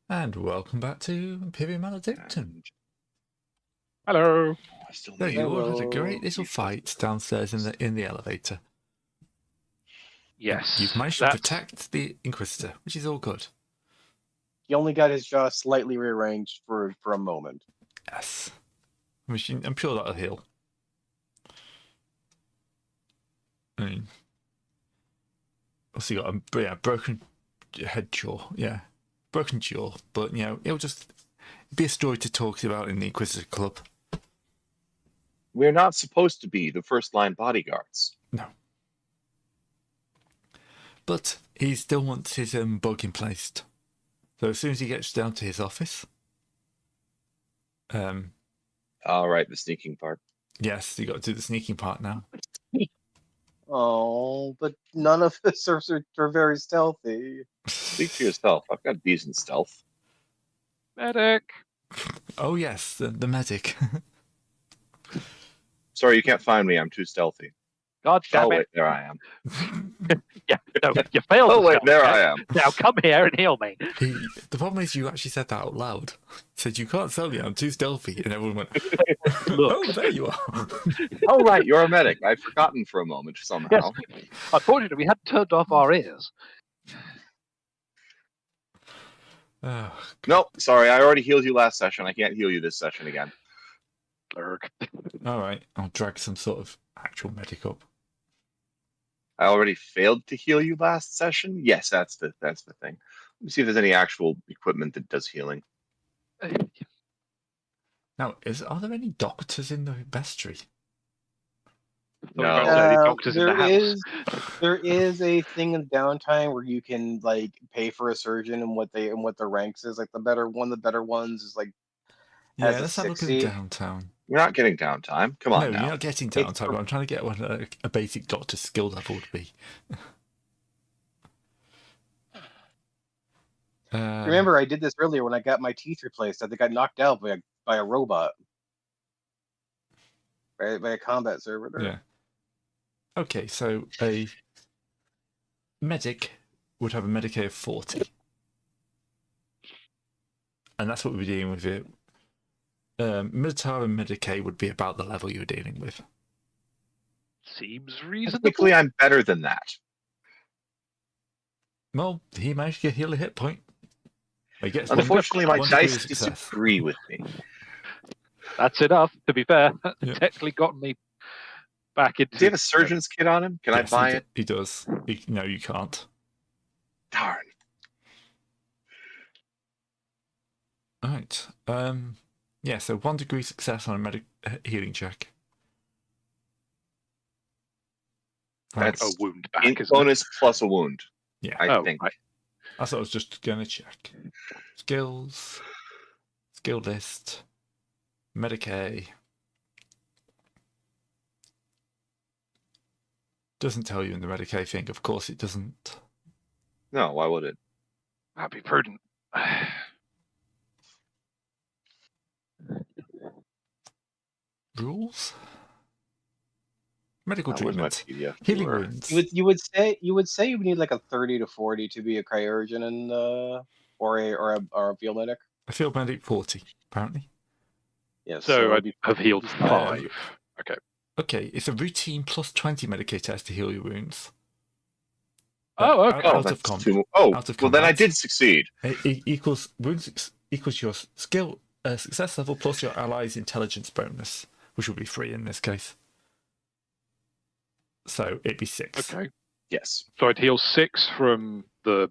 And welcome back to Imperium Maledictum. Hello. So you all had a great little fight downstairs in the elevator. Yes. You've managed to protect the Inquisitor, which is all good. He only got his jaw slightly rearranged for a moment. Yes. I'm sure that'll heal. I mean, also you got a broken head jaw. Yeah. Broken jaw. But, it'll just be a story to talk about in the Inquisitor Club. We're not supposed to be the first-line bodyguards. No. But he still wants his bug in place. So as soon as he gets down to his office... All right, the sneaking part. Yes, you got to do the sneaking part now. Oh, but none of us are very stealthy. Speak for yourself. I've got decent stealth. Medic. Oh yes, the medic. Sorry, you can't find me. I'm too stealthy. God damn Oh, it. wait, there I am. Yeah, no, you failed. Oh, wait, there I am. Now come here and heal me. The problem is you actually said that out loud. You said, you can't sell me, I'm too stealthy. And everyone went, Look. oh, there you are. Oh, right, you're a medic. I'd forgotten for a moment somehow. Yes. Unfortunately, we hadn't turned off our ears. Oh, Nope, sorry, I already healed you last session. I can't heal you this session again. all right, I'll drag some sort of actual medic up. I already failed to heal you last session? Yes, that's the thing. Let me see if there's any actual equipment that does healing. Now, are there any doctors in the vestry? No. Doctors in the house. There is a thing in downtime where you can like pay for a surgeon and what their ranks is. Like the better ones is like Yeah, has a let's have a look 60. at downtown. You're not getting downtime. Come on No, now. you're not getting downtime. I'm trying to get what a basic doctor's skill level would be. Remember, I did this earlier when I got my teeth replaced. I got knocked out by a robot, right? By a combat servitor. Yeah. Okay, so a medic would have a Medicaid of 40. And that's what we're dealing with here. Militar and Medicaid would be about the level you're dealing with. Seems reasonable. Technically, I'm better than that. Well, he managed to heal a hit point. He gets Unfortunately, my one dice degree of success. disagree with me. That's enough, to be fair. Yeah. Technically gotten me back into... Does he have a surgeon's kit on him? Can Yes, I buy it? He does. No, you can't. Darn. All right. Yeah, so 1 degree success on a medic healing check. That's a wound back, isn't bonus plus a wound. Yeah. I think. Right. I thought I was just going to check. Skills. Skill list. Medicaid. Doesn't tell you in the Medicaid thing. Of course it doesn't. No, why would it? That'd be prudent. Rules? Medical That was my treatment. PDF. Healing Sure. wounds. You would say you would need like a 30 to 40 to be a cryourgeon and or a field medic. A field medic 40, apparently. Yes. So it'd be I've healed 5. Okay. Okay, it's a routine plus 20 Medicaid test to heal your wounds. Oh, okay. Oh, Out of that's combat. too. Oh, Out of well, then I combat. did succeed. It equals wounds equals your skill success level plus your ally's intelligence bonus, which would be 3 in this case. So it'd be 6. Okay. Yes. So I'd heal 6 from the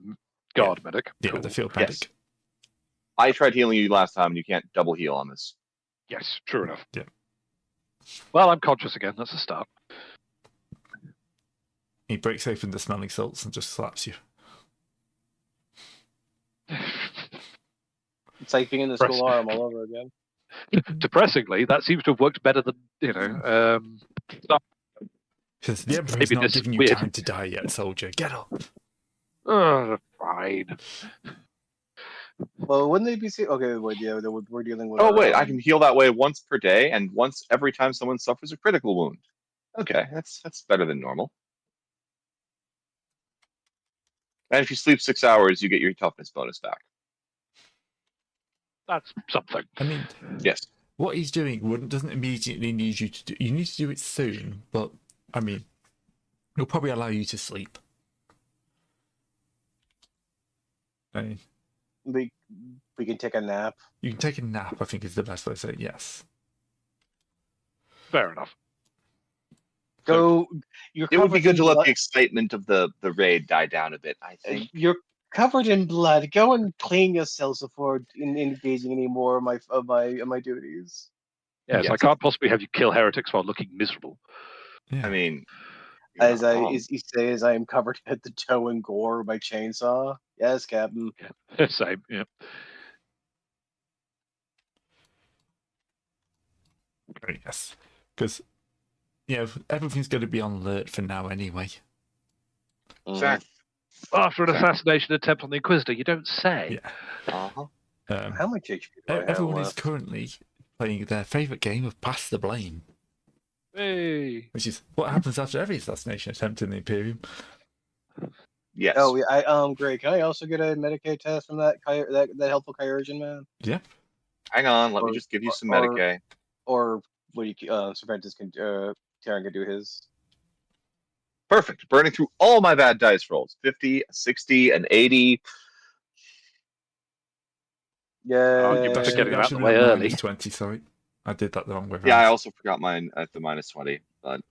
guard medic. Yeah, Cool. the field Yes. medic. I tried healing you last time, and you can't double heal on this. Yes, true enough. Yeah. Well, I'm conscious again. That's a start. He breaks open the smelling salts and just slaps you. It's like being in the school arm all over again. Depressingly, that seems to have worked better than, Because the Emperor's Maybe not this giving you weird- time to die yet, soldier. Get up. Fine. Well, wouldn't they be okay? Wait, yeah, we're dealing with. Oh wait, I can heal that way once per day, and once every time someone suffers a critical wound. Okay, that's better than normal. And if you sleep 6 hours, you get your toughness bonus back. That's something. I mean, Yes. what he's doing doesn't immediately need you to do. You need to do it soon, but I mean, it'll probably allow you to sleep. I mean, We can take a nap. you can take a nap, I think is the best way to say it, yes. Fair enough. Go. You're It would be covered good in to let blood. the excitement of the raid die down a bit, I think. You're covered in blood. Go and clean yourselves before engaging any more of my duties. Yes, Yes. I can't possibly have you kill heretics while looking miserable. Yeah. I mean, you're As not I wrong. as he says, I am covered head to toe in gore by chainsaw. Yes, Captain. Same, yeah. Yes. Because, everything's going to be on alert for now anyway. Exactly. After an assassination attempt on the Inquisitor, you don't say. Yeah. Uh-huh. How much HP do I have Everyone is left? currently playing their favourite game of Pass the Blame, Hey. which is what happens after every assassination attempt in the Imperium. Yes. Oh, yeah. Greg, can I also get a Medicaid test from that that helpful Kyurgian man? Yeah. Hang on, let me Or- just give you some or- Medicaid. Or what do you Cervantes can Terran can do his? Perfect. Burning through all my bad dice rolls. 50, 60, and 80. Yeah. you're better getting that out should the be way a early. -20, sorry. I did that the wrong way around. Yeah, I also forgot mine at the -20. But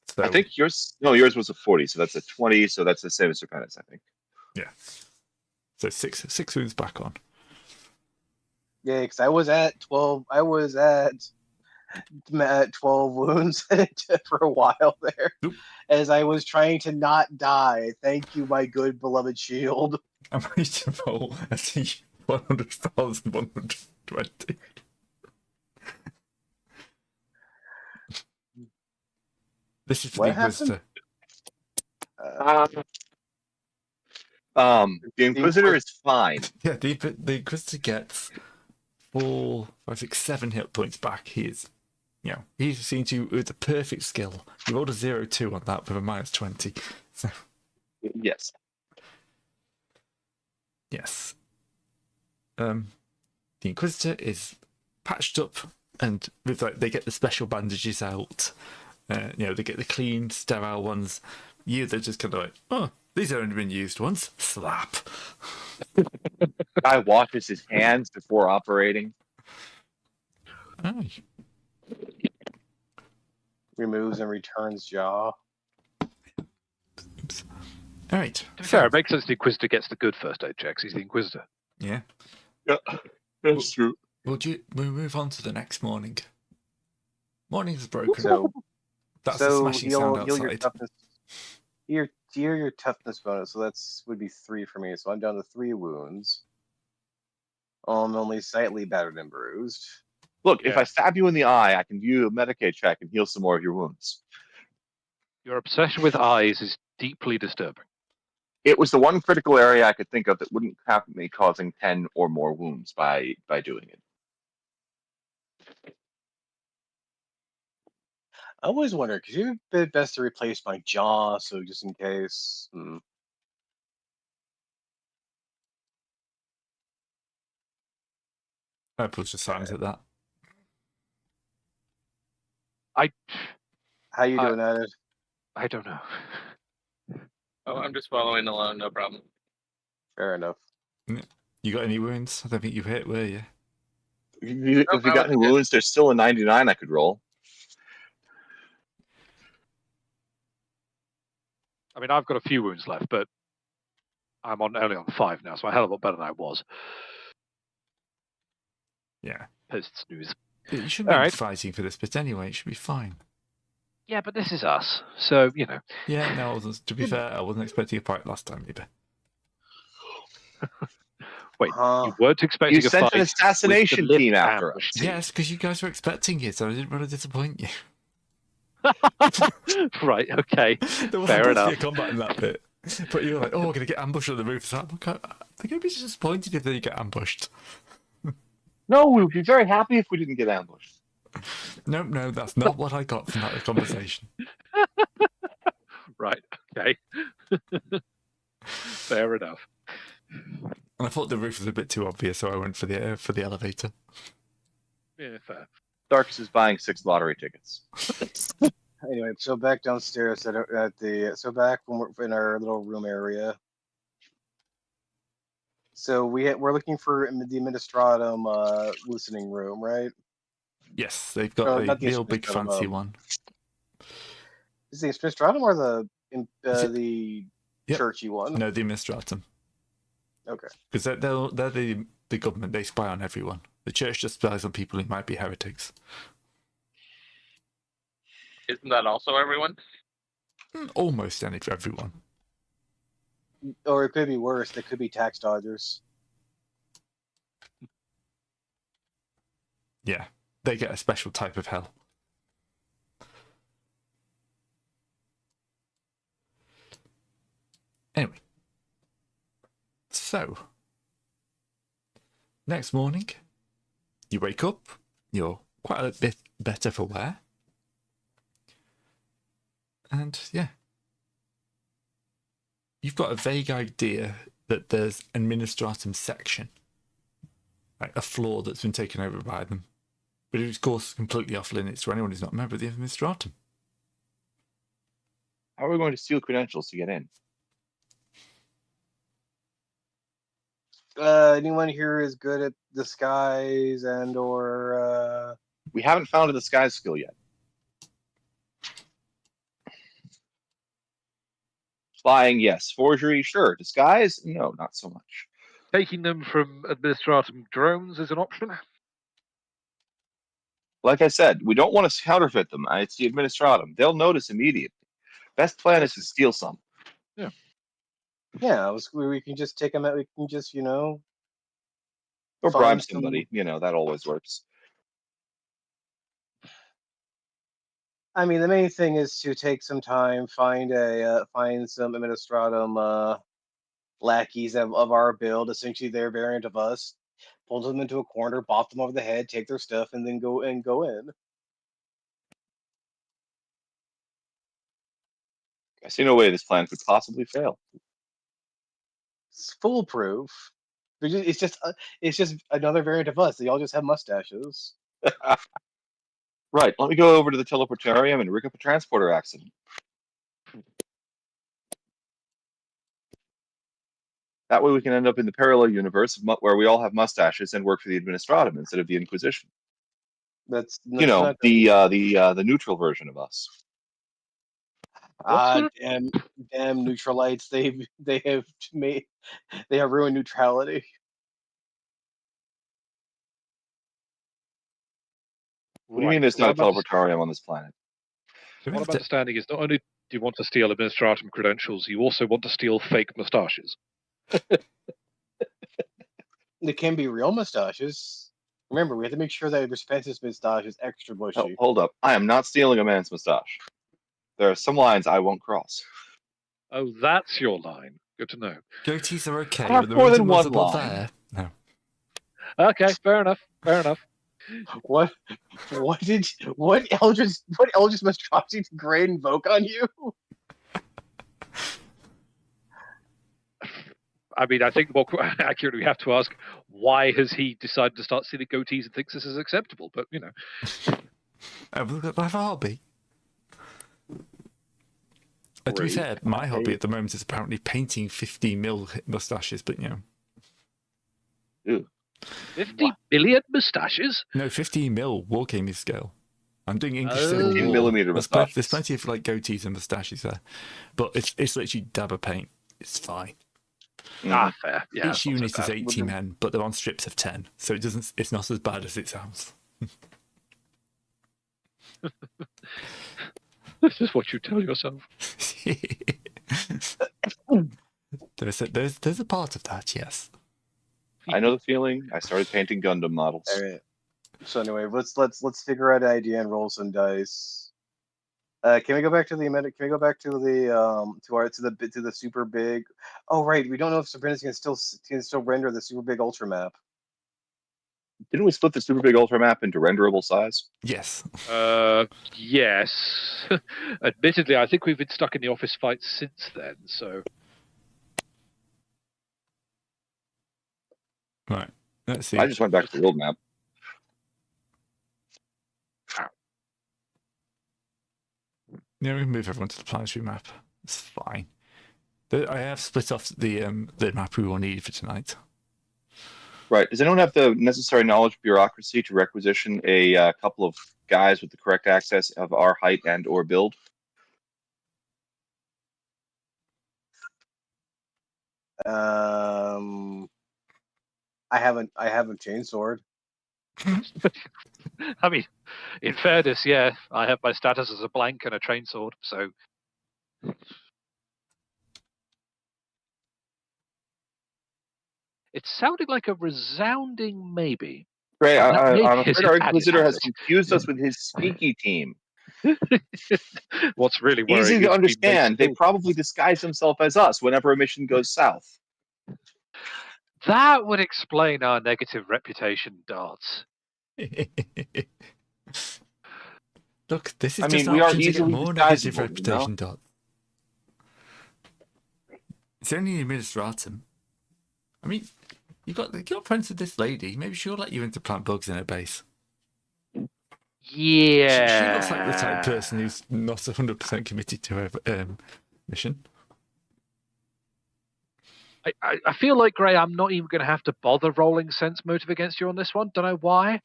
So, I think yours was a 40, so that's a 20, so that's the same as Serpentis, I think. yeah. So six wounds back on. Yeah, because I was at 12. I was at 12 wounds for a while there, Oop. as I was trying to not die. Thank you, my good beloved shield. I'm ready to roll a 100,120. This is for What the Inquisitor. The Inquisitor is fine. Yeah, the Inquisitor gets 4, 5, 6, 7 hit points back. He's seen to with the perfect skill. You rolled a 0-2 on that with a -20. So Yes. yes. The Inquisitor is patched up, and with they get the special bandages out. They get the clean, sterile ones. They're just kind of like, oh, these have only been used once. Slap. Guy washes his hands before operating. Oh, Removes and returns jaw. oops. All right. To be fair, it makes sense the Inquisitor gets the good first aid checks. He's the Inquisitor. Yeah. Yeah, that's true. We'll move on to the next morning. Morning's broken. So, That's the smashing sound you'll your outside. toughness. Your toughness bonus. So would be 3 for me. So I'm down to 3 wounds. I'm only slightly battered and bruised. Look, if Yeah. I stab you in the eye, I can view a Medicaid check and heal some more of your wounds. Your obsession with eyes is deeply disturbing. It was the one critical area I could think of that wouldn't have me causing 10 or more wounds by doing it. I always wonder, because you'd be best to replace my jaw, so just in case. I put just silence at that. How you doing at it? I don't know. Oh, I'm just following along, no problem. Fair enough. You got any wounds? I don't think you hit, were you? If you Nope, I got any wasn't good. wounds, there's still a 99 I could roll. I mean, I've got a few wounds left, but I'm only on 5 now, so I'm a hell of a lot better than I was. Yeah. Post snooze. You shouldn't be All right. fighting for this bit anyway. It should be fine. Yeah, but this is us, so Yeah, no, to be fair, I wasn't expecting a fight last time either. Wait, Huh. you weren't expecting You a sent fight an with assassination the lip team after ambush us. team. Yes, because you guys were expecting it, so I didn't want to disappoint you. Right, okay. There wasn't Fair supposed to enough. be a combat in that bit. But you were like, oh, we're going to get ambushed on the roof. So they're going to be disappointed if they get ambushed. No, we would be very happy if we didn't get ambushed. No, that's not what I got from that conversation. Right, okay. Fair enough. And I thought the roof was a bit too obvious, so I went for the elevator. Yeah, fair. Darkus is buying 6 lottery tickets. Anyway, so back downstairs so back when we're in our little room area. So we're looking for the administratum listening room, right? Yes, they've got Oh, a not the real big administratum, fancy one. Is the administratum or Is it- the Yep. churchy one? No, the administratum. Okay. Because they're the government. They spy on everyone. The church just spies on people who might be heretics. Isn't that also everyone? Almost everyone. Or it could be worse. They could be tax dodgers. Yeah, they get a special type of hell. Anyway, so next morning, you wake up. You're quite a bit better for wear, and yeah, you've got a vague idea that there's an administratum section, like a floor that's been taken over by them. But it's, of course, completely off limits to anyone who's not a member of the administratum. How are we going to steal credentials to get in? Anyone here is good at disguise or We haven't found a disguise skill yet. Flying, yes. Forgery, sure. Disguise, no, not so much. Taking them from administratum drones is an option. Like I said, we don't want to counterfeit them. It's the administratum. They'll notice immediately. Best plan is to steal some. yeah, we can just take them out. We can just Or Find bribe some- somebody. That always works. I mean, the main thing is to take some time, find some administratum lackeys of our build, essentially their variant of us, pull them into a corner, bop them over the head, take their stuff, and then go in. I see no way this plan could possibly fail. It's foolproof. It's just another variant of us. They all just have mustaches. Right, let me go over to the teleportarium and rig up a transporter accident. That way we can end up in the parallel universe where we all have mustaches and work for the administratum instead of the Inquisition. That's The neutral version of us. damn neutralites. They have ruined neutrality. What do you mean there's not a teleportarium on this planet? What I'm understanding is not only do you want to steal administratum credentials, you also want to steal fake moustaches. They can be real mustaches. Remember, we have to make sure that Respence's moustache is extra bushy. Oh, hold up. I am not stealing a man's mustache. There are some lines I won't cross. Oh, that's your line. Good to know. Goatees are okay, I have but the more ones than in one multiple line. there. No. Okay, fair enough. Fair enough. What Eldritch monstrosity did Gray invoke on you? I mean, I think more accurately, we have to ask, why has he decided to start stealing goatees and thinks this is acceptable? But, I've got a hobby. To be Great. fair, my hobby at the moment is apparently painting 50mm mustaches, but Ew. 50 billion moustaches? No, 50mm wargaming scale. I'm doing English Oh. Civil 50 War. millimeter There's mustaches. plenty of goatees and mustaches there, but it's literally dab of paint. It's fine. Ah, fair. Yeah, Each that's not so unit is bad. 80 men, but they're on strips of 10, so it's not as bad as it sounds. This is what you tell yourself. there's a part of that, yes. I know the feeling. I started painting Gundam models. All right. So anyway, let's figure out an idea and roll some dice. Can we go back to the Can we go back to the to the super big? Oh right, we don't know if Sabrina's can still render the super big ultra map. Didn't we split the super big ultra map into renderable size? Yes. Yes. Admittedly, I think we've been stuck in the office fight since then, so... Right. Let's see. I just went back to the old map. Yeah, we can move everyone to the planetary map. It's fine. I have split off the map we will need for tonight. Right. Does anyone have the necessary knowledge bureaucracy to requisition a couple of guys with the correct access of our height and or build? I haven't chainsword. I mean, in fairness, yeah, I have my status as a blank and a train sword, so it sounded like a resounding maybe. Gray, I'm His afraid our Italian Inquisitor has language. confused us with his speaky team. What's really worrying Easy is to we understand. They make- probably disguise themselves as us whenever a mission goes south. That would explain our negative reputation, Darts. Look, this is I just mean, an we are option to get easily more negative disguisable, reputation, Dot. It's only an administratum. I mean, you're friends with this lady. Maybe she'll let you into plant bugs in her base. Yeah. She looks like the type of person who's not 100% committed to her mission. I feel like, Gray, I'm not even going to have to bother rolling sense motive against you on this one. Don't know why.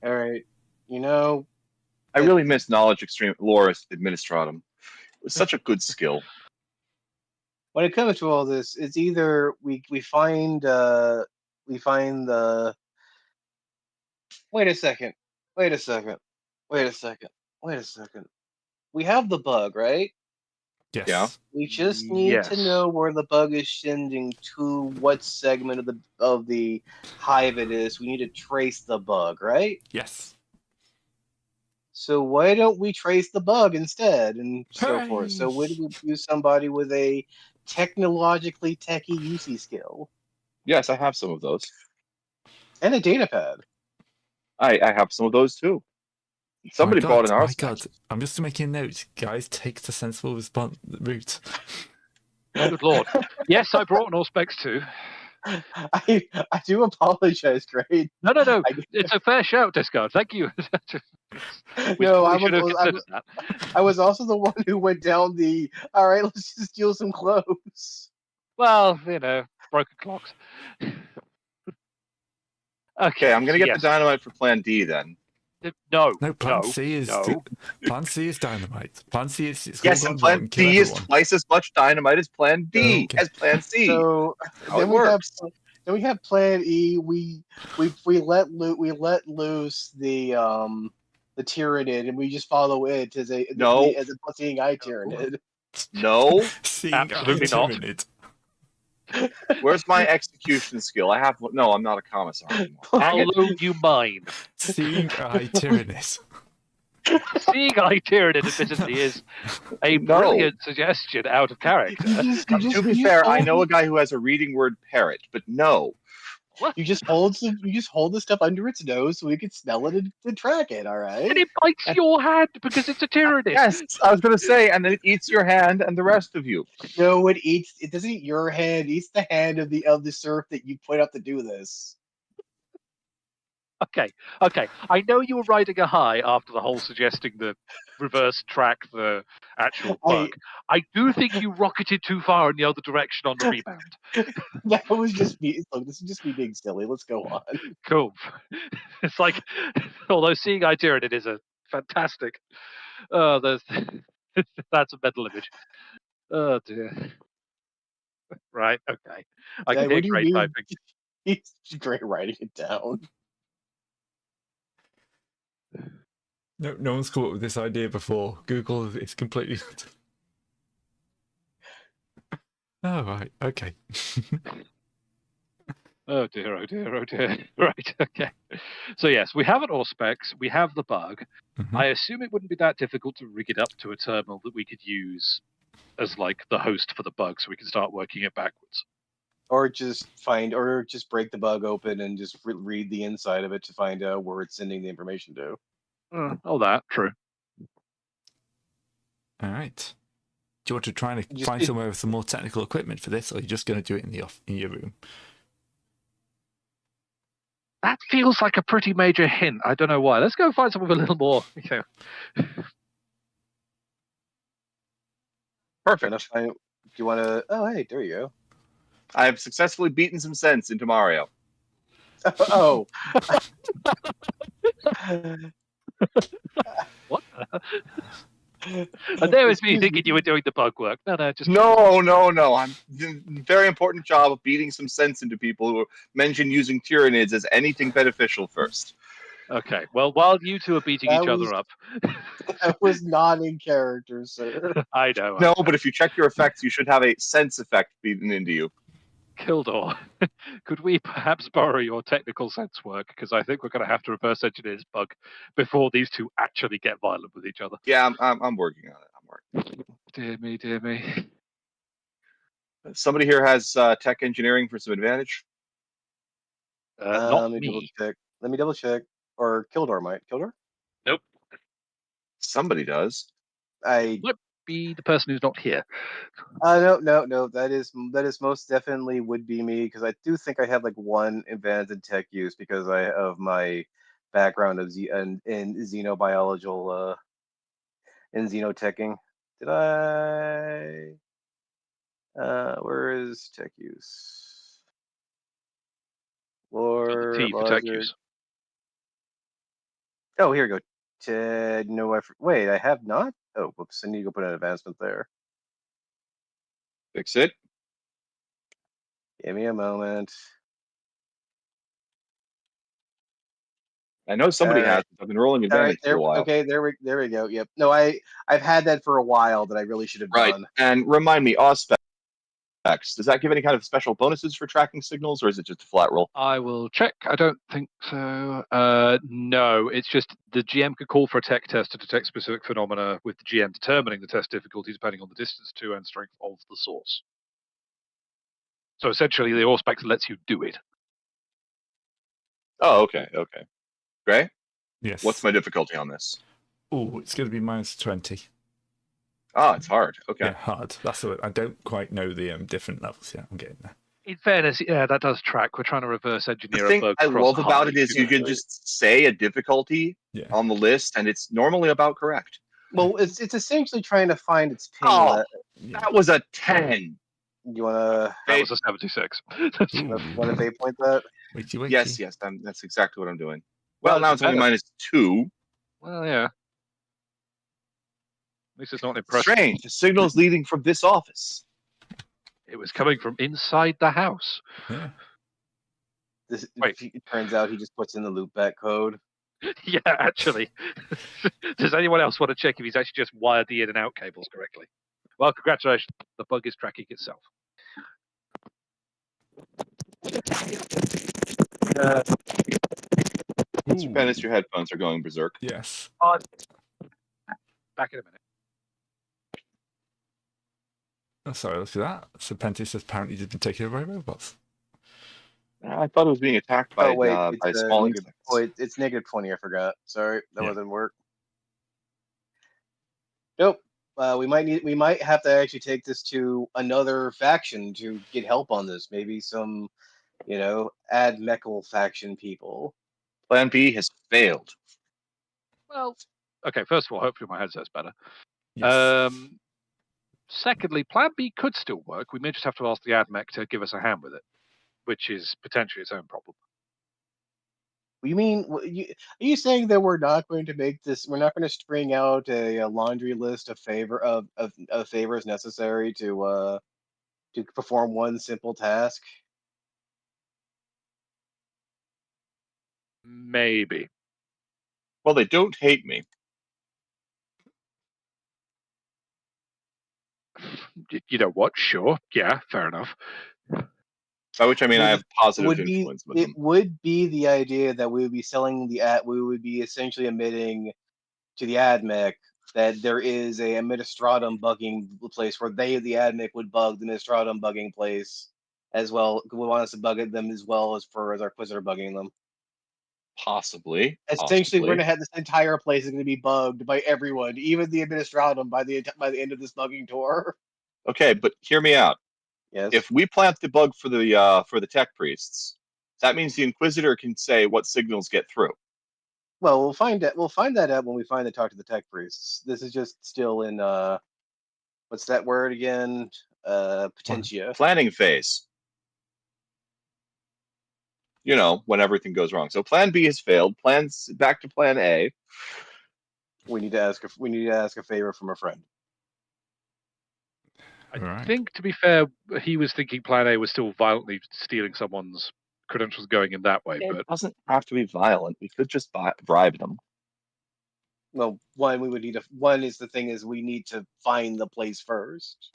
All right, you know, I really miss knowledge extreme Loris Administratum. It was such a good skill. when it comes to all this, it's either we find the. Wait a second. We have the bug, right? Yes. Yeah. We just need to Yes. know where the bug is sending to, what segment of the hive it is. We need to trace the bug, right? Yes. So why don't we trace the bug instead, and so Hooray! forth? So would we use somebody with a technologically techie UC skill Yes, I have some of those. and a data pad? I have some of those too. Somebody bought an My RSpec. God, I'm just making a note. Guys, take the sensible route. Good lord. Yes, I brought an all specs too. I do apologize, Grade. No. It's a fair shout, Discard. Thank you. We No, should have considered that. I was also the one who went down the. All right, let's just steal some clothes. Well, broken clocks. Okay, I'm gonna get yes. the dynamite for Plan D then. No. No, Plan C is no. Plan C is dynamite. Plan C is it's Yes, and Plan D is twice as much dynamite as Plan D Okay. as Plan C. So How then it we have works. then we have Plan E. We let loose the Tyranid, and we just follow it as a No. as a seeing eye Tyranid. No. Seeing Absolutely eye not. Tyranid. Where's my execution skill? I have no. I'm not a commissar anymore. I'll loan you mine. Seeing eye Tyranid. Seeing eye Tyranid, admittedly, is a No. brilliant suggestion out of character. To be fair, I know a guy who has a reading word parrot, but no. You just hold the stuff under its nose so we can smell it and track it. All right. And it bites your hand because it's a Tyranid. Yes, I was going to say, and then it eats your hand and the rest of you. No, it doesn't eat your hand. It eats the hand of the serf that you put up to do this. Okay. I know you were riding a high after the whole suggesting the reverse track the actual bug. I do think you rocketed too far in the other direction on the rebound. That was just me. Look, this is just me being silly. Let's go on. Cool. It's like, although seeing eye Tyranid is a fantastic. That's a mental image. Oh dear. Right. Okay. I can What hear do you great mean? typing. He's great writing it down. No one's come up with this idea before. Google is completely. Oh right, okay. Oh dear. Right. Okay. So yes, we have an Auspex. We have the bug. Mhm. I assume it wouldn't be that difficult to rig it up to a terminal that we could use as like the host for the bug, so we can start working it backwards. Or just break the bug open and just read the inside of it to find out where it's sending the information to. Oh, that true. All right. Do you want to try and Just- find somewhere with some more technical equipment for this, or are you just going to do it in your room? That feels like a pretty major hint. I don't know why. Let's go find someone with a little more. Perfect. Do you want to? Oh, hey, there you go. I have successfully beaten some sense into Mario. Oh. What? And there was me thinking you were doing the bug work. No, just No. I'm very important job of beating some sense into people who mention using Tyranids as anything beneficial first. okay. Well, while you two are beating each other up, That was not in character, sir. I know. No, but if you check your effects, you should have a sense effect beaten into you. Kildor, could we perhaps borrow your technical sense work? Because I think we're going to have to reverse engineer this bug before these two actually get violent with each other. Yeah, I'm working on it. Dear me. Somebody here has tech engineering for some advantage. Not Let me double me. check. Let me double check. Or Kildor might. Kildor? Nope. Somebody does. Might be the person who's not here. No. That is most definitely would be me, because I do think I have like one advanced in tech use because of my background of in xenobiological in xenoteching. Did I? Where is tech use? Lore, T for tech logic. use. Oh, here we go. No effort. Wait, I have not. Oh, whoops! I need to go put an advancement there. Fix it. Give me a moment. I know somebody All right. has. I've been rolling All right, advantage for a while. Okay, there we go. Yep. No, I've had that for a while that I really should have Right. done. And remind me, Auspex. Does that give any kind of special bonuses for tracking signals, or is it just a flat roll? I will check. I don't think so. No, it's just the GM could call for a tech test to detect specific phenomena, with the GM determining the test difficulty depending on the distance to and strength of the source. So essentially, the Auspex lets you do it. Oh, okay. Gray? Yes. What's my difficulty on this? Oh, it's going to be -20. Ah, it's hard. Okay. Yeah, hard. That's it. I don't quite know the different levels yet. I'm getting there. In fairness, yeah, that does track. We're trying to reverse engineer The a thing bug I across love about hard. it is you can just say a difficulty Yeah. on the list, and it's normally about correct. Well, it's essentially trying to find its ping. Oh, Yeah. that was a 10. You wanna That was a 76. wanna fate point that? Wakey. Yes, that's exactly what I'm doing. Well, now it's only better. -2. Well, yeah. At least it's not impressive. Strange. The signal's leading from this office. It was coming from inside the house. Yeah. Wait. It turns out he just puts in the loopback code. Yeah, actually. Does anyone else want to check if he's actually just wired the in and out cables correctly? Well, congratulations. The bug is tracking itself. Mr. Pennis, your headphones are going berserk. Yes. Back in a minute. Oh, sorry, look at that. So Pentis has apparently just been taken over by robots. I thought it was being attacked by, by small insects. Oh, it's -20. I forgot. Sorry, that wasn't work. Nope. We might have to actually take this to another faction to get help on this. Maybe some, ad Mechel faction people. Plan B has failed. Well, okay, first of all, hopefully my headset's better. Yes. Secondly, Plan B could still work. We may just have to ask the AdMech to give us a hand with it, which is potentially its own problem. You mean, are you saying that we're not going to make this? We're not going to string out a laundry list of favors necessary to perform one simple task? Maybe. Well, they don't hate me. You know what? Sure. Yeah, fair enough. By which I mean I have positive It influence with them. would be the idea that we would be selling we would be essentially admitting to the AdMech that there is a Administratum bugging place where the AdMech would bug the Administratum bugging place as well. We want us to bug them as well as our Quisitor bugging them. Possibly. Essentially, we're going to have this entire place is going to be bugged by everyone, even the Administratum, by the end of this bugging tour. Okay, but hear me out. Yes. If we plant the bug for the tech priests, That means the Inquisitor can say what signals get through. Well, we'll find that. We'll find that out when we find the talk to the tech priests. This is just still in what's that word again? Potentia. Planning phase. You know, when everything goes wrong. So Plan B has failed. Plans back to Plan A. We need to ask a favor from a friend. I Right. think, to be fair, he was thinking Plan A was still violently stealing someone's credentials going in that way. It But doesn't have to be violent. We could just bribe them. Well, one we would need to. One is the thing is we need to find the place first.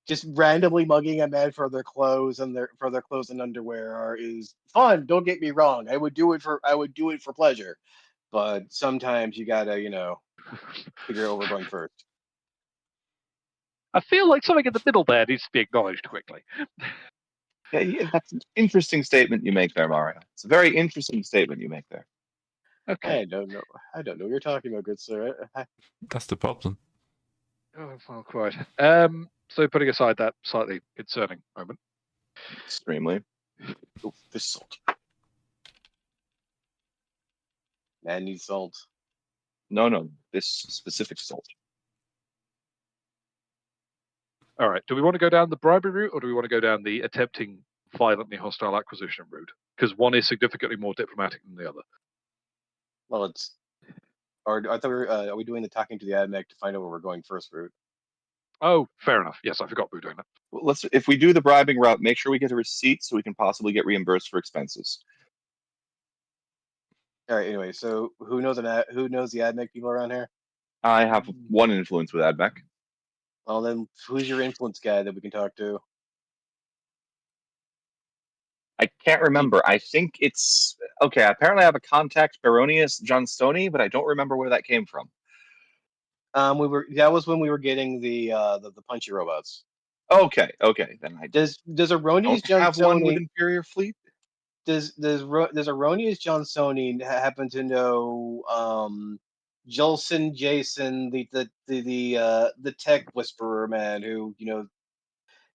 Just randomly mugging a man for their clothes and underwear is fun. Don't get me wrong. I would do it for pleasure, but sometimes you gotta figure out where we're going first. I feel like something in the middle there needs to be acknowledged quickly. Yeah, that's an interesting statement you make there, Mario. It's a very interesting statement you make there. Okay. I don't know what you're talking about, good sir. That's the problem. Oh, well, quite. So putting aside that slightly concerning moment. Extremely. Oh, this salt. Man needs salt. No, this specific salt. All right. Do we want to go down the bribery route, or do we want to go down the attempting violently hostile acquisition route? Because one is significantly more diplomatic than the other. Well, it's. Or I thought are we doing the talking to the AdMech to find out where we're going first route? Oh, fair enough. Yes, I forgot we were doing that. Well, if we do the bribing route, make sure we get a receipt so we can possibly get reimbursed for expenses. All right. Anyway, so who knows the AdMech people around here? I have one influence with AdMech. Well, then who's your influence guy that we can talk to? I can't remember. I think it's okay. Apparently, I have a contact, Baronius Johnstoni, but I don't remember where that came from. That was when we were getting the punchy robots. Okay. Then I Does Aronius don't have one with Johnsoni Imperial Fleet. does Aronius Johnsoni happen to know Jolson Jason, the tech whisperer man who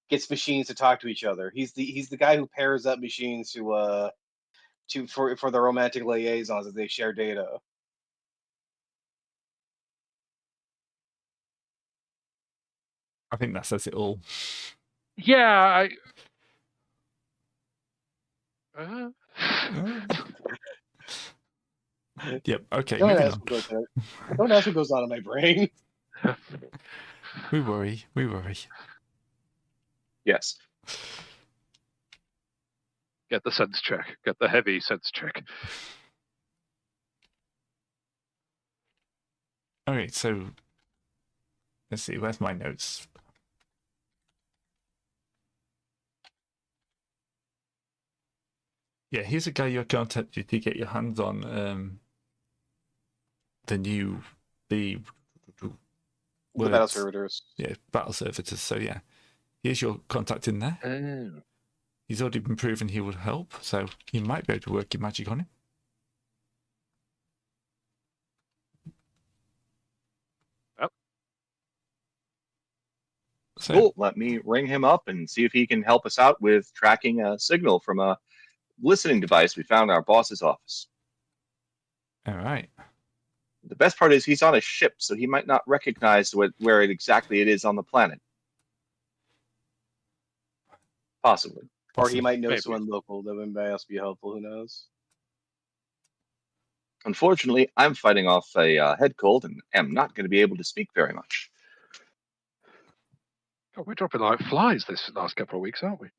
gets machines to talk to each other? He's the guy who pairs up machines for the romantic liaisons as they share data. I think that says it all. Yeah, Yep. Okay. Don't Moving ask, on. don't ask what goes on in my brain. We worry. We worry. Yes. Get the sense check. Get the heavy sense check. Okay. So let's see. Where's my notes? Yeah, here's a guy you contacted to get your hands on the Battle servitors. Yeah, battle servitors. So yeah, here's your contact in there. Oh. He's already been proven he would help, so you might be able to work your magic on him. Yep. So, Cool. Let me ring him up and see if he can help us out with tracking a signal from a listening device we found in our boss's office. all right. The best part is he's on a ship, so he might not recognize where exactly it is on the planet. Possibly. Or he might know Maybe. someone local that might also be helpful. Who knows? Unfortunately, I'm fighting off a head cold and am not going to be able to speak very much. God, we're dropping like flies this last couple of weeks, aren't we?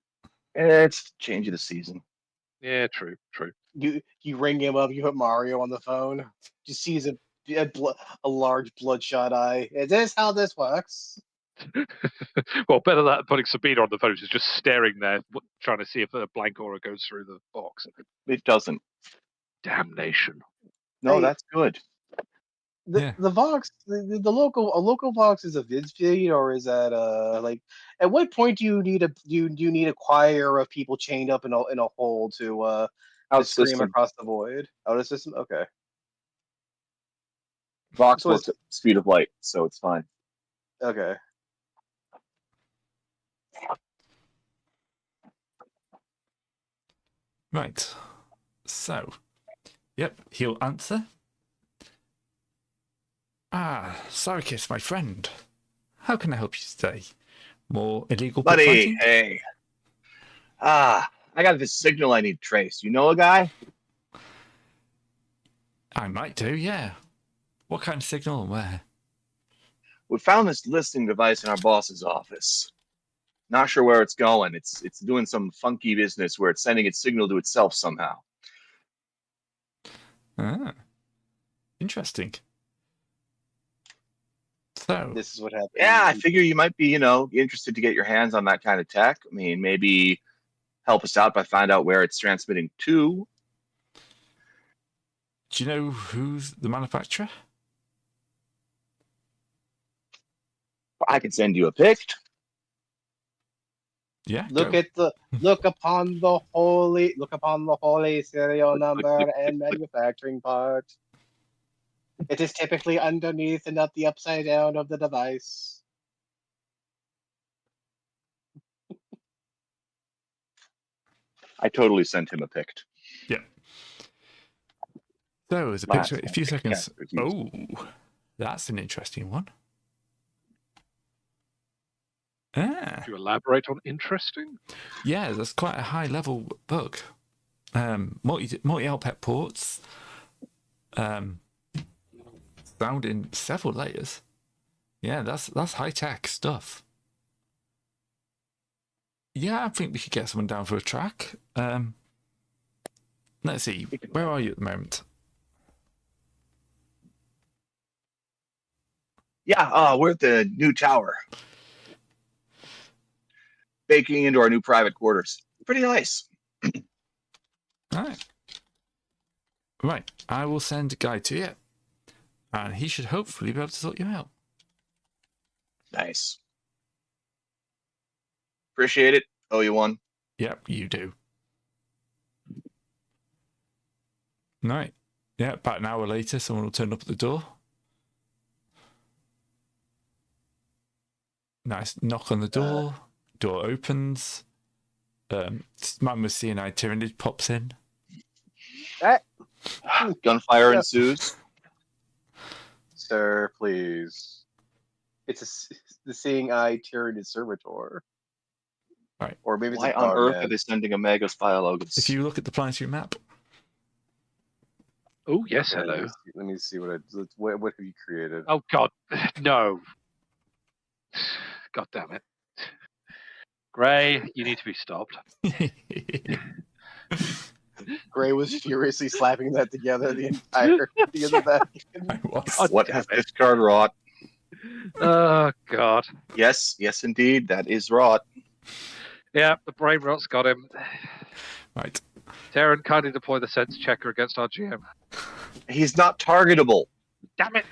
It's change of the season. Yeah, true. You ring him up. You put Mario on the phone. Just sees a large bloodshot eye. Is this how this works? Well, better than putting Sabina on the phone, who's just staring there, trying to see if a blank aura goes through the box. It doesn't. Damnation. No, Hey. that's good. Yeah. The Vox, the local Vox is a vid feed, or is that like at what point do you need a choir of people chained up in a hole to Out scream system. across the void? Out of system, okay. Vox So works at the speed of light, so it's fine. Okay. Right. So, yep, he'll answer. Ah, Sarkis, my friend. How can I help you today? More illegal pit Buddy, fighting? hey. I got this signal I need traced. You know a guy? I might do, yeah. What kind of signal and where? We found this listening device in our boss's office. Not sure where it's going. It's doing some funky business where it's sending its signal to itself somehow. Ah, interesting. So, This is what happened. Yeah, I figure you might be, interested to get your hands on that kind of tech. I mean, maybe help us out by find out where it's transmitting to. do you know who's the manufacturer? I can send you a pic. Yeah, Look go. upon the holy serial number and manufacturing part. It is typically underneath and not the upside down of the device. I totally sent him a pic. Yeah. So, there's a Last picture. A one, few pic seconds. cast reviews. Oh, that's an interesting one. Ah, Do you elaborate on interesting? yeah, that's quite a high level bug. Multi output ports. Found in several layers. Yeah, that's high tech stuff. Yeah, I think we could get someone down for a track. Let's see. Where are you at the moment? Yeah, we're at the new tower. Baking into our new private quarters. Pretty nice. All right. Right. I will send a guy to you, and he should hopefully be able to sort you out. Nice. Appreciate it. Owe you one. Yep, you do. Right. Yeah, about an hour later, someone will turn up at the door. Nice knock on the door. Door opens. Man with CNI Tyrannid pops in. Gunfire Yeah. ensues. Sir, please. The Seeing Eye Tyrannid Servitor. Right. Or maybe it's Why a on earth are Dogman. they sending a Megas Biologus? If you look at the planetary map, Oh, yes, Yeah, hello. Let me see what have you created. Oh, God. No. God damn it. Gray, you need to be stopped. Gray was furiously slapping that together the entire back. I was. God What damn has it. this card wrought? Oh, God. Yes, indeed, that is wrought. Yeah, the brain rot's got him. Right. Darren, kindly deploy the sense checker against our GM. He's not targetable. Damn it.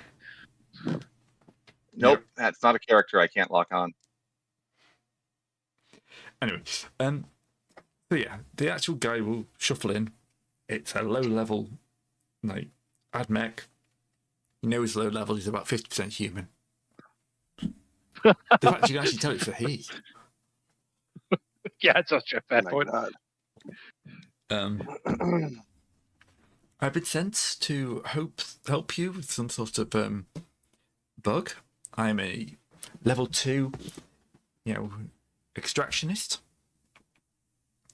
Nope, that's not a character I can't lock on. Anyway, so yeah, the actual guy will shuffle in. It's a low level, like, admech. You know he's low level, he's about 50% human. The fact you can actually tell it's a he. Yeah, it's such a fair Oh my point. God. I've been sent to help you with some sort of bug. I'm a level 2, extractionist.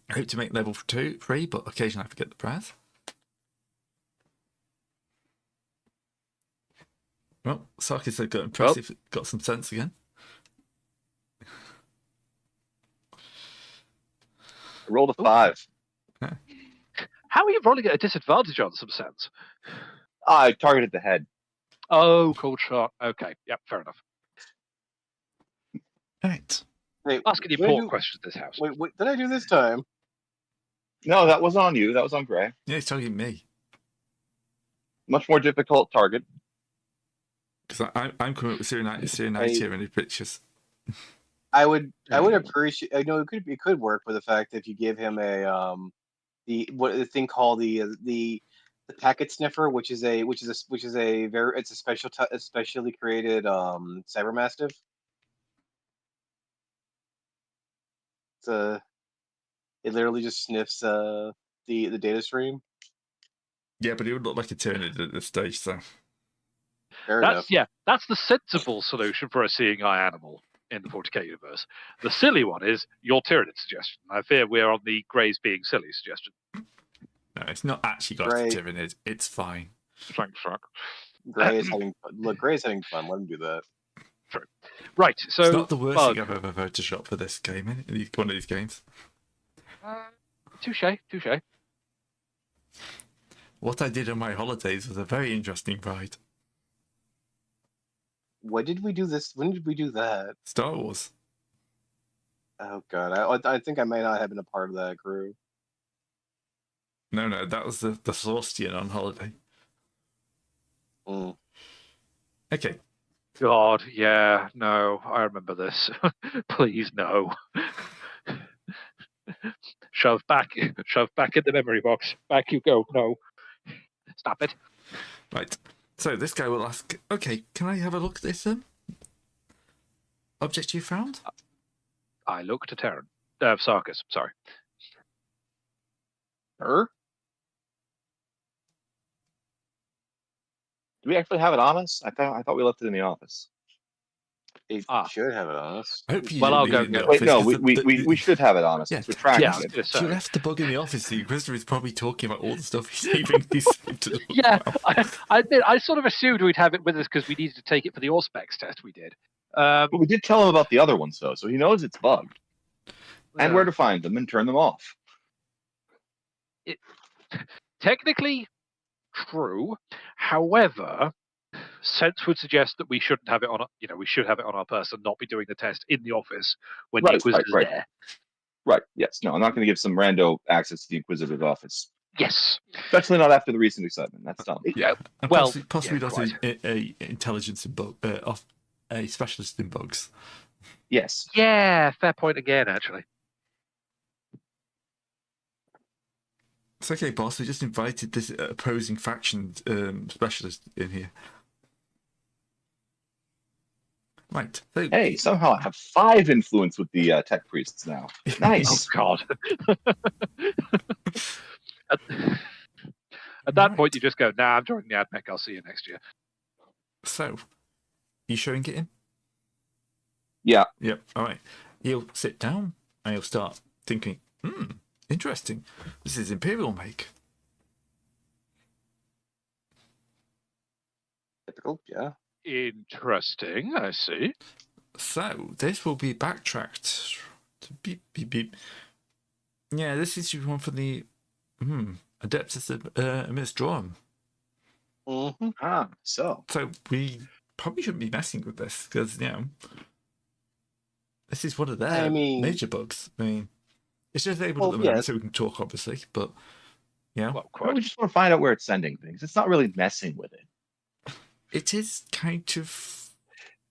I hope to make level 3, but occasionally I forget the prize. Well, Sarkis had got impressive, got some sense again. I rolled a 5. How are you rolling at a disadvantage on some sense? I targeted the head. Oh, cool shot. Okay, yep, fair enough. Right. Wait, Asking important questions in this house. Wait, what did I do this time? No, that wasn't on you. That was on Gray. Yeah, he's targeting me. Much more difficult target. Because I'm coming up with Cyrenite here in the pictures. I would appreciate. I know it could work with the fact that if you give him the thing called the packet sniffer, which is a specially created cyber mastiff. It literally just sniffs the data stream. Yeah, but it would look like a Tyranid at this stage, so. Fair enough. That's the sensible solution for a seeing eye animal in the 40k universe. The silly one is your Tyranid suggestion. I fear we're on the Greys being silly suggestion. No, it's not actually got Right. a Tyranid. It's fine. Frank fuck. Gray is having fun. Look, Gray's having fun. Let him do that. Right, so It's not the worst Bug. thing I've ever photoshopped for this game, one of these games. Touche. What I did on my holidays was a very interesting ride. When did we do this? When did we do that? Star Wars. Oh god, I think I may not have been a part of that crew. No, that was the Sorstian on holiday. Mm. Okay. God, yeah, no, I remember this. Please, no. Shove back in the memory box. Back you go. No. Stop it. Right. So this guy will ask, okay, can I have a look at this object you found? I look to Terran. Sarkis, sorry. Her? Do we actually have it on us? I thought we left it in the office. It Ah. should have it on us. I hope you Well, didn't I'll leave it in go the get Wait, no, office, 'cause we should have it on us. Yeah. We're tracking Yeah, I was it. gonna If you say. left the bug in the office, the Inquisitor is probably talking about all the stuff he's saving. Yeah, I admit, I sort of assumed we'd have it with us because we needed to take it for the Auspex test we did. But we did tell him about the other ones, though, so he knows it's bugged and where to find them and turn them off. Technically true. However, sense would suggest that we shouldn't have it on. We should have it on our person, not be doing the test in the office when the Inquisitor's right. there. Right, yes. No, I'm not going to give some rando access to the Inquisitor's office. Yes. Especially not after the recent excitement. That's dumb. Yeah. And Well, possibly yeah, not a intelligence in bug, a specialist in bugs. Yes. Yeah, fair point again, actually. It's okay, boss. We just invited this opposing faction specialist in here. Right. So, Hey, somehow I have 5 influence with the tech priests now. Oh, Nice. God. At that point, you just go, nah, I'm joining the AdMech. I'll see you next year. So, you showing it in? Yeah. Yep. All right. He'll sit down and he'll start thinking, interesting. This is Imperial make. Typical, yeah. Interesting, I see. So, this will be backtracked. To beep, beep, beep. Yeah, this is one for the Adeptus Administrorum. Mm-hmm. So. So, we probably shouldn't be messing with this because, this is one of their major bugs. I mean, it's just able at the moment so we can talk, obviously, but, Well, Well, we just want to find out where it's sending things. It's not really messing with it. it is kind of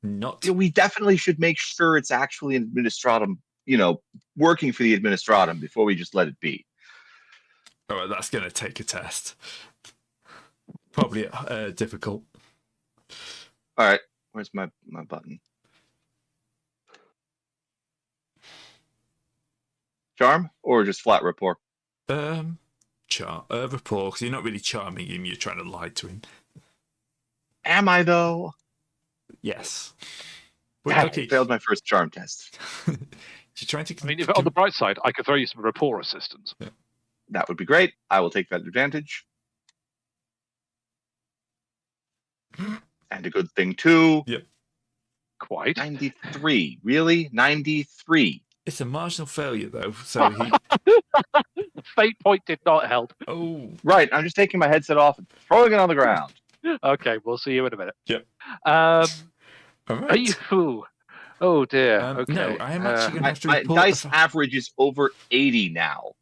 not. We definitely should make sure it's actually an administratum, working for the administratum before we just let it be. All right, that's going to take a test. Probably difficult. All right, where's my button? Charm or just flat rapport? Rapport, because you're not really charming him, you're trying to lie to him. Am I though? Yes. Damn, Okay. I failed my first charm test. You're trying to. I mean, if on the bright side, I could throw you some rapport assistance. Yeah. That would be great. I will take that advantage. And a good thing too. Yep. Quite. 93. Really? 93. It's a marginal failure though, so he. Fate point did not help. Oh. Right. I'm just taking my headset off and throwing it on the ground. Okay, we'll see you in a minute. Yep. All right. Are you? Oh dear. Okay. No, I am actually going to My, have to my report. dice average is over 80 now.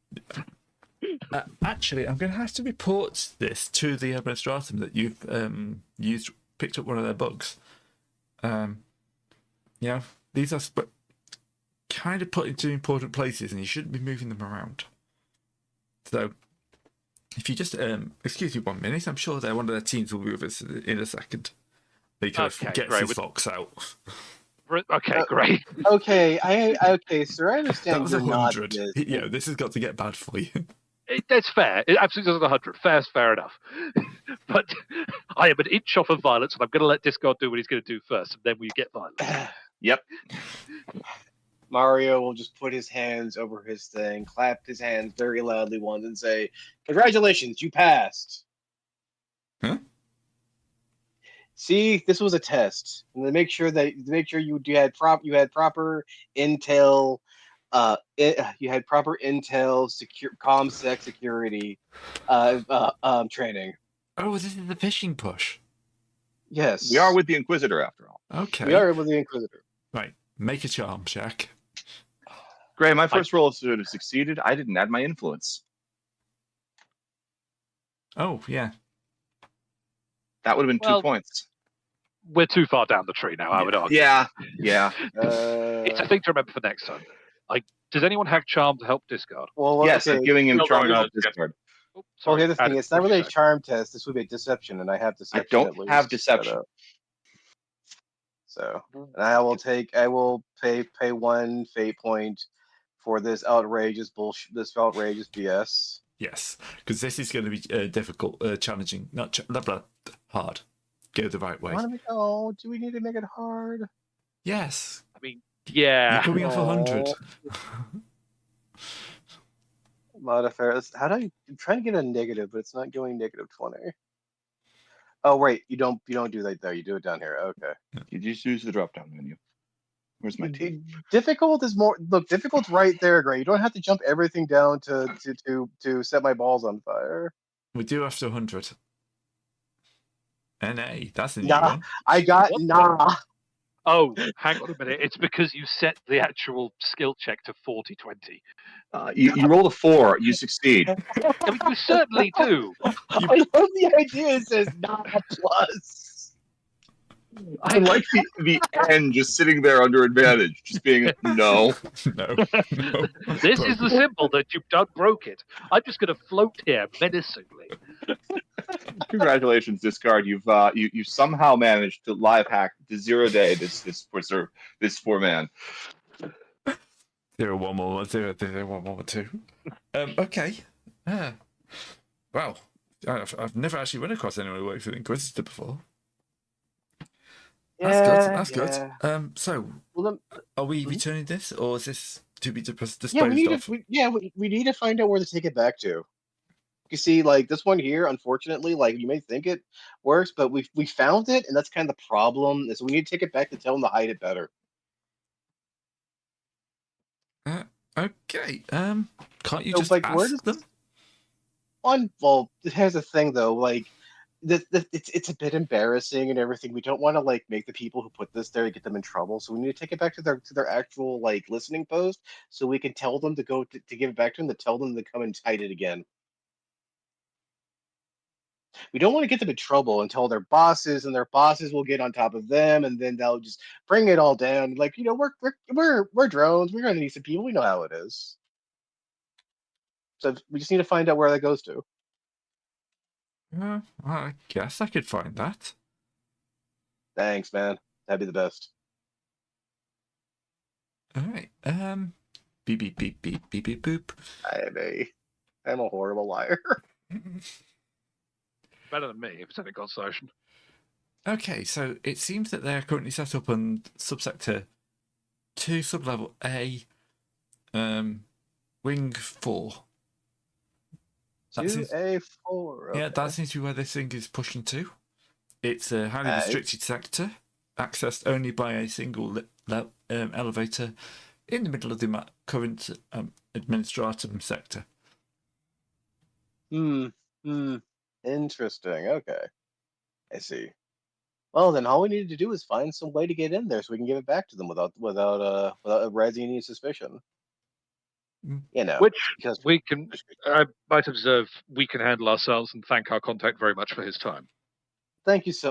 Actually, I'm going to have to report this to the administratum that you've picked up one of their bugs. These are kind of put into important places, and you shouldn't be moving them around. So, if you just excuse me 1 minute, I'm sure one of their teams will be with us in a second. They kind of gets his fox out. Okay, great. Okay, okay, sir. I understand That was you're not 100. this. This has got to get bad for you. That's fair. It absolutely doesn't 100. Fair enough. But I am an inch off of violence, and I'm going to let Discard do what he's going to do first, and then we get violence. Yep. Mario will just put his hands over his thing, clap his hands very loudly once, and say, "Congratulations, you passed." Huh? See, this was a test, and to make sure you had proper intel, you had proper intel, ComSec security, training. Oh, this is the fishing push. Yes, We are with the Inquisitor after all. Okay. we are with the Inquisitor. Right. Make a charm check. Gray, my first roll should have succeeded. I didn't add my influence. Oh, yeah. That would have been 2 points. We're too far down the tree now, I would argue. Yeah. It's a thing to remember for next time. Does anyone have charm to help Discard? Well, Yes, okay. I'm giving him No, charm no, to help no, Discard. Oh, Well, sorry, here's the thing: Adam, it's not really a push charm test. This would be a deception, and I have deception. don't at least have deception. set up. So, and I will pay 1 fate point for this outrageous bullshit, this outrageous BS. Yes, because this is going to be difficult, challenging, not hard. Go the right way. Do we need to make it hard? Yes. I mean, yeah. You're coming off 100. Modifiers. How do I'm trying to get a negative, but it's not going -20. Oh wait, you don't do that there. You do it down here. Okay. You just use the drop down menu. Where's my T? Difficult is more. Look, difficult's right there, Gray. You don't have to jump everything down to set my balls on fire. We do after 100. NA, that's a new Nah, one. I got What? nah. Oh, hang on a minute. It's because you set the actual skill check to 40/20. You roll a 4, you succeed. I mean, you certainly do. I love the idea. It says nah plus. I like the N just sitting there under advantage, just being no. No. This is the symbol that you've done broke it. I'm just going to float here menacingly. Congratulations, Discard. You've somehow managed to live hack to 0 day this poor man. 0, 1, 1, 0, 0, 1, 1, 2. Okay. Wow. I've never actually run across anyone who works with Inquisitor before. That's good. So, Well, are we returning this, or is this to be disposed of? we need to find out where to take it back to. You see, like this one here, unfortunately, like you may think it works, but we found it, and that's kind of the problem. So we need to take it back to tell them to hide it better. Okay. Can't you So, just like, ask where does them? Well, here's the thing, though. Like, it's a bit embarrassing and everything. We don't want to like make the people who put this there to get them in trouble. So we need to take it back to their actual like listening post, so we can tell them to go to give it back to them, to tell them to come and hide it again. We don't want to get them in trouble and tell their bosses, and their bosses will get on top of them, and then they'll just bring it all down. Like, we're drones. We're gonna need some people. We know how it is. So we just need to find out where that goes to. I guess I could find that. Thanks, man. That'd be the best. All right. Beep beep beep beep beep beep boop. I'm a horrible liar. Better than me, if it's any consolation. Okay, so it seems that they're currently set up on subsector 2, sublevel A, wing 4. That seems- 2A4. Yeah, that seems to be where this thing is pushing to. It's a highly restricted sector, accessed only by a single elevator in the middle of the current administratum sector. Interesting. Okay. I see. Well, then all we needed to do is find some way to get in there so we can give it back to them without raising any suspicion. You know, Which because we can, I might observe, we can handle ourselves, and thank our contact very much for his time. Thanks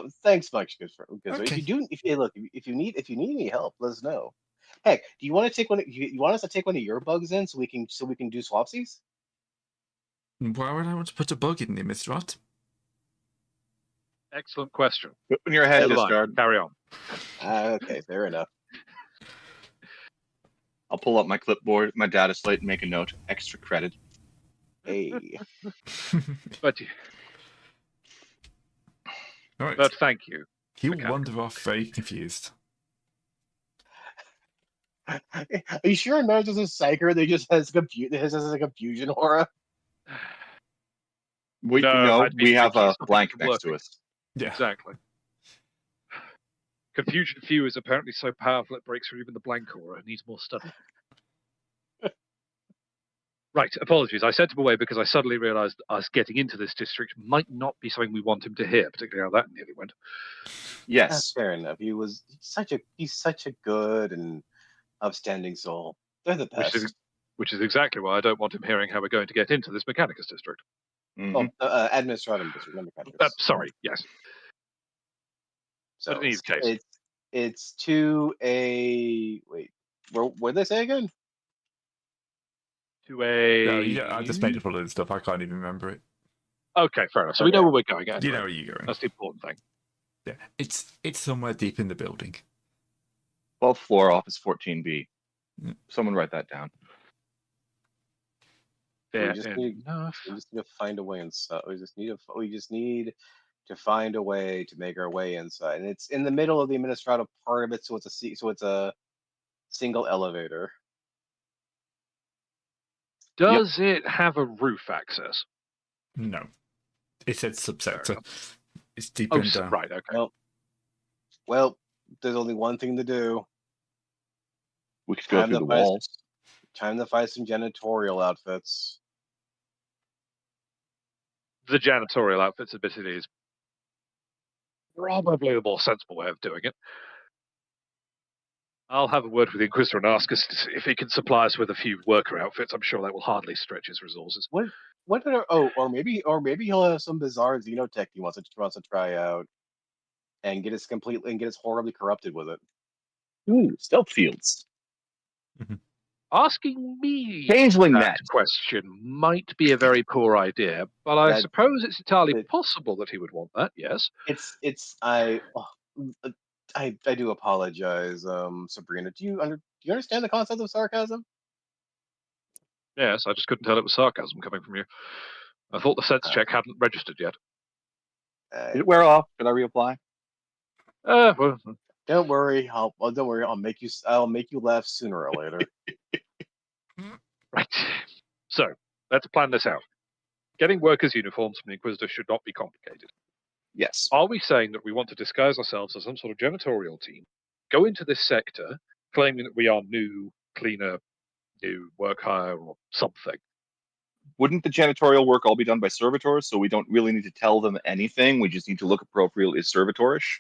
much, good friend. Okay. If you need any help, let us know. Heck, do you want to take one? You want us to take one of your bugs in so we can do swapsies? Why would I want to put a bug in the administratum? Excellent question. Put in your head, Never mind. Discard. Carry on. Okay, fair enough. I'll pull up my clipboard, my data slate, and make a note. Extra credit. Hey. But All right. but thank you. He'll Mechanical. wander off very confused. Are you sure not just a psyker that just has a confusion aura? We No, I'd be we have thinking a something blank isn't next to working. us. Yeah. Exactly. Confusion Few is apparently so powerful it breaks through even the blank aura. It needs more study. Right, apologies. I sent him away because I suddenly realised us getting into this district might not be something we want him to hear, particularly how that nearly went. Yes. That's fair enough. He's such a good and upstanding soul. They're the best. Which is exactly why I don't want him hearing how we're going to get into this Mechanicus district. Mhm. Well, Administratum district, not Mechanicus. Sorry, yes. So but in either case. it's to a wait. What did they say again? To a. No, I just made up all of stuff. I can't even remember it. Okay, fair enough. So we know where we're going. Anyway. You know where you're going. That's the important thing. Yeah, it's somewhere deep in the building. 12th floor, office 14B. Mm. Someone write that down. Fair We just need to find a way inside. We just need to find a way to make our way inside, and it's in the middle of the administrative part of it, so it's a single elevator. Does it have a roof access? No, it said subsector. It's deep Oh, and down. right. Okay. Well, there's only one thing to do. We could go through the walls. Time to find some janitorial outfits. The janitorial outfits admittedly is probably the more sensible way of doing it. I'll have a word with the Inquisitor and ask us if he can supply us with a few worker outfits. I'm sure that will hardly stretch his resources. Or maybe he'll have some bizarre xenotech he wants to try out, and get us horribly corrupted with it. Ooh, stealth fields. Asking me Changeling that net. question might be a very poor idea, but I suppose it's entirely possible that he would want that. Yes. I do apologize, Sabrina. Do you understand the concept of sarcasm? Yes, I just couldn't tell it was sarcasm coming from you. I thought the sense check hadn't registered yet. Did it wear off? Did I reapply? Well, don't worry. Don't worry. I'll make you laugh sooner or later. Right. So let's plan this out. Getting workers' uniforms from the Inquisitor should not be complicated. Yes. Are we saying that we want to disguise ourselves as some sort of janitorial team, go into this sector, claiming that we are new, cleaner, new work hire or something? Wouldn't the janitorial work all be done by servitors, so we don't really need to tell them anything? We just need to look appropriately servitorish?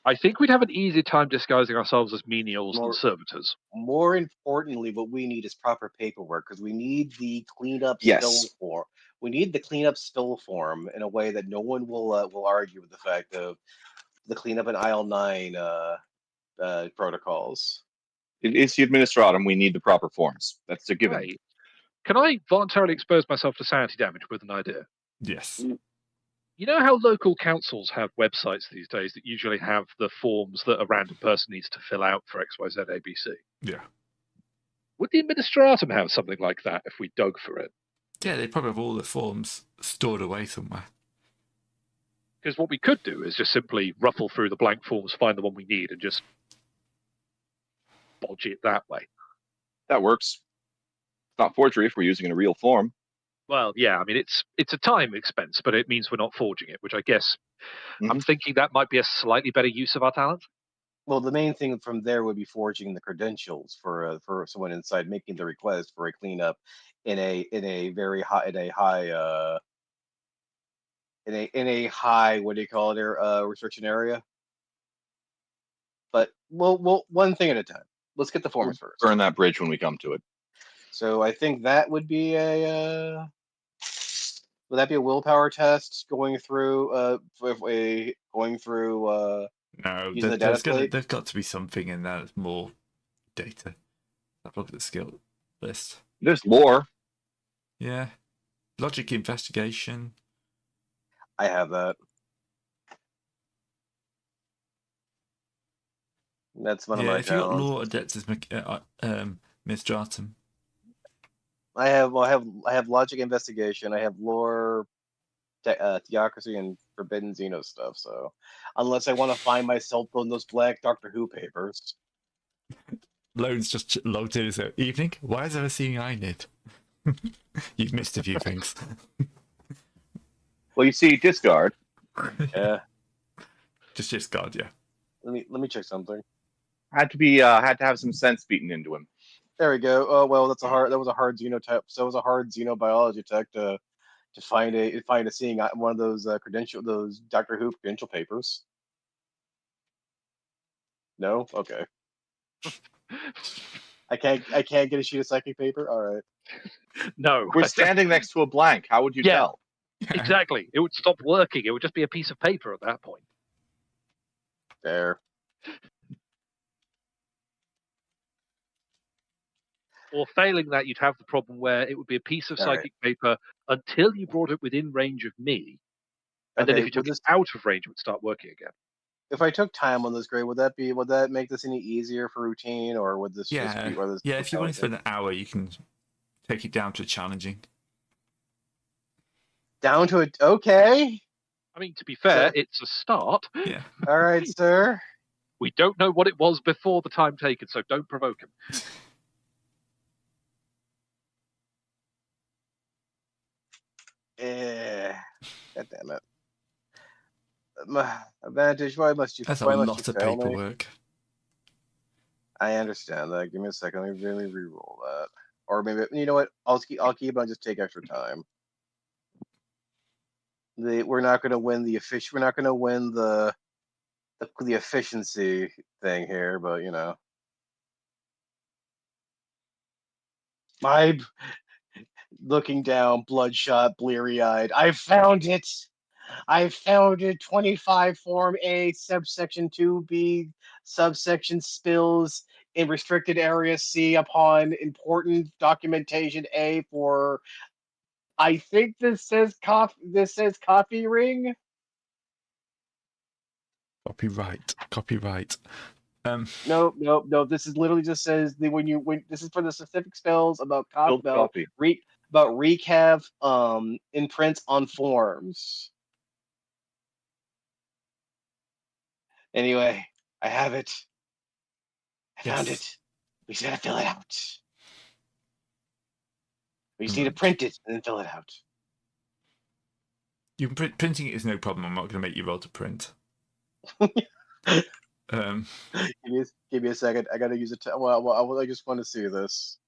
I think we'd have an easy time disguising ourselves as menials and servitors. More importantly, what we need is proper paperwork, because we need the cleanup spill form. We need the cleanup spill form in a way that no one will argue with the fact of the cleanup in aisle 9 protocols. It is the administratum. We need the proper forms. That's a given. Right. Can I voluntarily expose myself to sanity damage with an idea? Yes. You know how local councils have websites these days that usually have the forms that a random person needs to fill out for XYZ ABC? Yeah. Would the administratum have something like that if we dug for it? Yeah, they probably have all the forms stored away somewhere. Because what we could do is just simply ruffle through the blank forms, find the one we need, and just bodge it that way. That works. It's not forgery if we're using a real form. Well, yeah, I mean, it's a time expense, but it means we're not forging it, which I guess I'm thinking that might be a slightly better use of our talent. Well, the main thing from there would be forging the credentials for someone inside making the request for a cleanup in a very high what do you call it restriction area. But we'll one thing at a time. Let's get the forms first. Burn that bridge when we come to it. So I think that would be would that be a willpower test going through No, using the data slate? there's got to be something in there that's more data. I've looked at the skill list. There's lore. Yeah. Logic investigation. I have that. That's one of my if you got talents. law adeptus ministratum. I have logic investigation. I have lore, theocracy, and forbidden Xeno stuff. So, unless I want to find myself on those black Doctor Who papers. Loans just logged in. So evening. Why is there a seeing eye knit? You've missed a few things. Well, you see, discard. Yeah. Just discard, yeah. Let me check something. Had to have some sense beaten into him. There we go. Oh well, that was a hard xenotype. So it was a hard xenobiology tech to find a seeing one of those those Doctor Who credential papers. No, okay. I can't get a sheet of psychic paper. All right. No, We're standing next to a blank. How would you Yeah. tell? exactly. It would stop working. It would just be a piece of paper at that point. There. Or failing that, you'd have the problem where it would be a piece of All right. psychic paper until you brought it within range of me, and then Okay, if you took would it out of range, it would start working again. If I took time on this grade, would that make this any easier for routine, or would this just Yeah. be? Or this Yeah, if you want to spend an hour, you can take it down to challenging. down to it? Okay. I mean, to be fair, So- it's a start. Yeah. All right, sir. We don't know what it was before the time taken, so don't provoke him. Yeah. God damn it. Advantage. Why must you? That's a why must lot you of fail me? paperwork. I understand that. Give me a second. Let me really re-roll that. Or maybe keep it and just take extra time. We're not going to win the We're not going to win the efficiency thing here, but you know. My looking down, bloodshot, bleary-eyed. I found it. I found it. 25 Form A, subsection 2B, subsection spills in restricted area C upon important documentation A for. I think this says coffee ring. Copyright. No. This is literally just says when this is for the specific spells about Spilled coffee. about recap imprints on forms. Anyway, I have it. I found Yes. it. We just gotta fill it out. We just need to Right. print it and then fill it out. You can printing it is no problem. I'm not going to make you roll to print. Give me a second. I gotta use it. I just want to see this.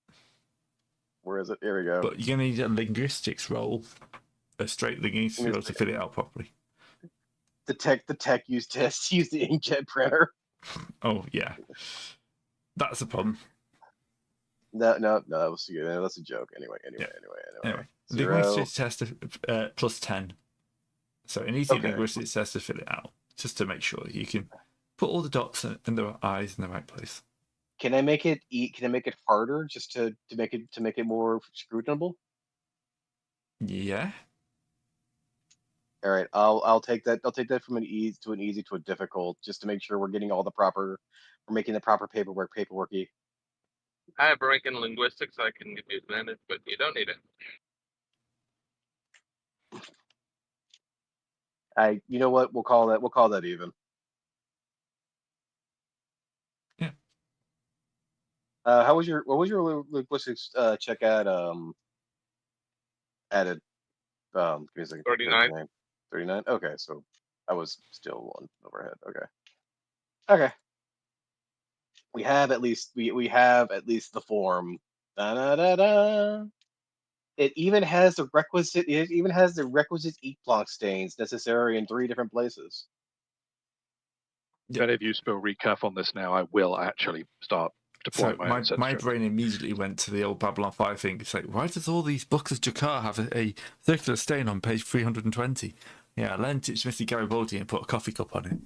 Where is it? Here we go. But you're going to need a linguistics roll, a straight linguistics roll to fill it out properly. The tech use the inkjet printer. Oh yeah, that's a problem. No, that was that's a joke. Anyway. Zero. Linguistics test plus 10. So an easy Okay. linguistics test to fill it out, just to make sure you can put all the dots and the I's in the right place. Can I make it harder just to make it more scrutinable? Yeah. All right, I'll take that. I'll take that from an easy to a difficult, just to make sure we're making the proper paperworky. I have rank in linguistics, so I can give you advantage, but you don't need it. You know what? We'll call that even. Yeah. What was your linguistics check at added? Give me a second. 39. 39. Okay, so I was still one overhead. Okay. We have at least the form. Da-da-da-da. It even has the requisite ink block stains necessary in 3 different places. If any of you spill recap on this now, I will actually start So deploying my own my sense brain immediately went to the old Babylon 5 thing. It's like, why does all these books of Jakar have a circular stain on page 320? Yeah, I lent it to Mr. Garibaldi and put a coffee cup on it.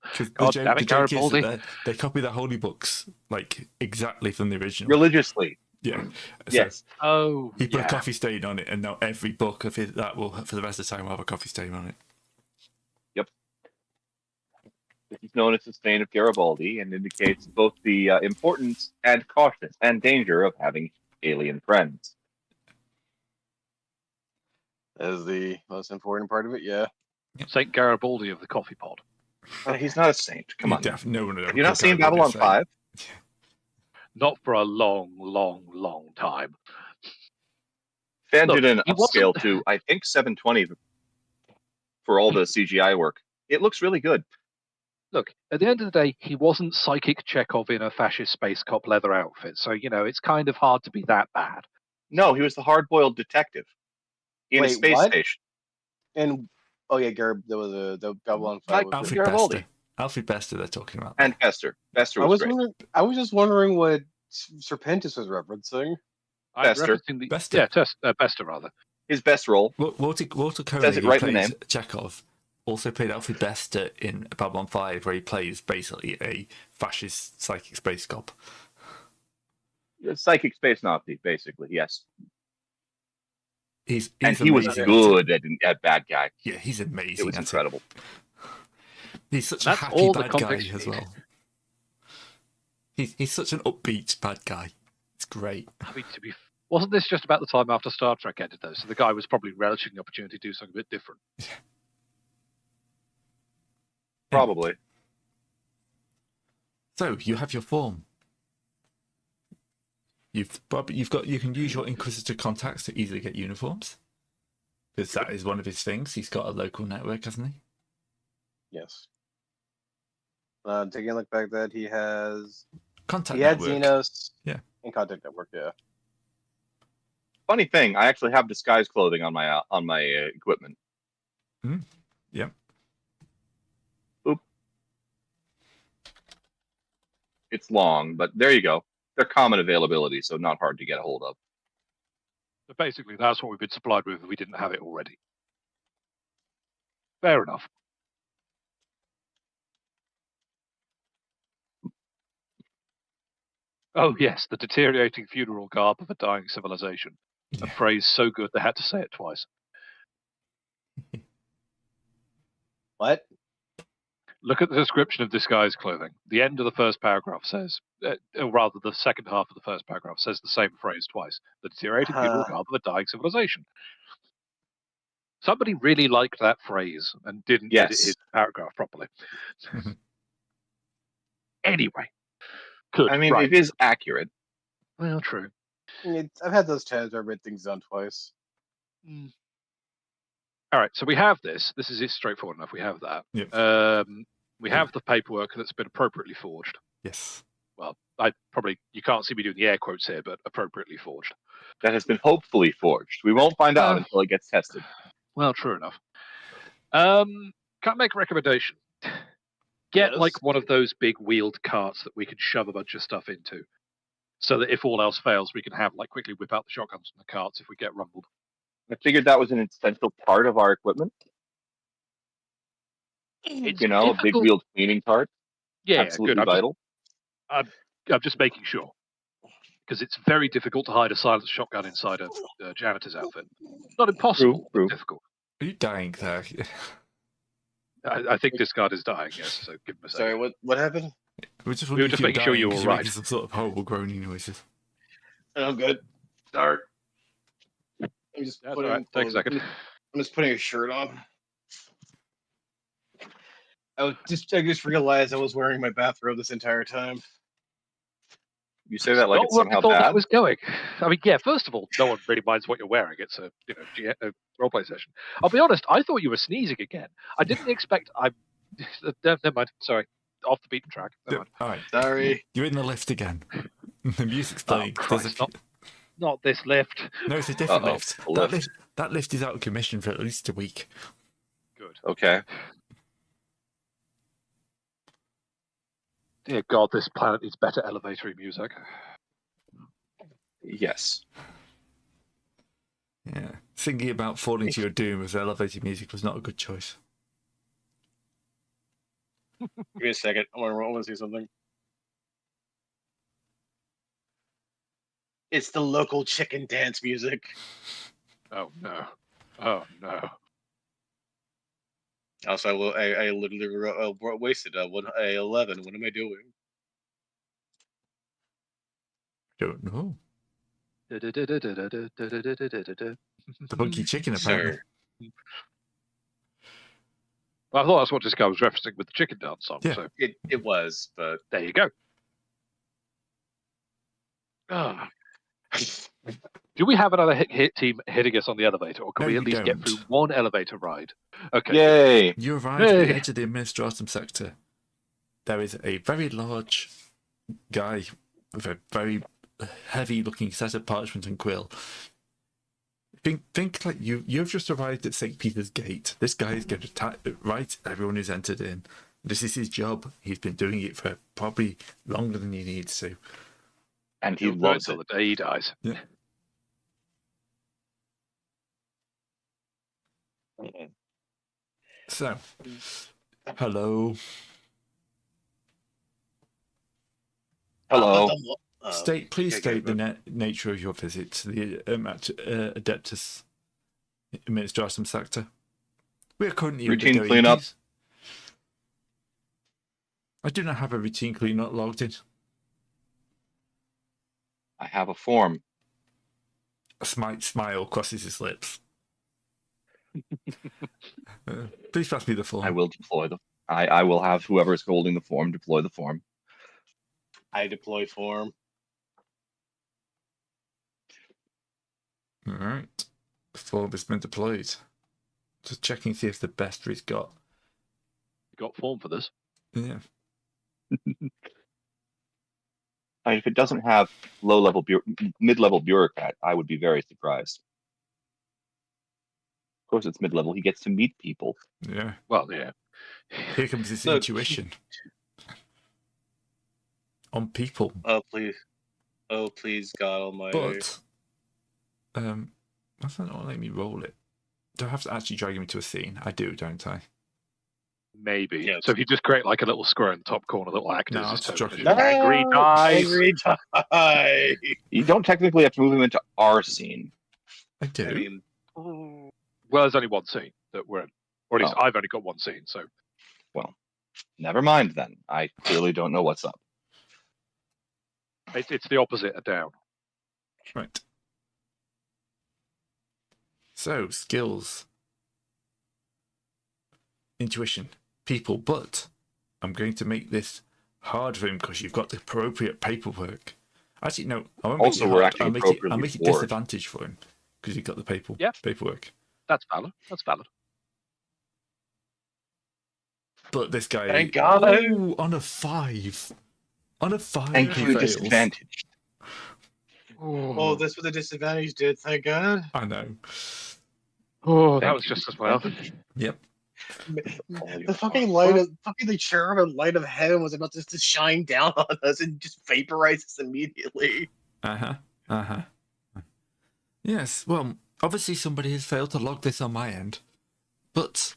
Because the damn it, joke is Garibaldi. that they copy the holy books like exactly from the original. Religiously. Yeah. So Yes. Oh, he put yeah. a coffee stain on it, and now every book of it that will, for the rest of the time, will have a coffee stain on it. This is known as the stain of Garibaldi and indicates both the importance and caution and danger of having alien friends. As the most important part of it, yeah. Saint Garibaldi of the coffee pod. He's not a saint. Come on. No one would ever Have you not call seen Garibaldi a Babylon saint. 5? Not for a long, long, long time. Fan Look, did an he upscale wasn't- to, I think, 720 for all the CGI work. It looks really good. Look, at the end of the day, he wasn't Psychic Chekhov in a fascist space cop leather outfit, so, it's kind of hard to be that bad. No, he was the hard-boiled detective in a Wait, space what? station. And oh yeah, there was the Babylon 5 Like was Alfred Garibaldi. Bester. Alfred Bester they're talking about. And Bester. Bester I was was great. wondering. I was just wondering what Serpentis was referencing. I'm Bester. referencing the Bester. Bester rather. His best role. Walter Koenig, Says it who right in the plays name. Chekhov, also played Alfred Bester in Babylon 5, where he plays basically a fascist psychic space cop. Psychic space Nazi, basically, yes. He's And he was amazing good at bad guy. Yeah, he's amazing. It was at incredible. He's such That's a happy all the bad guy context you as need. well. He's such an upbeat bad guy. It's great. I mean, wasn't this just about the time after Star Trek ended, though? So the guy was probably relishing the opportunity to do something a bit different. Probably. So you have your form. You can use your Inquisitor contacts to easily get uniforms, because that is one of his things. He's got a local network, hasn't he? Yes. Taking a look back, that he has. Contact He had network. Xenos. Yeah. And Contact Network. Yeah. Funny thing, I actually have disguise clothing on my equipment. Yep. Oop. It's long, but there you go. They're common availability, so not hard to get a hold of. But basically, that's what we've been supplied with if we didn't have it already. Fair enough. Oh, yes, the deteriorating funeral garb of a dying civilization. A Yeah. phrase so good they had to say it twice. What? Look at the description of disguise clothing. The end of the first paragraph says, or rather, the second half of the first paragraph says the same phrase twice. The deteriorating funeral garb of a dying civilization. Somebody really liked that phrase and didn't edit Yes. his paragraph properly. Anyway. Good. I mean, right. it is accurate. Well, true. I've had those times where I've read things done twice. All right, so we have this. This is straightforward enough. We have that. Yep. We have the paperwork that's been appropriately forged. Yes. Well, you can't see me doing the air quotes here, but appropriately forged. That has been hopefully forged. We won't find out until it gets tested. Well, true enough. Can I make a recommendation? Get Yes. like one of those big wheeled carts that we can shove a bunch of stuff into, so that if all else fails, we can have quickly whip out the shotguns from the carts if we get rumbled. I figured that was an essential part of our equipment. It's You know, a big difficult- wheeled cleaning cart. Yeah, Absolutely good. vital. I'm just making sure, because it's very difficult to hide a silenced shotgun inside a janitor's outfit. Not impossible, True. but difficult. Are you dying there? I think this guard is dying. Yes, so give him a second. Sorry, what happened? We're just, We were just making sure you were right. Some sort of horrible groaning noises. I'm good. Start. I'm just That's putting. all right. Take a second. I'm just putting a shirt on. I just realized I was wearing my bathrobe this entire time. You say that like Not it's where I somehow thought that bad. was going. I mean, yeah. First of all, no one really minds what you're wearing. It's a roleplay session. I'll be honest. I thought you were sneezing again. I didn't expect. Never mind. Sorry. Off the beaten track. Never mind. All right. Sorry. You're in the lift again. The music's Oh, playing. Christ, not this lift. No, it's a different Uh-oh, lift. a lift. That lift is out of commission for at least a week. Good. Okay. Dear God, this planet needs better elevatory music. Yes. Yeah. Singing about falling to your doom with elevator music was not a good choice. Give me a second. I want to see something. It's the local chicken dance music. Oh no. Oh no. Also, I literally wasted a 11. What am I doing? Don't know. The funky chicken, apparently. Sir. I thought that's what this guy was referencing with the chicken dance song. Yeah. So It was, but there you go. Ah. Do we have another hit team hitting us on the elevator, or can No, we you at least get don't. through one elevator ride? Okay. yay! You arrive at the Hey. edge of the administratum sector. There is a very large guy with a very heavy-looking set of parchment and quill. Think like you've just arrived at St. Peter's Gate. This guy is going to write everyone who's entered in. This is his job. He's been doing it for probably longer than he needs to. And he He'll do it loves till it. the day he dies. Yeah. So, hello. Hello. Please okay, state good. the nature of your visit to the Adeptus Administratum sector. We are currently Routine undergoing cleanup. these. I do not have a routine cleanup logged in. I have a form. A smile crosses his lips. Please pass me the form. I will deploy them. I will have whoever is holding the form deploy the form. I deploy form. All right. The form has been deployed. Just checking to see if the bestie's got. You got form for this? Yeah. If it doesn't have mid-level bureaucrat, I would be very surprised. Of course, it's mid-level. He gets to meet people. Yeah. Well, yeah. Here comes his Look. intuition. On people. Oh please, God Almighty! But that's not letting me roll it. Do I have to actually drag him into a scene? I do, don't I? Maybe. Yes. So if you just create like a little square in the top corner, little actors. No, I'll is just totally drop it. Angry dies. Angry die. You don't technically have to move him into our scene. I do. I mean, Well, there's only one scene that we're in. Or at least I've only got one scene, so Well, never mind then. I clearly don't know what's up. it's the opposite of down. Right. So, skills. Intuition. People. But I'm going to make this hard for him because you've got the appropriate paperwork. Actually, no. I won't Also, make it we're hard. actually I'll make appropriately it bored. disadvantage for him because you've got the paperwork. That's valid. That's valid. But this guy... Thank God. Ooh, on a 5. On a 5, he Thankfully fails. disadvantaged. oh, this was a disadvantage, dude. Thank God. I know. Oh, that Thank was you, just as well. Yep. The fucking light of the cherubim light of heaven was about to shine down on us and just vaporize us immediately. Yes, well, obviously somebody has failed to log this on my end. But,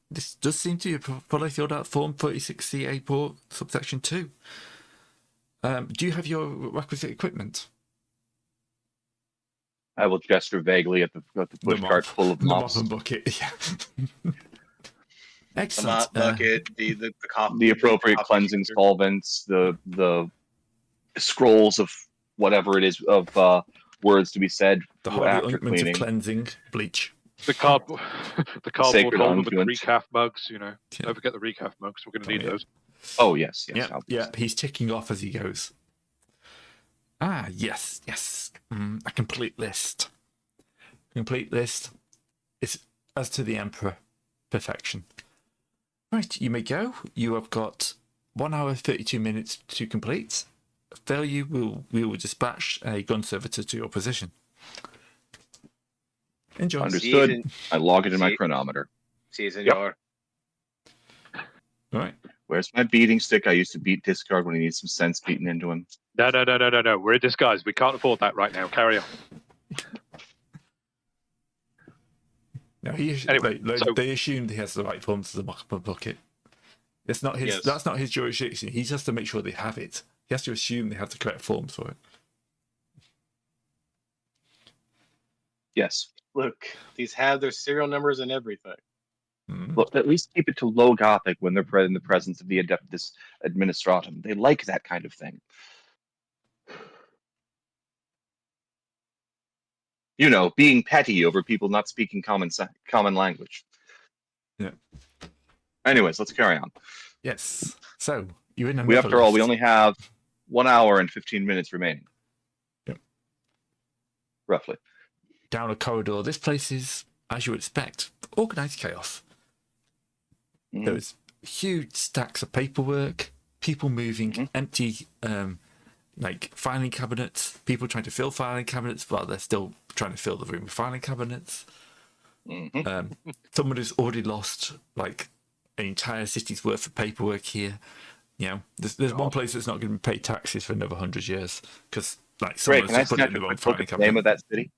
this does seem to be fully filled out form 46CA port subsection 2. Do you have your requisite equipment? I will gesture vaguely at the push mop. cart full of The mop mops. and bucket, yeah. The Excellent. mop bucket, the coffee, The appropriate coffee cleansing filter. solvents, the scrolls of whatever it is of words to be said the holy after ointment cleaning. of cleansing, bleach. The cardboard Sacred holder with the unguent. recaf mugs, Yeah. Don't forget the recaf mugs. We're going to need yeah. those. Oh yes, yes. Yeah, he's ticking off as he goes. Ah, yes. A complete list. Complete list. It's as to the Emperor. Perfection. Right, you may go. You have got 1 hour 32 minutes to complete. Failure, we will dispatch a gun servitor to your position. Enjoy. Understood. Season- I log it in my See- chronometer. Si, senor. All right. Where's my beating stick? I used to beat Discard when he needs some sense beaten into him. No. We're in disguise. We can't afford that right now. Carry on. No, Anyway, they assumed he has the right forms to the mock-up bucket. It's not his. Yes. That's not his jurisdiction. He has to make sure they have it. He has to assume they have the correct forms for it. Yes. Look, these have their serial numbers and everything. Look, at least keep it to low Gothic when they're in the presence of the Adeptus Administratum. They like that kind of thing. You know, being petty over people not speaking common language. Yeah. Anyways, let's carry on. Yes. So you're in another We, after all, we lift. only have 1 hour and 15 minutes remaining. Yep. Roughly. Down a corridor. This place is, as you would expect, organized chaos. Mhm. There's huge stacks of paperwork, people moving, empty like filing cabinets, people trying to fill filing cabinets while they're still trying to fill the room with filing cabinets. Someone who's already lost like an entire city's worth of paperwork here. You know, there's one place that's not going to be paid taxes for another 100 years because like Great, someone's can I just put it snatch in a the wrong quick look filing at the name cabinet. of that city?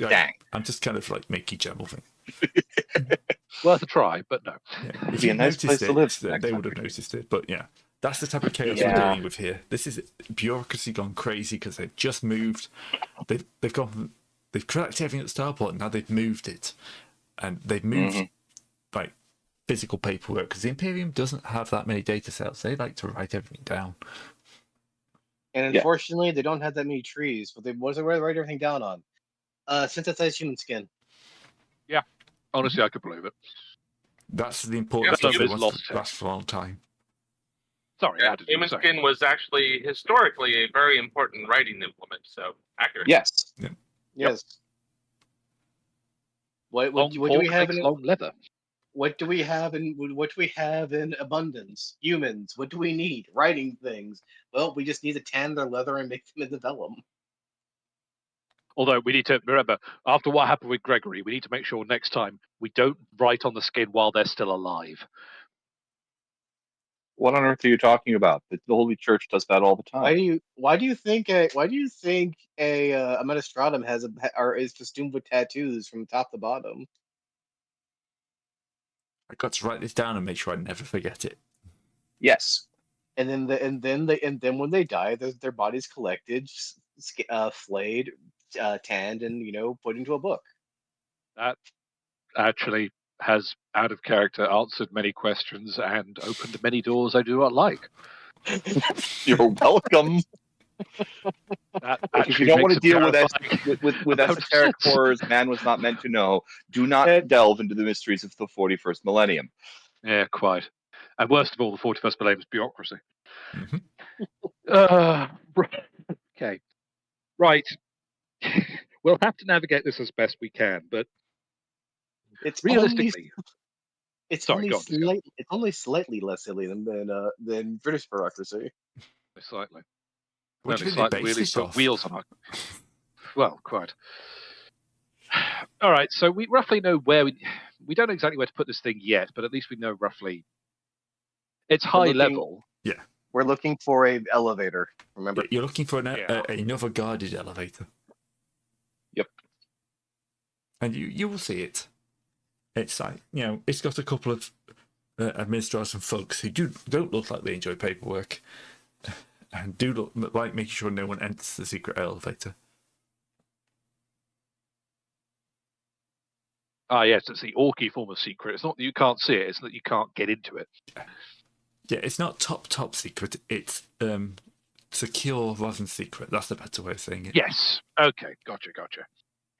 No, Dang. I'm just kind of like making general thing. Worth a try, but no. Yeah. It'd If be you a nice place noticed to it, live they next would time. have noticed it. But yeah, that's the type of chaos Yeah. we're dealing with here. This is bureaucracy gone crazy because they've just moved. They've collected everything at the starport and now they've moved it, and they've moved like physical paperwork because the Imperium doesn't have that many data sets. They like to write everything down. And unfortunately, they don't have that many trees. But what do they write everything down on? Synthesized human skin. Honestly, I could believe it. That's the important Yeah, stuff so that it's wants lost to last for a long time. Sorry, I Yeah, had to do human the same. skin was actually historically a very important writing implement. So accurate. Yes. Yes. What Long do we pork have makes in long leather. what do we have in abundance? Humans. What do we need? Writing things. Well, we just need to tan their leather and make them into vellum. Although we need to remember, after what happened with Gregory, we need to make sure next time we don't write on the skin while they're still alive. What on earth are you talking about? The Holy Church does that all the time. Why do you think a Administratum is festooned with tattoos from top to bottom? I got to write this down and make sure I never forget it. Yes. And then when they die, their bodies collected, flayed, tanned, and put into a book. That actually has, out of character, answered many questions and opened many doors I do not like. You're welcome. That Like, if you actually don't want to makes deal a with terrifying with amount of esoteric sense. horrors man was not meant to know, do not delve into the mysteries of the 41st millennium. Yeah, quite. And worst of all, the 41st millennium is bureaucracy. Mm-hmm. Okay. Right. We'll have to navigate this as best we can, but It's realistically, only go on, Disco. it's only slightly less silly than British bureaucracy. Slightly. What do you Only think they slightly. We based at least this got off? wheels on our. Well, quite. All right. So we roughly know where we don't know exactly where to put this thing yet, but at least we know roughly. It's high level. Yeah. We're looking for a elevator. Remember? You're looking for Yeah. another guarded elevator. Yep. And you will see it. It's like, it's got a couple of administrators and folks who don't look like they enjoy paperwork and do look like making sure no one enters the secret elevator. Ah, yes, it's the Orky form of secret. It's not that you can't see it; it's that you can't get into it. Yeah, it's not top secret. It's secure rather than secret. That's the better way of saying it. Yes. Okay. Gotcha.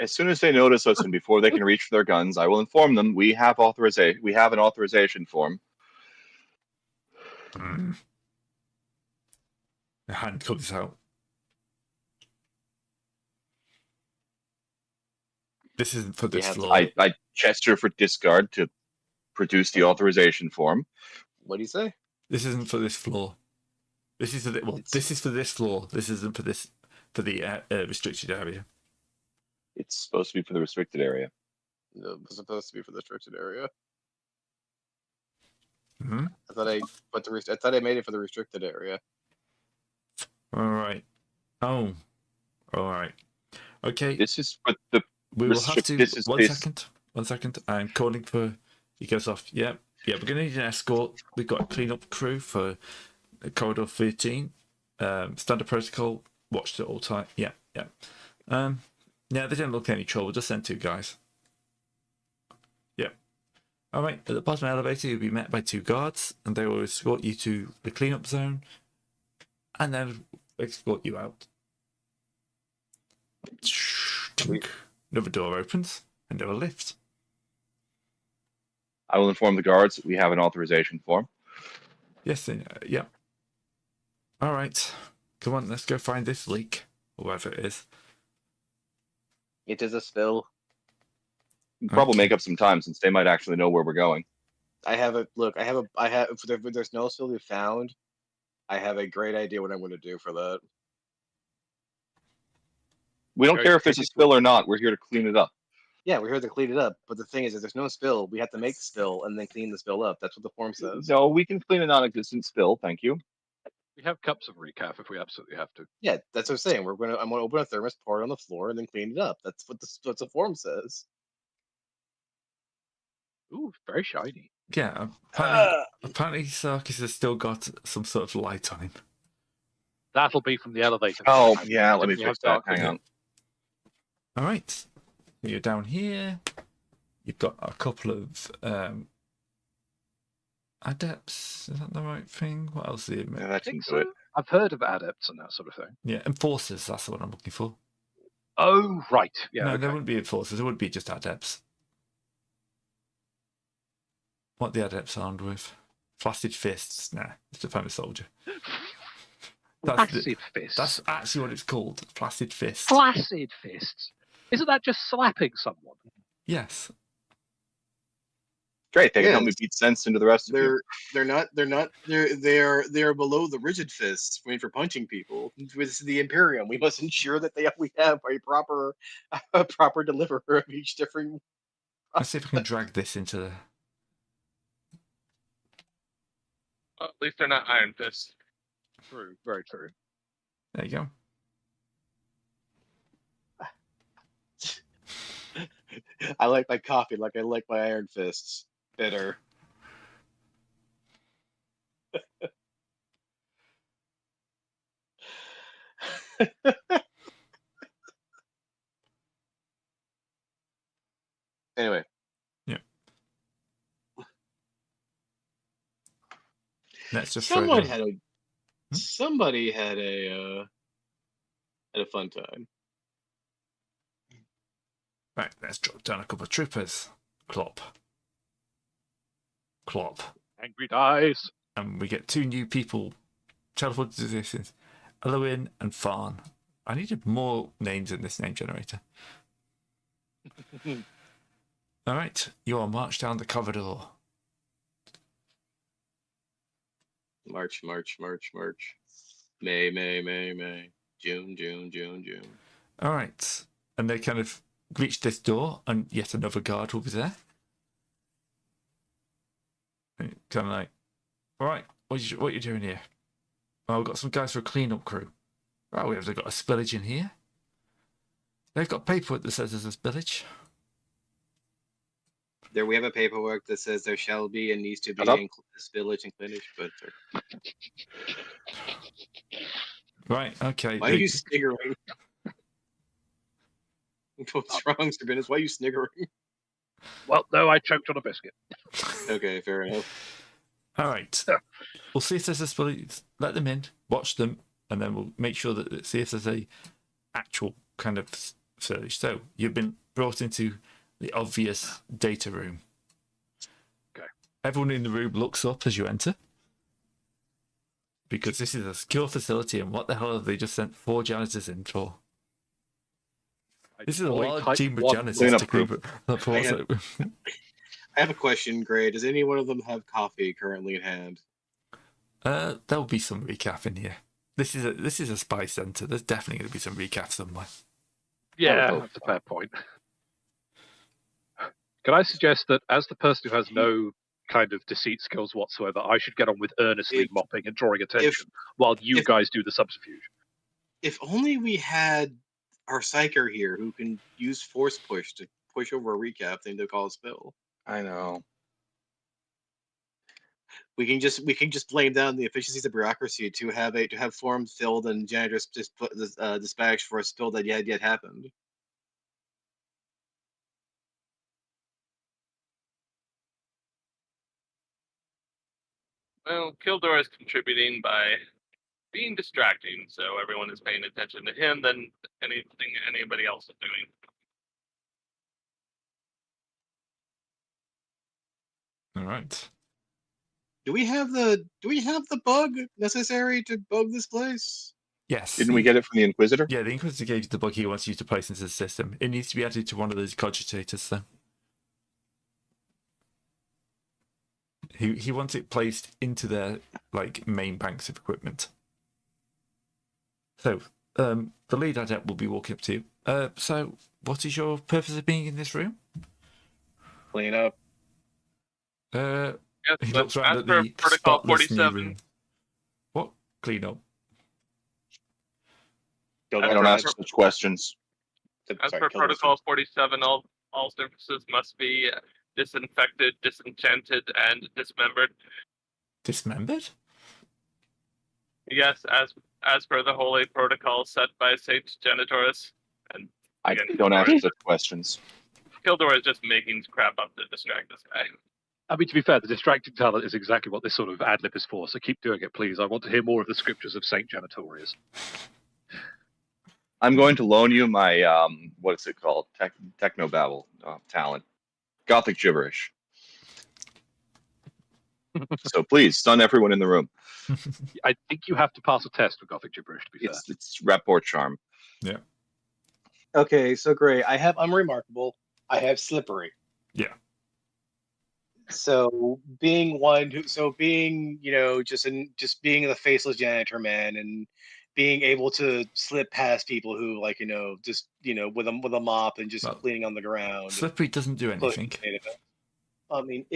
As soon as they notice us and before they can reach for their guns, I will inform them we have an authorization form. The hand comes out. This isn't for this floor. I gesture for discard to produce the authorization form. What do you say? This isn't for this floor. This is this is for this floor. This isn't for the restricted area. It's supposed to be for the restricted area. No, it was supposed to be for the restricted area. Mm-hmm. I thought I made it for the restricted area. All right. Oh. All right. Okay. This is for the. We will have to. This is One second. I'm calling for. He goes off. Yeah. We're going to need an escort. We've got a cleanup crew for corridor 13. Standard protocol. Watched it all time. Yeah. Yeah, they didn't look any trouble. Just sent 2 guys. Yeah. All right. At the bottom of the elevator, you'll be met by 2 guards, and they will escort you to the cleanup zone, and then escort you out. Tink. Another door opens. Another lift. I will inform the guards that we have an authorization form. Yes, yeah. All right. Come on, let's go find this leak, or whatever it is. It is a spill. We'll probably Okay. make up some time since they might actually know where we're going. I have. If there's no spill to be found, I have a great idea what I'm going to do for that. We don't Go care if there's a straight spill into or not. We're here to clean it up. Yeah, we're here to clean it up. But the thing is, if there's no spill, we have to make the spill and then clean the spill up. That's what the form says. No, we can clean a non-existent spill. Thank you. We have cups of recap if we absolutely have to. Yeah, that's what I'm saying. I'm gonna open a thermos, pour it on the floor, and then clean it up. That's what the form says. Ooh, very shiny. Yeah, Ah! apparently Sarkis has still got some sort of light on him. That'll be from the elevator. Oh, yeah, let me Typically have fix that. dark Hang vision. on. All right. You're down here. You've got a couple of adepts. Is that the right thing? What else do you Yeah, make? I that think didn't do it. so. I've heard of adepts and that sort of thing. Yeah, enforcers. That's the one I'm looking for. Oh, right. Yeah, No, okay. there wouldn't be enforcers. It would be just adepts. What the adepts armed with? Flaccid fists. Nah, it's a famous soldier. Flaccid fists. That's actually what it's called. Flaccid fists. Flaccid fists. Isn't that just slapping someone? Yes. Great, they can help me Yes. beat sense into the rest of you. They're below the rigid fists for punching people. This is the Imperium. We must ensure that we have a proper deliverer of each different. Let's see if I can drag this into the. Well, at least they're not Iron Fists. True, very true. There you go. I like my coffee like I like my iron fists. Bitter. Anyway. Yeah. Let's just Somebody throw had a somebody had a fun time. Right, let's drop down a couple of troopers. Clop. Clop. Angry dice. And we get two new people teleported to distance. Eloin and Farn. I needed more names in this name generator. Alright, you are marched down the corridor. March. May. June. Alright. And they kind of reach this door, and yet another guard will be there. And kind of like, alright, what are you doing here? Well, we've got some guys for a clean-up crew. Right, we have got a spillage in here. They've got paperwork that says there's a spillage. There we have a paperwork that says there shall be and needs to be Shut up. spillage and cleanage, but Right, okay. why are you sniggering? What's wrong, Sabinus? Why are you sniggering? Well, no, I choked on a biscuit. Okay, fair enough. Alright. We'll see if there's a spillage. Let them in, watch them, and then we'll make sure that see if there's a actual kind of spillage. So you've been brought into the obvious data room. Okay. Everyone in the room looks up as you enter. Because this is a secure facility, and what the hell have they just sent 4 janitors in for? This is a large team of janitors Cleanup to clean up. I have a question, Gray. Does any one of them have coffee currently in hand? There'll be some recap in here. This is a spy center. There's definitely going to be some recap somewhere. Yeah, that's a fair point. Can I suggest that as the person who has no kind of deceit skills whatsoever, I should get on with earnestly mopping and drawing attention while you guys do the subterfuge? If only we had our psyker here who can use force push to push over a recap thing to call a spill. I know. We can just blame down the efficiencies of bureaucracy to have forms filled and janitors just put dispatched for a spill that yet happened. Well, Kildor is contributing by being distracting, so everyone is paying attention to him than anything anybody else is doing. All right. Do we have the bug necessary to bug this place? Yes. Didn't we get it from the Inquisitor? Yeah, the Inquisitor gave you the bug he wants you to place into the system. It needs to be added to one of those cogitators, though. He wants it placed into their main banks of equipment. So, the lead adept will be walking up to you. So, what is your purpose of being in this room? Clean up. Yes, He but looks around as at per the Protocol spotless new 47, room. What? Clean up. I don't ask such questions. as per Protocol 47, all surfaces must be disinfected, disenchanted, and dismembered. Dismembered? Yes, as per the holy protocol set by Saint Genitorus. And I again, don't ask Kildor such questions. Kildor is just making crap up to distract this guy. I mean, to be fair, the distracting talent is exactly what this sort of ad lib is for, so keep doing it, please. I want to hear more of the scriptures of Saint Genitorius. I'm going to loan you my what is it called? Technobabble talent. Gothic gibberish. So please stun everyone in the room. I think you have to pass a test for Gothic gibberish, to be fair. It's rapport charm. Okay, so great. I have unremarkable. I have slippery. Yeah. So being being just being the faceless janitor man and being able to slip past people who with a mop and just Well, cleaning on the ground. Slippery doesn't do anything. I mean,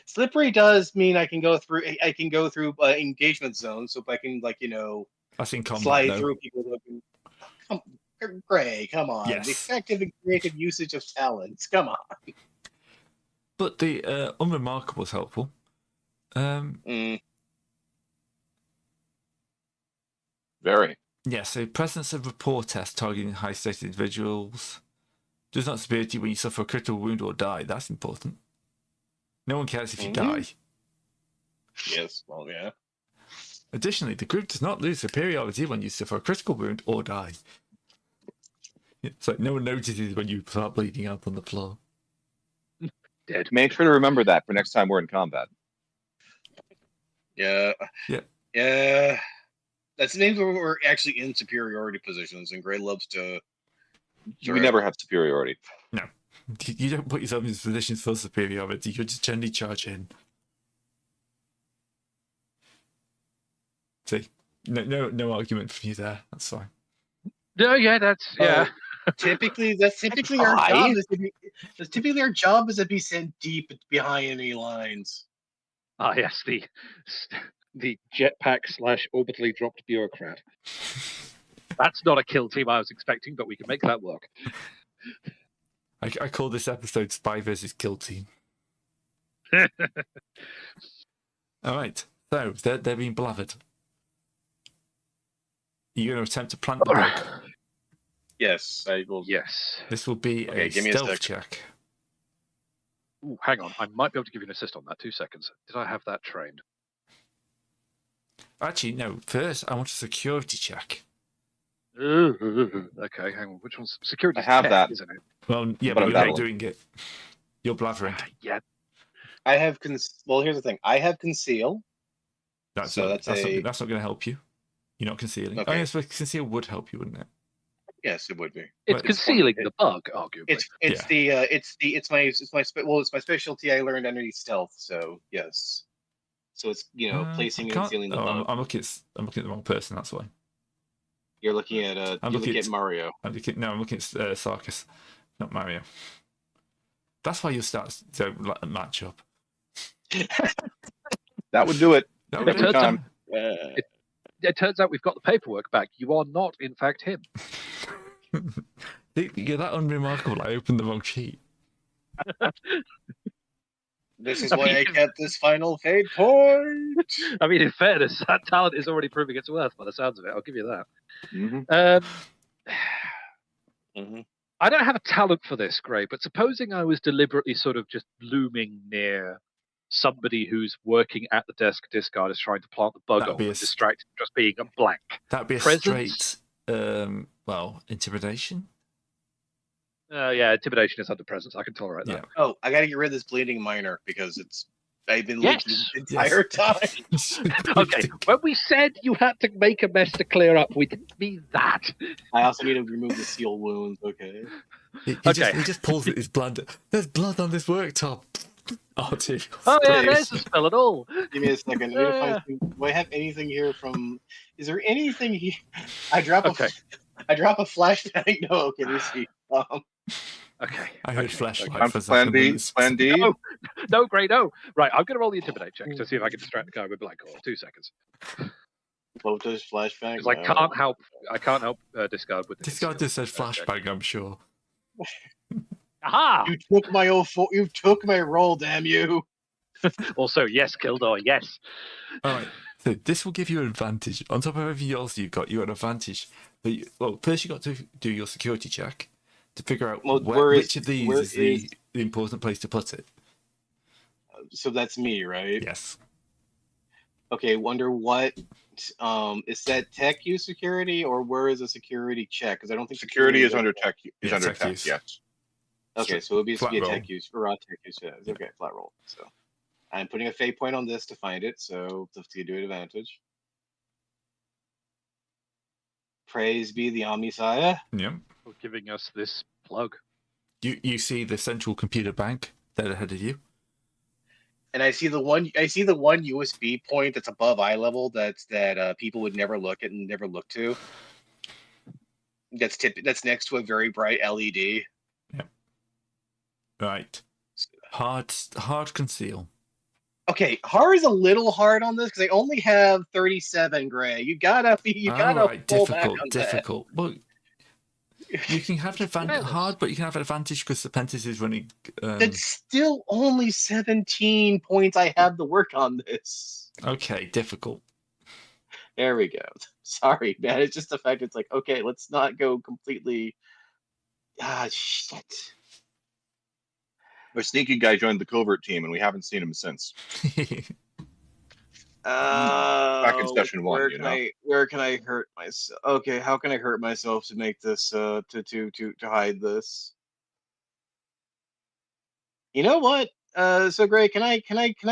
slippery does mean I can go through engagement zones, so if I can That's in combat, slide though. through people. Gray, come on. Yes. Effective and creative usage of talents. Come on. But the unremarkable is helpful. Very. Yeah, so presence of rapport test targeting high-status individuals. Does not severity when you suffer a critical wound or die. That's important. No one cares if you die. Yes, well, yeah. Additionally, the group does not lose superiority when you suffer a critical wound or die. It's like no one notices when you start bleeding out on the floor. Dead. Make sure to remember that for next time we're in combat. Yeah. Yeah. Yeah. That's the names where we're actually in superiority positions, and Gray loves to. We never have superiority. No. You don't put yourself in positions for superiority. You just generally charge in. See? No argument from you there. That's fine. No, yeah, that's Typically, that's typically our job. Typically, our job is to be sent deep behind enemy lines. Ah, yes, the jetpack / orbitally dropped bureaucrat. That's not a kill team I was expecting, but we can make that work. I call this episode Spy versus Kill Team. All right. So they're being blathered. You're going to attempt to plant the bug. Yes, I will. Yes. This will be a give me a stealth sec. check. Ooh, hang on. I might be able to give you an assist on that. 2 seconds. Did I have that trained? Actually, no. First, I want a security check. Okay, hang on. Which one's security? I have that. Isn't it? Well, yeah, But but I'm you're not battling. doing it. You're blathering. Yeah. I have well, here's the thing. I have conceal. That's So not that's going to help you. You're not concealing. Okay. Oh, yes, but conceal would help you, wouldn't it? Yes, it would be. It's Well, concealing the bug, arguably. It's my specialty I learned underneath stealth. So yes. So it's placing and concealing the bug. I'm looking at the wrong person. That's why. You're looking at I'm looking at Mario. I'm looking at Sarkis, not Mario. That's why your stats don't match up. That would do it. That would Every be time. time. It turns out we've got the paperwork back. You are not, in fact, him. You're that unremarkable. I opened the wrong sheet. This is why I kept this final fate point. I mean, in fairness, that talent is already proving its worth by the sounds of it. I'll give you that. Mm-hmm. I don't have a talent for this, Gray, but supposing I was deliberately sort of just looming near somebody who's working at the desk discard is trying to plant the bug That'd on be and a s- distract him just being a blank. That'd be a Presence? straight, intimidation. Yeah, intimidation is under presence. I can tolerate that. Yeah. Oh, I gotta get rid of this bleeding minor because I've been Yes. leaking the entire time. Okay, when we said you had to make a mess to clear up, we didn't mean that. I also need to remove the seal wounds. Okay. He Okay. just pulls at his blood. There's blood on this worktop. Oh, dear. Oh yeah, Please. there's the spell at all. Give me a second. I need to find do I have anything here from? Is there anything here? I drop a flashbang. No, okay, let me see. Okay. I heard okay, flashlight okay. for Plan B. seconds. Plan D. No, great, no. Right, I'm gonna roll the intimidate check to see if I can distract the guy with blank core. 2 seconds. Both those flashbangs. Because I can't help discard with This guy just said flashbang, I'm sure. Aha! You took my you took my roll, damn you! Also, yes, Kildor, yes. All right. So this will give you an advantage. On top of everything else you've got an advantage. But first you got to do your security check to figure out which of these is the important place to put it. So that's me, right? Yes. Okay, wonder what is that tech use security or where is the security check? Because I don't think Security is under tech. Is Yeah, under tech tech. use. Yes. Okay, so it would be Flat a roll. tech use or raw tech use. Yeah, okay, flat roll. So I'm putting a fate point on this to find it, so to do an advantage. Praise be the Omnisire. Yeah. For giving us this plug. You see the central computer bank there ahead of you. And I see the one USB point that's above eye level that people would never look at and never look to. That's next to a very bright LED. Right. Hard conceal. Okay, hard is a little hard on this because I only have 37 gray. You gotta pull back on difficult. Well, you can have an advantage hard, but you can have an advantage because the Pentis is running. That's still only 17 points I have to work on this. Okay, difficult. There we go. Sorry, man. It's just the fact it's like, okay, let's not go completely. Ah, shit. A sneaky guy joined the covert team, and we haven't seen him since. Back in session 1, where can I hurt myself? Okay, how can I hurt myself to make this to hide this? You know what? So Gray, can I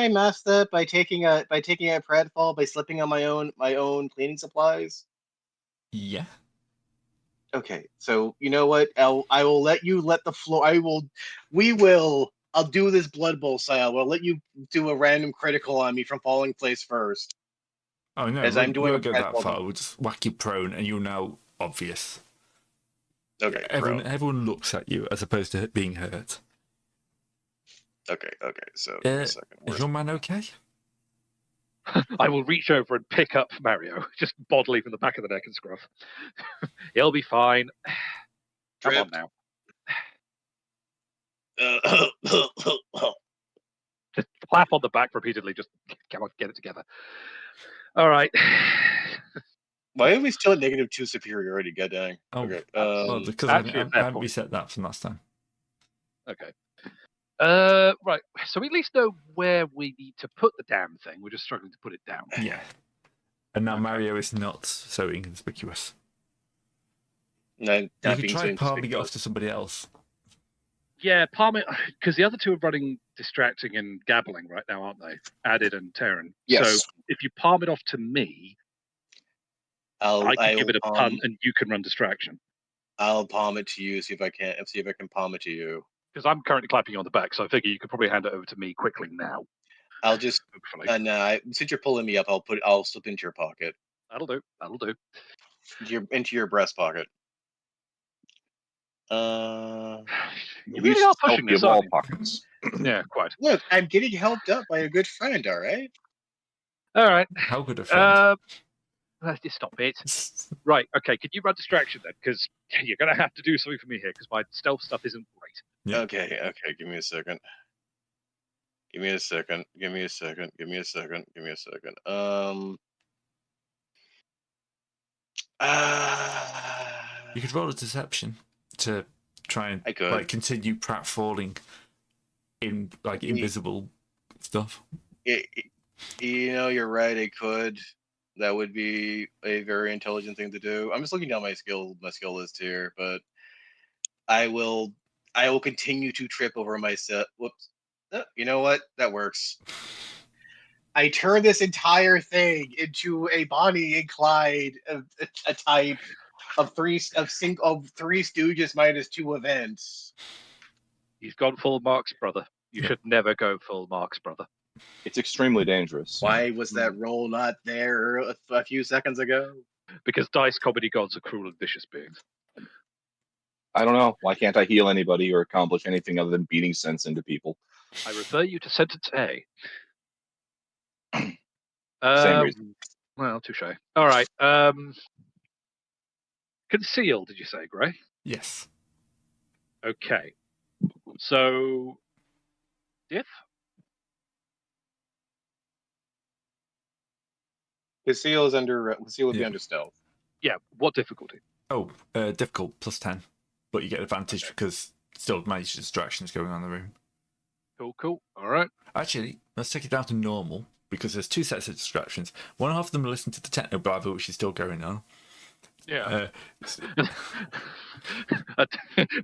mask that by taking a pratfall by slipping on my own cleaning supplies? Yeah. Okay, so you know what? I will let you let the floor. I'll do this Blood Bowl style. I'll let you do a random critical on me from falling place first. Oh no, I'm doing we'll a go that pratfall. far. We'll just whack you prone, and you're now obvious. Okay, Everyone looks at you as opposed to being hurt. Okay. So give me a second. Is your man okay? I will reach over and pick up Mario, just bodily from the back of the neck and scruff. He'll be fine. Come on now. Just clap on the back repeatedly. Just come on, get it together. All right. Why are we still at -2 superiority? God dang. Oh, Okay. well, because I actually, a fair haven't point. reset that from last time. Okay. Right. So we at least know where we need to put the damn thing. We're just struggling to put it down. Yeah. And now Mario is not so inconspicuous. Not You could being try so palming it off to somebody else. Yeah, palm it, because the other two are running distracting and gabbling right now, aren't they? Added and Terran. Yes. So if you palm it off to me, I can give it a punt and you can run distraction. I'll palm it to you. See if I can palm it to you. Because I'm currently clapping you on the back, so I figure you could probably hand it over to me quickly now. I'll just Hopefully. since you're pulling me up, I'll slip into your pocket. That'll do. Into your breast pocket. You really are pushing this, wall aren't you? pockets. Yeah, quite. Look, I'm getting helped up by a good friend. All right. All right. How good a friend. Just stop it. Right. Okay. Can you run distraction then? Because you're gonna have to do something for me here. Because my stealth stuff isn't great. Yeah. Okay. Give me a second. You could roll a deception to try and I could. like continue pratfalling in like invisible stuff. You're right. It could. That would be a very intelligent thing to do. I'm just looking down my skill list here, but I will continue to trip over myself. Whoops. You know what? That works. I turn this entire thing into a Bonnie and Clyde, a type of three Stooges minus 2 events. He's gone full Marx Brother. You should never go full Marx Brother. It's extremely dangerous. Why was that roll not there a few seconds ago? Because dice comedy gods are cruel and vicious beings. I don't know. Why can't I heal anybody or accomplish anything other than beating sense into people? I refer you to sentence A. Same reason. Well, touche. All right. Conceal, did you say, Gray? Yes. Okay. So, diff? Conceal would be under stealth. Yeah. What difficulty? Oh, difficult +10, but you get advantage because still manage distractions going on in the room. Cool. All right. Actually, let's take it down to normal because there's 2 sets of distractions. One half of them are listening to the techno blabber, which is still going on. Yeah.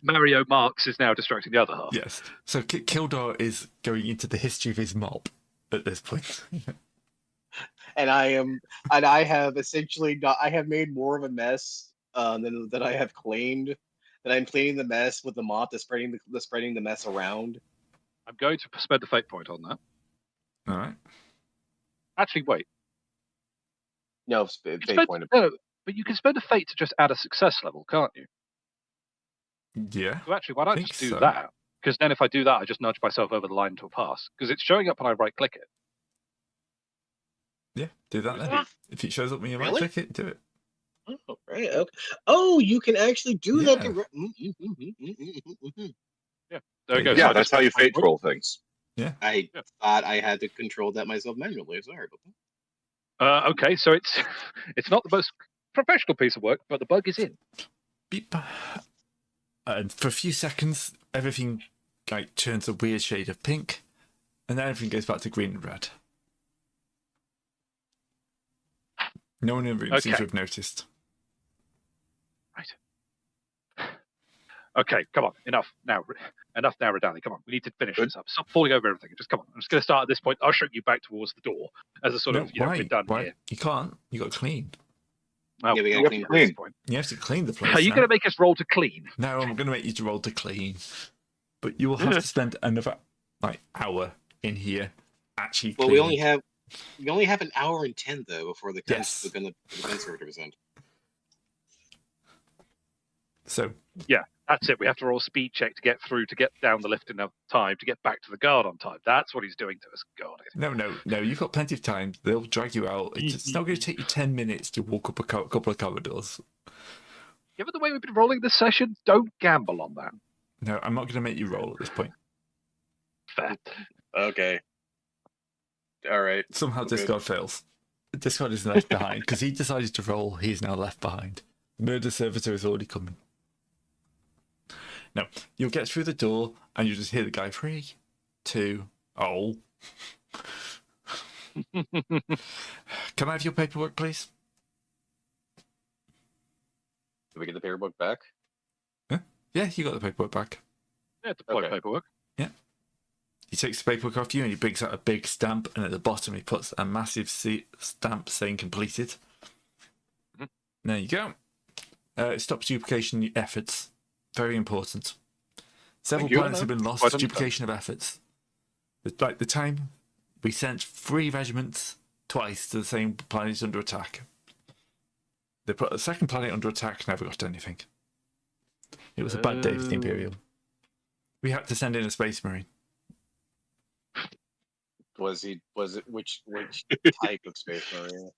Mario Marx is now distracting the other half. Yes. So Kildar is going into the history of his mob at this point. And I have essentially I have made more of a mess than I have cleaned. That I'm cleaning the mess with the mop that's spreading the mess around. I'm going to spend a fate point on that. All right. Actually, wait. No, fate point. No, but you can spend a fate to just add a success level, can't you? Yeah. So actually, why don't I think just do so. that? Because then if I do that, I just nudge myself over the line to a pass. Because it's showing up when I right-click it. Yeah, do that then. If it shows up when you Really? right click it, do it. Oh, right. Okay. Oh, you can actually do that. Yeah. There we go. Yeah, So that's how you fate roll things. I thought I had to control that myself manually. Sorry about that. Okay, so it's not the most professional piece of work, but the bug is in. Beep. And for a few seconds, everything turns a weird shade of pink, and then everything goes back to green and red. No one in the room seems to have noticed. Right. Okay, come on. Enough now, Radani. Come on. We need to finish this up. Stop falling over everything. Just come on. I'm just going to start at this point. I'll shoot you back towards the door as a sort of, we're done here. You can't. You got to clean. Well, Yeah, we we gotta have clean to this point. You have to clean the place. Are you going to make us roll to clean? No, I'm going to make you to roll to clean. But you will have to spend another hour in here actually Well, cleaning. we only have an hour and 10 though before the conservators end. So Yeah, that's it. We have to roll a speed check to get through, to get down the lift enough time, to get back to the guard on time. That's what he's doing to us. God. no, you've got plenty of time. They'll drag you out. It's not going to take you 10 minutes to walk up a couple of corridors. Given the way we've been rolling this session, don't gamble on that. No, I'm not going to make you roll at this point. Fair. Okay. All right. Somehow Okay. Discord fails. Discord is left behind because he decided to roll. He's now left behind. Murder servitor is already coming. No, you'll get through the door and you just hear the guy 3, 2, oh. Can I have your paperwork, please? Did we get the paperwork back? Huh? Yeah, you got the paperwork back. Yeah, deploy Okay. paperwork. He takes the paperwork off you and he brings out a big stamp, and at the bottom he puts a massive stamp saying completed. Mhm. There you go. It stops duplication efforts. Very important. Several Thank you. planets have been lost. Quite Duplication of efforts. Like the time we sent 3 regiments twice to the same planet under attack. They put a second planet under attack, never got anything. It was a bad day for the Imperium. We had to send in a space marine. Was it which type of space marine?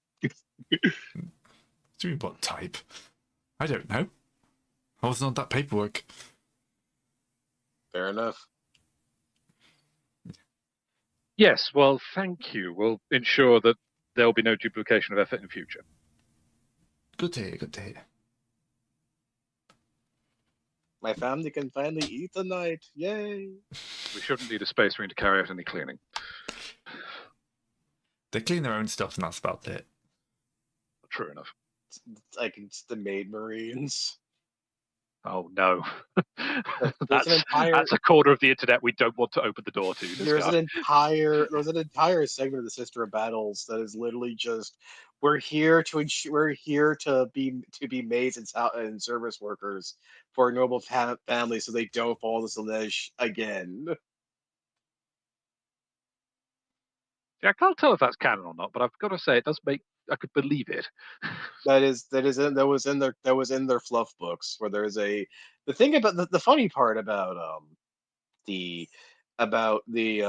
Doing what type? I don't know. I wasn't on that paperwork. Fair enough. Yes, well, thank you. We'll ensure that there will be no duplication of effort in the future. Good to hear, good to hear. My family can finally eat tonight. Yay! We shouldn't need a space marine to carry out any cleaning. They clean their own stuff, and that's about it. True enough. It's the maid marines. Oh no. There's an entire That's a corner of the internet we don't want to open the door to. there's an entire segment of the Sister of Battles that is literally just we're here to be maids and service workers for a noble family so they don't fall to Slanesh again. Yeah, I can't tell if that's canon or not, but I've got to say it does make I could believe it. That was in their fluff books where there's the thing about the funny part about the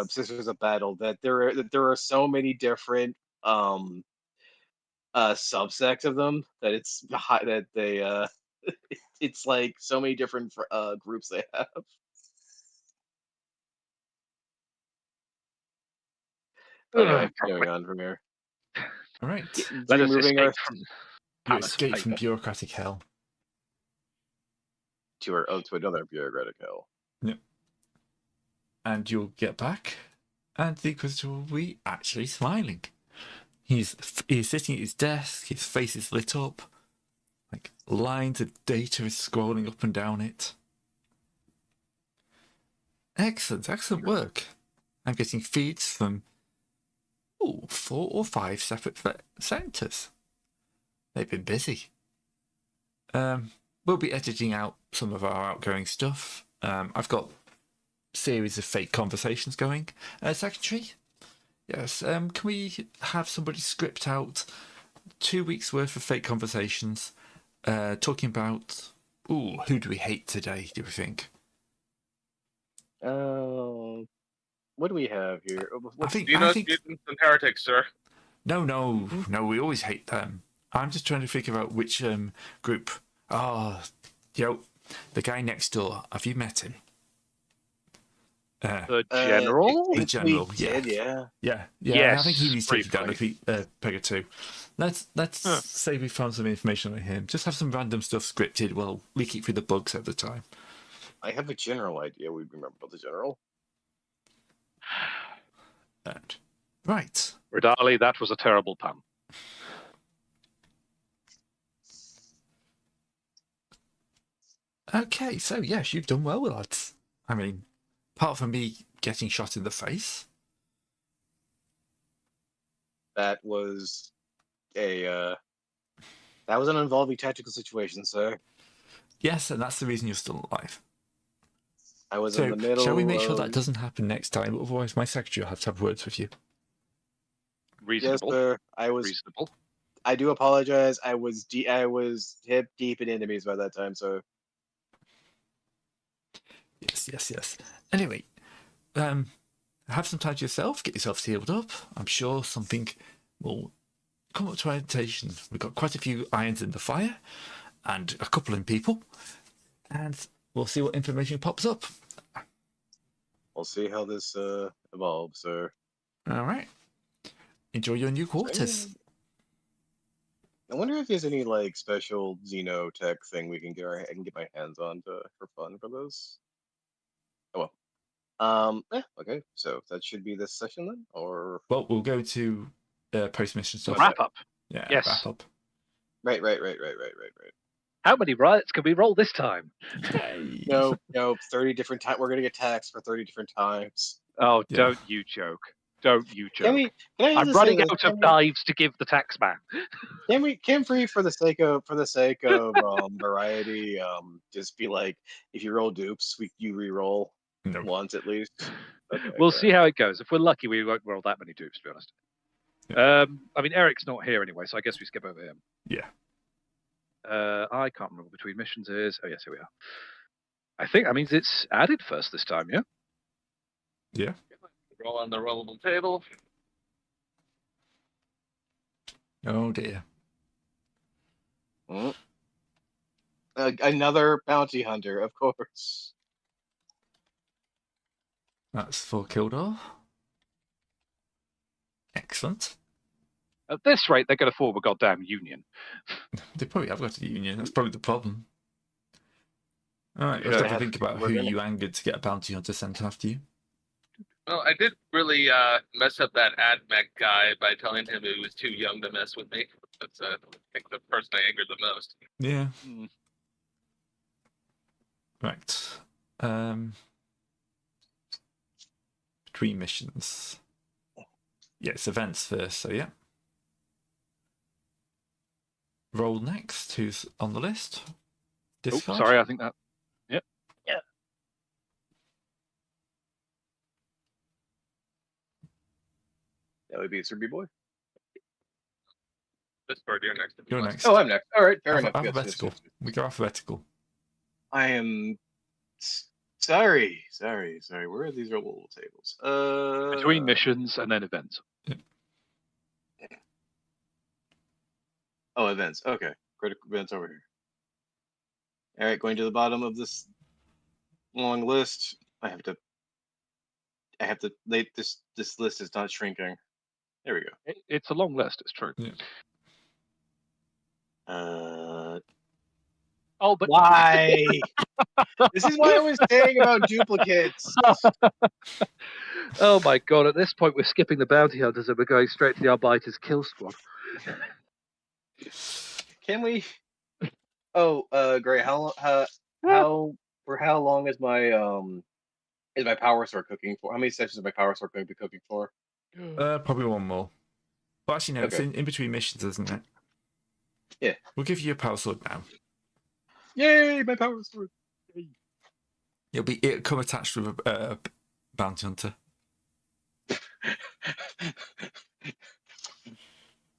Sisters of Battle that there are so many different subsects of them that it's like so many different groups they have. Anyway, going on from here. All right. Let us Moving escape from You Palace escape from paper. bureaucratic hell. to another bureaucratic hell. Yep. And you'll get back, and the Inquisitor will be actually smiling. He's sitting at his desk, his face is lit up, like lines of data is scrolling up and down it. Excellent work. I'm getting feeds from 4 or 5 separate centres. They've been busy. We'll be editing out some of our outgoing stuff. I've got series of fake conversations going. Secretary? Yes, can we have somebody script out 2 weeks worth of fake conversations talking about, who do we hate today, do we think? What do we have here? I think Mutants and heretics, sir. No, we always hate them. I'm just trying to figure out which group. The guy next door. Have you met him? The general? The general, yeah. I think he needs to Yes, take it down a peg or two. Let's say we found some information on him. Just have some random stuff scripted. We'll leak it through the bugs at the time. I have a general idea. We remember about the general. And, right. Radali, that was a terrible pun. Okay, so yes, you've done well, lads. I mean, apart from me getting shot in the face. That was an involving tactical situation, sir. Yes, and that's the reason you're still alive. I was in the middle. Shall we make sure that doesn't happen next time? Otherwise, my secretary will have to have words with you. Reasonable. Yes, sir. Reasonable. I do apologize. I was hip deep in enemies by that time, so. Yes. Anyway, have some time to yourself. Get yourself sealed up. I'm sure something will come up to our attention. We've got quite a few irons in the fire, and a couple in people, and we'll see what information pops up. We'll see how this evolves, sir. All right. Enjoy your new quarters. I wonder if there's any like special xenotech thing I can get my hands on for fun for this. Oh well. Okay. So that should be this session then, or Well, we'll go to post-mission stuff. Wrap up. Yeah. Yes. Wrap up. Right. How many riots can we roll this time? Yay. No, 30 different times. We're gonna get taxed for 30 different times. Oh, Yeah. Don't you joke. Don't you joke. Can I I'm just running say out this? of knives to give the tax man. Can we, for the sake of variety, just be like, if you roll dupes, you re-roll No. once at least. Okay, We'll fair see how it goes. If we're lucky, we won't roll that many dupes, to be honest. Yeah. I mean, Eric's not here anyway, so I guess we skip over him. Yeah. I can't remember what between missions is. Oh, yes, here we are. I think that means it's added first this time, yeah? Yeah. Roll on the rollable table. Oh dear. Mm. Another bounty hunter, of course. That's for Kildar. Excellent. At this rate, they're going to form a goddamn union. They probably have got a union. That's probably the problem. All right, you Because have they to have think to about work who in it. you angered to get a bounty hunter sent after you. Well, I did really mess up that AdMech guy by telling him he was too young to mess with me. That's I think the person I angered the most. Yeah. Hmm. Right. Between missions. Yeah, it's events first, so yeah. Roll next. Who's on the list? Oh, Discard. sorry, I think that. That would be Serby Boy. Discord, you're next. You're next. Oh, I'm next. All right, fair enough. Yes, Alphabetical. yes. We go alphabetical. I am sorry. Where are these rollable tables? Between missions and then events. Oh, events. Okay, critical events over here. All right, going to the bottom of this long list. I have to. This list is not shrinking. There we go. It's a long list. It's true. Yeah. Oh, but Why? This is why I was saying about duplicates. Oh my god! At this point, we're skipping the bounty hunters and we're going straight to the Arbiters kill squad. Can we? Oh, great. How for how long is my power sword cooking for? How many sessions is my power sword going to be cooking for? Probably one more. But actually, no, it's Okay. in between missions, isn't it? Yeah. We'll give you a power sword now. Yay, my power sword! It'll come attached with a bounty hunter.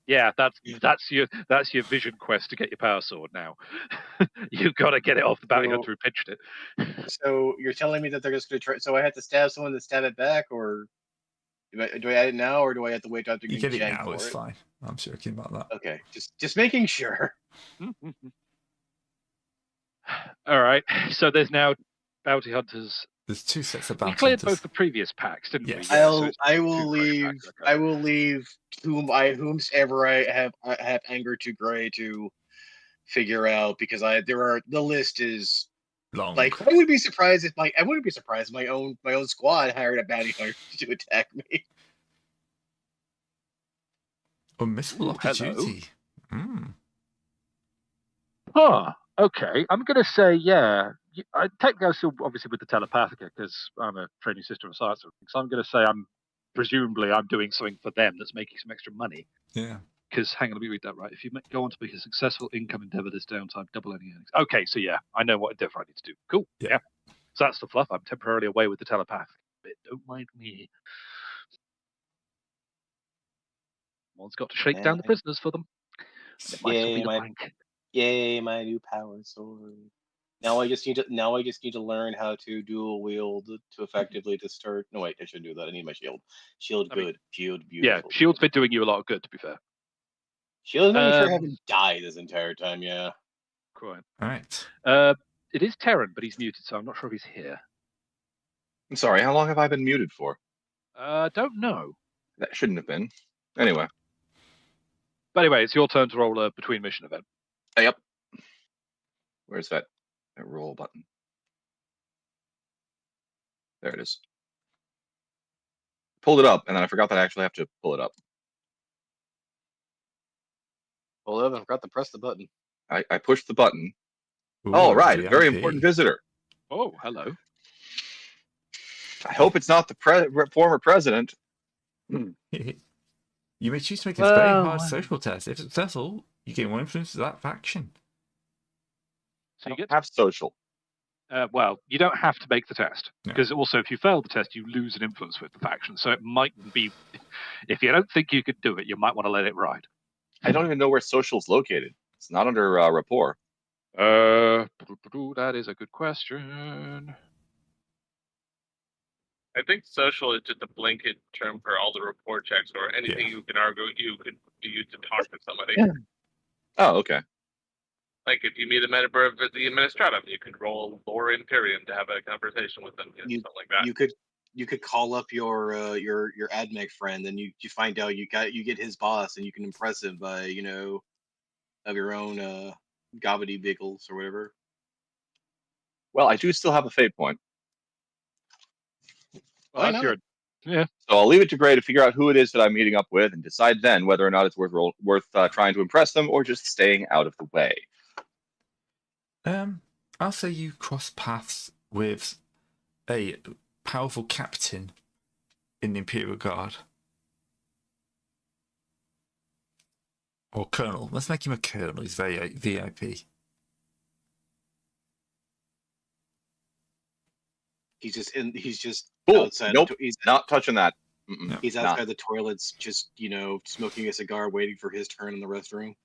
Yeah, that's your vision quest to get your power sword now. You've got to get it off the bounty hunter who pitched it. So you're telling me that they're just going to try? So I have to stab someone to stab it back, or do I add it now, or do I have to wait after You getting get it shanked now, for it's it? fine. I'm joking about that. Okay, just making sure. All right, so there's now bounty hunters. There's two sets of We bounty cleared hunters. both the previous packs, didn't Yes. we? Yeah, I two will fresh leave. packs, okay. I will leave whomsoever I have anger to gray to figure out, because the list is Long. like, I wouldn't be surprised if my own squad hired a bounty hunter to attack me. Unmissable Ooh, opportunity. Mm. Huh. Okay, I'm going to say, yeah. Technically, I'm still obviously with the telepathica because I'm a training system of science. So I'm going to say presumably I'm doing something for them that's making some extra money. Yeah. Because, hang on, let me read that right. If you go on to make a successful income endeavor this downtime, double any earnings. Okay, so yeah, I know what endeavor I need to do. Cool. Yeah. So that's the fluff. I'm temporarily away with the telepathic. But don't mind me. One's got to shake down the prisoners for them. And it might still be the bank. Yay, my new power sword. Now I just need to learn how to dual wield to effectively disturb. No, wait, I shouldn't do that. I need my shield. Shield, good. Shield, beautiful. Yeah, shield's been doing you a lot of good, to be fair. Shield's making sure I haven't died this entire time. Yeah. Quite. All right. It is Terran, but he's muted, so I'm not sure if he's here. I'm sorry, how long have I been muted for? Don't know. That shouldn't have been. Anyway. But anyway, it's your turn to roll a between mission event. Yep. Where's that roll button? There it is. Pulled it up, and then I forgot that I actually have to pull it up. Hold up, I forgot to press the button. I pushed the button. Ooh, Oh, right. VIP. Very important visitor. Oh, hello. I hope it's not the former president. You may choose to make this very hard social test. If successful, you gain one influence to that faction. So you get Have social. well, you don't have to make the test, because also if you fail the test, you lose an influence with the faction. So it might be, if you don't think you could do it, you might want to let it ride. I don't even know where social's located. It's not under rapport. That is a good question. I think social is just a blanket term for all the report checks or anything you can argue you could use to talk to somebody. Oh, okay. Like if you meet a member of the Administratum, you could roll Lore Imperium to have a conversation with them, something like that. You could call up your AdMech friend, and you find out you get his boss, and you can impress him by of your own gobbledygook or whatever. Well, I do still have a fate point. Well, Why that's not? your So I'll leave it to Gray to figure out who it is that I'm meeting up with and decide then whether or not it's worth trying to impress them or just staying out of the way. I'll say you cross paths with a powerful captain in the Imperial Guard. Or colonel. Let's make him a colonel. He's very VIP. He's just Cool. outside. Nope. He's Not touching that. Mm-mm. No. He's Nah. outside the toilets, just smoking a cigar, waiting for his turn in the restroom.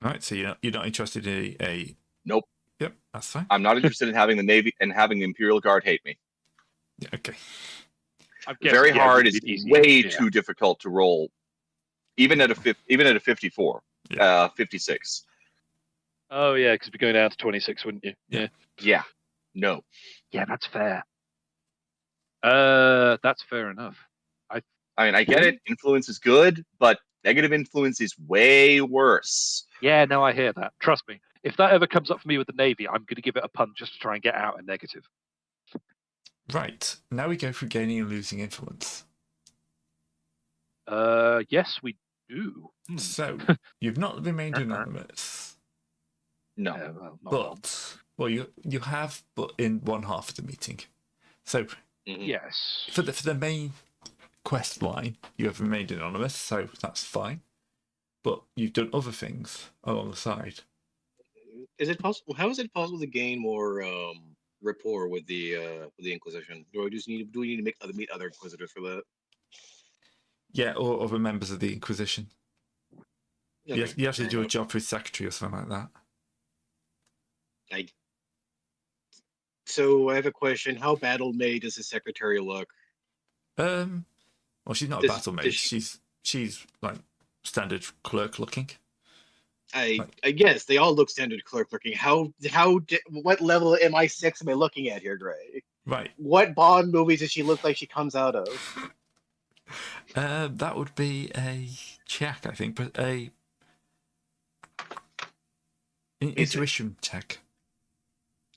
Right, so you're not interested in a Nope. Yep, that's fine. I'm not interested in having the Navy and having the Imperial Guard hate me. Yeah, okay. I'm guessing, Very yeah, hard it's is easy. way Yeah. too difficult to roll, even at a 54, 56. Oh yeah, because you'd be going down to 26, wouldn't you? Yeah. Yeah. No. Yeah, that's fair. That's fair enough. I mean, I get it. Influence is good, but negative influence is way worse. Yeah, no, I hear that. Trust me. If that ever comes up for me with the Navy, I'm going to give it a punt just to try and get out a negative. Right, now we go through gaining and losing influence. Yes, we do. So, you've not remained anonymous. No. Well, not long. But, you have, but in one half of the meeting. So, Mhm. Yes. for the main quest line, you have remained anonymous, so that's fine. But you've done other things along the side. Is it possible? How is it possible to gain more rapport with the Inquisition? Do we need to meet other Inquisitors for that? Yeah, or other members of the Inquisition. Okay. You have to do a job for his secretary or something like that. So I have a question. How battle made does his secretary look? Well, she's not a Does- battle does mage. she- She's like standard clerk looking. I guess they all look standard clerk looking. What level of MI6 am I looking at here, Gray? Right. What Bond movies does she look like she comes out of? That would be a check, I think, but intuition check.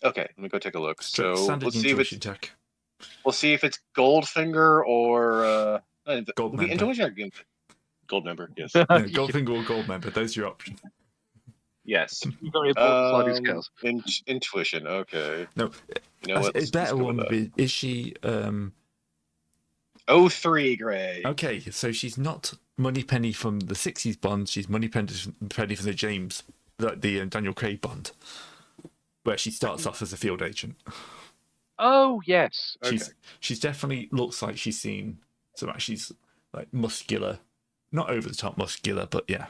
Okay, let me go take a look. So Standard let's see if intuition it's check. Goldfinger or Gold member. intuition or Goldmember. Yes, Yeah, Goldfinger or gold member. Those are your options. yes. Very important sliding scales. Intuition. Okay. No, You know what? it's better go with one. that. Is she? 03, Gray. Okay, so she's not Moneypenny from the 60s Bond. She's Moneypenny from the James, the Daniel Craig Bond, where she starts off as a field agent. Oh yes. Okay. She's definitely looks like she's seen. So she's like muscular, not over the top muscular, but yeah.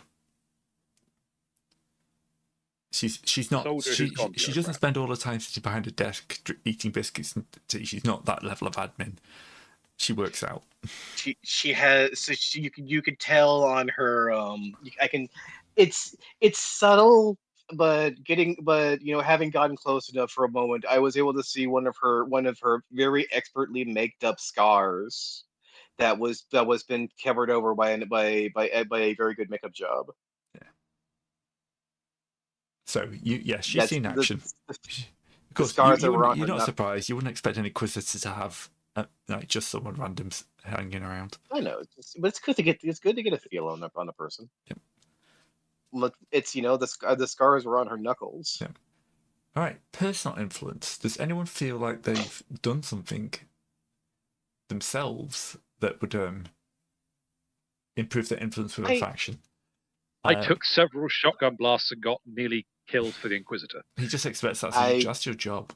She's not. Soldier She who's gone doesn't bureaucrat. spend all the time sitting behind a desk eating biscuits and tea. She's not that level of admin. She works out. She has, so you could tell on her it's subtle, but having gotten close enough for a moment, I was able to see one of her very expertly maked up scars that was been covered over by a very good makeup job. So she's That's seen action. The Of course, scars that were on you're her not knuck- surprised. You wouldn't expect any Inquisitor to have like just someone random hanging around. I know, but it's good to get a feel on a person. Yep. Look, it's the scars were on her knuckles. Yeah. All right, personal influence. Does anyone feel like they've done something themselves that would improve their influence with a faction? I took several shotgun blasts and got nearly killed for the Inquisitor. He just expects that's your job.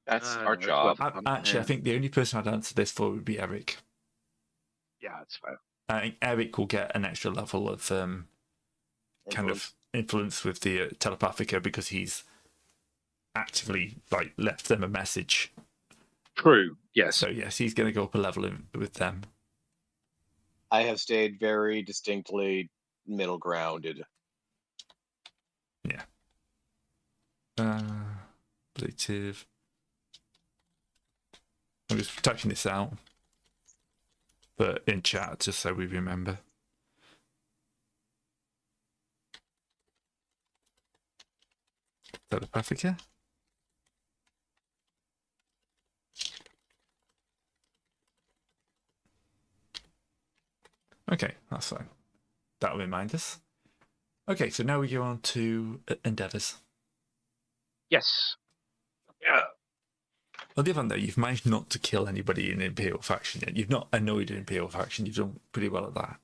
That's No, our it's job. well fun. Actually, I think the only person I'd answer this for would be Eric. Yeah, that's fair. I think Eric will get an extra level of kind of influence with the telepathica because he's actively like left them a message. True. Yes. So yes, he's going to go up a level with them. I have stayed very distinctly middle grounded. Yeah. Ablative. I'm just typing this out, but in chat just so we remember. Telepathica. Okay, that's fine. That'll remind us. Okay, so now we go on to endeavors. Yes. Yeah. On the other hand, though, you've managed not to kill anybody in the Imperial faction yet. You've not annoyed an Imperial faction. You've done pretty well at that.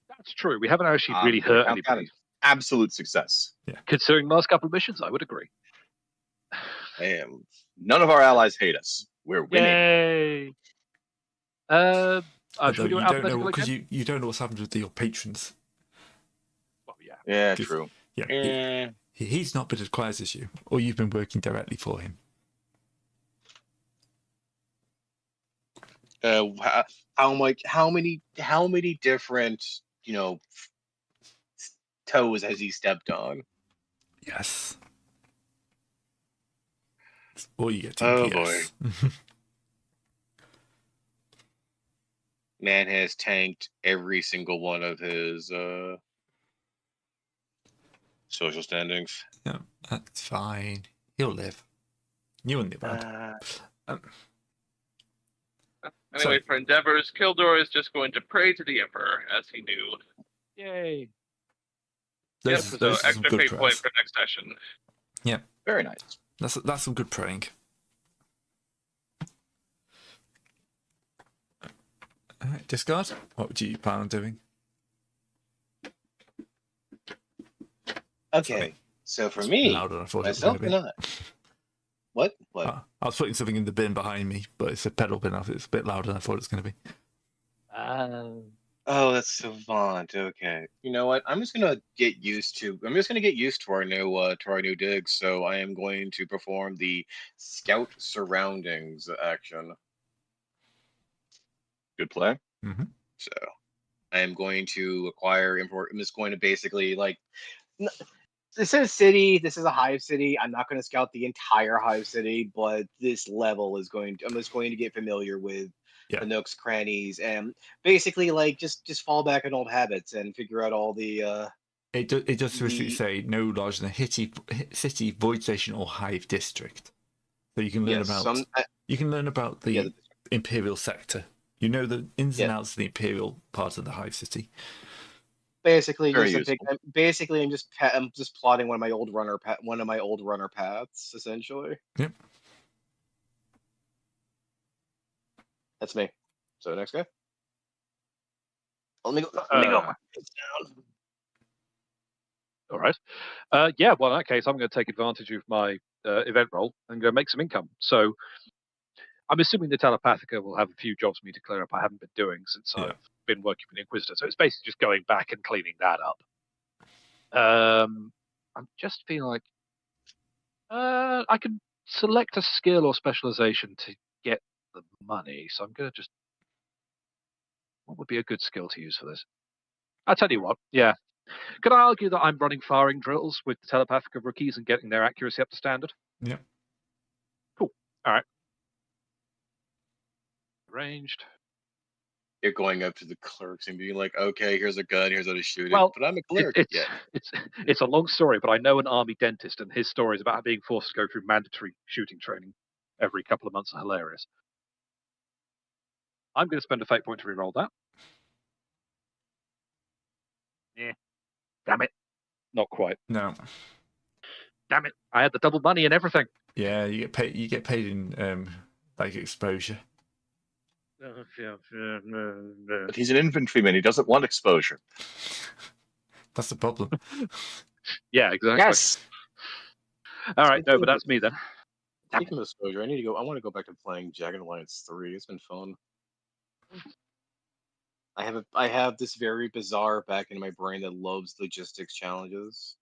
That's true. We haven't actually really hurt Count that anybody. an absolute success. Considering the last couple of missions, I would agree. And none of our allies hate us. We're winning. Yay! Should Although we do you it don't know alphabetical because again? you don't know what's happened with your patrons. Well, yeah. Yeah, Just- true. Yeah, he's not been as quiet as you, or you've been working directly for him. How many different, toes has he stepped on? Yes. Or you get to Oh, yes. Man has tanked every single one of his social standings. Yeah, that's fine. He'll live. You and the bad. Anyway, for endeavors, Kildor is just going to pray to the Emperor, as he knew. Yay! Those So are some extra good fate point prayers. for next session. Very nice. That's some good praying. Alright, discard. What do you plan on doing? Okay, so for me, Louder than I thought it was myself going and to I. What? be. I was putting something in the bin behind me, but it's a pedal bin. It's a bit louder than I thought it was going to be. Oh, that's Savant. Okay. You know what? I'm just gonna get used to our new digs. So I am going to perform the scout surroundings action. Good play. Mm-hmm. So I am going to acquire import. I'm just going to basically this is a city. This is a hive city. I'm not going to scout the entire hive city, but this level is going to. I'm just going to get familiar with the nooks, crannies, and basically just fall back on old habits and figure out all the. It does specifically say no larger than a city, void station, or hive district. So you can learn about the Imperial sector. You know the ins and outs of the Imperial part of the hive city. Basically, Very I'm just plotting one of my old runner paths, essentially. Yep. That's me. So next guy. Let me go. All right. Yeah, well, in that case, I'm going to take advantage of my event role and go make some income. So I'm assuming the Telepathica will have a few jobs for me to clear up I haven't been doing since I've been working with the Inquisitor. So it's basically just going back and cleaning that up. I'm just feeling like I can select a skill or specialization to get the money. So I'm going to just... What would be a good skill to use for this? I'll tell you what, yeah. Could I argue that I'm running firing drills with the Telepathica rookies and getting their accuracy up to standard? Yeah. Cool. All right. Arranged. You're going up to the clerks and being like, "Okay, here's a gun. Here's how to shoot Well, it." But I'm a clerk. It's a long story, but I know an army dentist, and his stories about being forced to go through mandatory shooting training every couple of months are hilarious. I'm going to spend a fate point to reroll that. Yeah. Damn it. Not quite. No. Damn it. I had the double money and everything. Yeah, you get paid in exposure. But he's an infantryman. He doesn't want exposure. That's the problem. Yeah, exactly. Yes. All right, no, but that's me then. Speaking of exposure, I want to go back to playing Jagged Alliance 3. It's been fun. I have this very bizarre back in my brain that loves logistics challenges.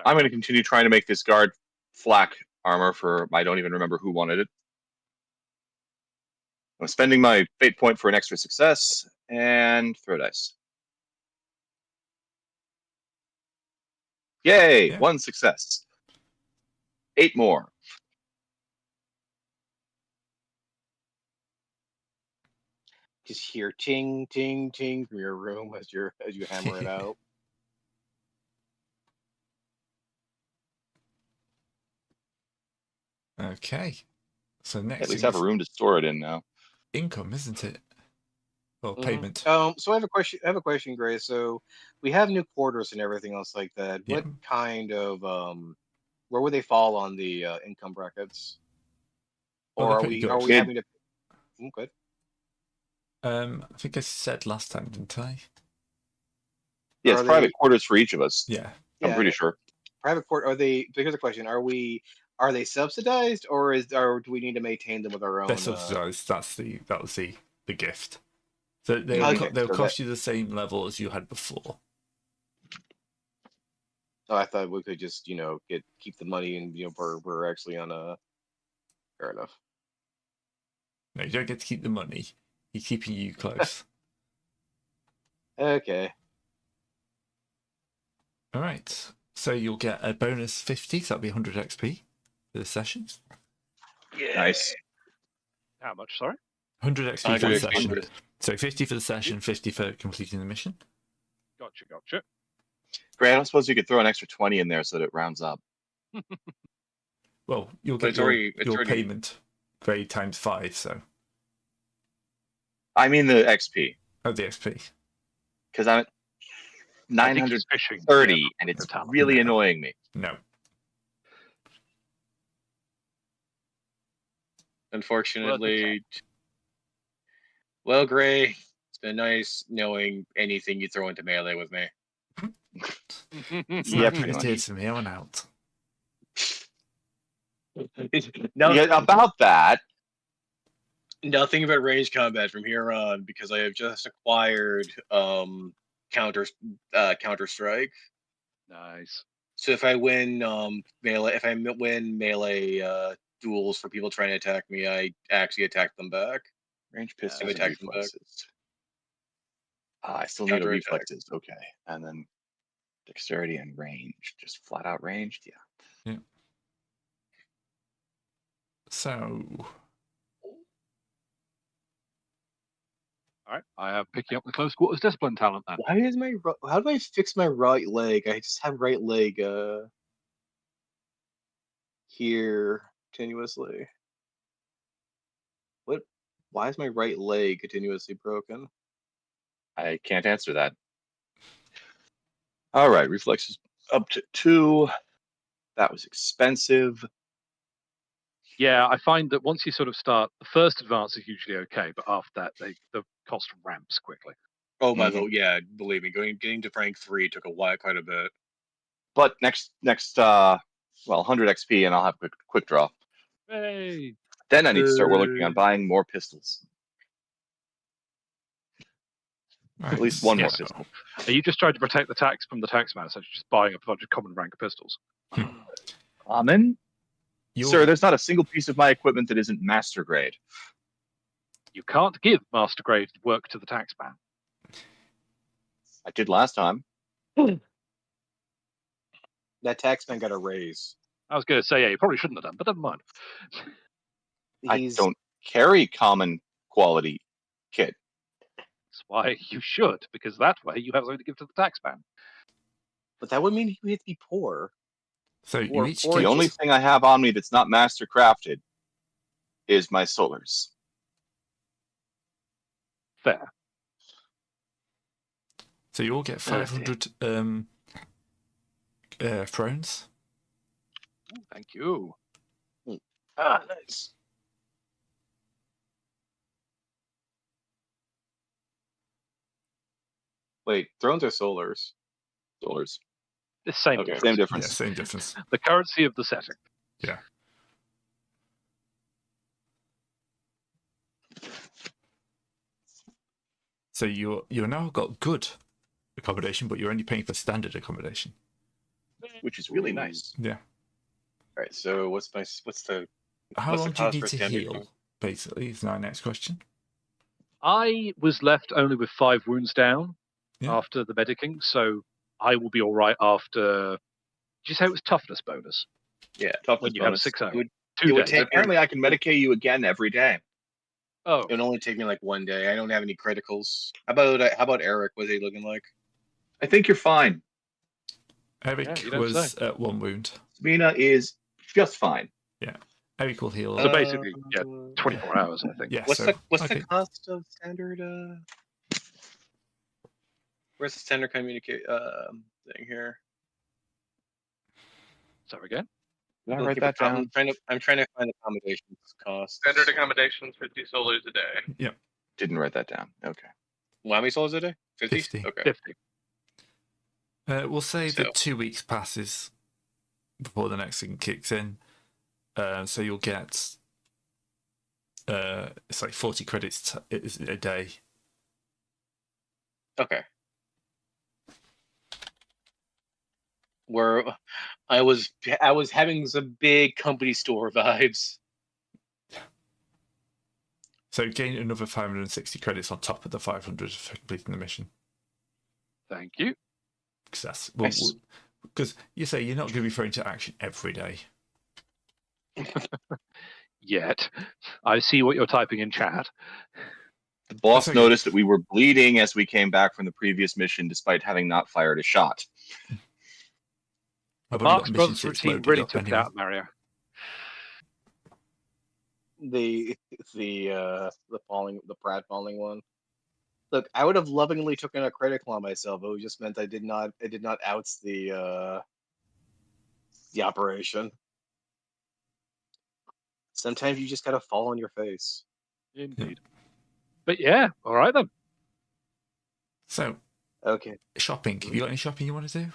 I'm going to continue trying to make this guard flak armor for I don't even remember who wanted it. I'm spending my fate point for an extra success and throw dice. Yay! Yeah. 1 success. 8 more. Just hear ting ting ting from your room as you hammer it out. Okay. So next At least thing have a is room to store it in now. income, isn't it? Or Mhm. payment. So I have a question. I have a question, Grace. So we have new quarters and everything else like that. Yeah. What kind of where would they fall on the income brackets? Well, Or they're are pretty we good. Mid. having to? Good. I think I said last time, didn't I? Yeah, Are it's they- private quarters for each of us. Yeah. I'm Yeah, pretty sure. private court. Are they? Here's a question: Are they subsidized, or do we need to maintain them with our own? They're subsidized. That was the gift. So they'll Okay, they'll so cost you the same level as you had before. Oh, I thought we could just keep the money and we're actually on a. Fair enough. No, you don't get to keep the money. He's keeping you close. Okay. All right. So you'll get a bonus 50. So that'll be 100 XP for the session. Nice. How much? Sorry. 100 XP for 100 the XP session. for the- So 50 for the session, 50 for completing the mission. Gotcha. Great. I don't suppose you could throw an extra 20 in there so that it rounds up. Well, you'll But get it's already- it's your already- payment grade times 5. So I mean the XP. oh, the XP. Because I'm at I think he's 930 fishing. and it's for talent. really No. annoying me. No. Unfortunately, well, Gray, it's been nice knowing anything you throw into melee with me. It's Yeah, not pretty it much. is from here on out. Yeah, about that. Nothing but range combat from here on because I have just acquired Counter Strike. Nice. So if I win melee duels for people trying to attack me, I actually attack them back. Range pistols and attack them back. reflexes. I still need a Counterattack. reflexes. Okay. And then dexterity and range. Just flat out ranged. Yeah. So All right. I am picking up the close quarters discipline talent then. Why is how do I fix my right leg? I just have right leg here continuously. What? Why is my right leg continuously broken? I can't answer that. All right. Reflexes up to 2. That was expensive. Yeah, I find that once you sort of start, the first advance is usually okay, but after that, the cost ramps quickly. Oh my god, yeah, believe me, getting to rank 3 took quite a bit. But next 100 XP and I'll have quick draw. Hey. Then I need to start looking on buying more pistols. At least one more Yes. pistol. Are you just trying to protect the tax from the taxman, so just buying a bunch of common rank pistols? Common? you're, Sir, there's not a single piece of my equipment that isn't master grade. You can't give master grade work to the taxman. I did last time. That taxman got a raise. I was going to say, yeah, you probably shouldn't have done, but never mind. I don't carry common quality kit. That's why you should, because that way you have something to give to the taxman. But that would mean he had to be poor. so you or- each or get The only thing I have on me that's not master crafted is my solars. Fair. so you all get 500 thrones. Thank you. Ah, nice. Wait, thrones or solars? Solars. The same Okay. difference. Same Yeah, difference. same difference. The currency of the setting. Yeah. So you're now got good accommodation, but you're only paying for standard accommodation. Which is really nice. Yeah. All right, so what's the How What's the long do you cost need for to standard heal? food? Basically, is our next question. I was left only with 5 wounds down Yeah. after the medicing, so I will be all right after. Did you say it was toughness bonus? yeah Toughness When you have bonus. 6 It would- 2 it would days. take- Apparently I can medicate you again every day. Oh, It would only take me like one day. I don't have any criticals. How about Eric? What's he looking like? I think you're fine. Eric Yeah, you don't was say. at 1 wound. Sabina is just fine. Eric will heal. So basically, yeah, Uh, 24 hours, I think. Yeah. What's so the okay. cost of standard? Where's the standard communicate thing here? Sorry again. Did I Looking write for that down? I'm trying to find accommodations cost. Standard accommodations, 50 solos a day. Didn't write that down. Okay. How many souls a day? 50? 50. Okay. 50. We'll say So- that 2 weeks passes before the next thing kicks in. So you'll get it's like 40 credits a day. Okay. Where I was having some big company store vibes. So gain another 560 credits on top of the 500 for completing the mission. Thank you. Because that's Nice. because you say you're not going to be thrown into action every day. Yet. I see what you're typing in chat. The boss That's okay. noticed that we were bleeding as we came back from the previous mission, despite having not fired a shot. I've only Mark's got Brothers mission 6 routine loaded really up took anyway. it out, Mario. the Pratt falling one. Look, I would have lovingly taken a critical on myself. It just meant I did not outs the operation. Sometimes you just gotta fall on your face. Indeed. But yeah, all right then. So Okay. shopping. Have you got any shopping you want to do?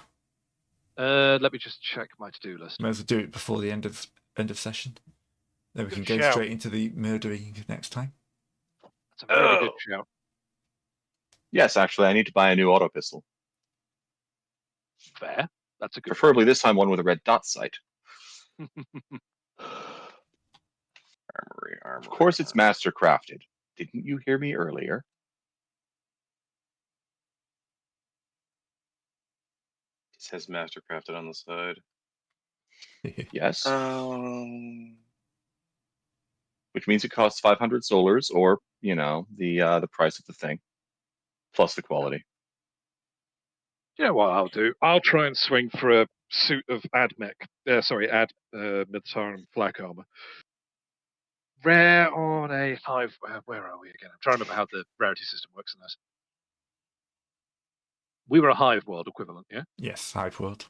Let me just check my to-do list. May as well do it before the end of session. Then we Good can go shout. straight into the murdering next time. That's a very good Oh. shout. Yes, actually, I need to buy a new auto pistol. Fair. That's a good Preferably this time one with a red dot sight. Armory. Of course, it's master crafted. Didn't you hear me earlier? It says mastercrafted on the side. Yes. Um. Which means it costs 500 solars, or the price of the thing, plus the quality. You know what I'll do? I'll try and swing for a suit of AdMech. Militarum flak armor. Rare on a hive. Where are we again? I'm trying to remember how the rarity system works in this. We were a hive world equivalent, yeah? Yes, Hive World.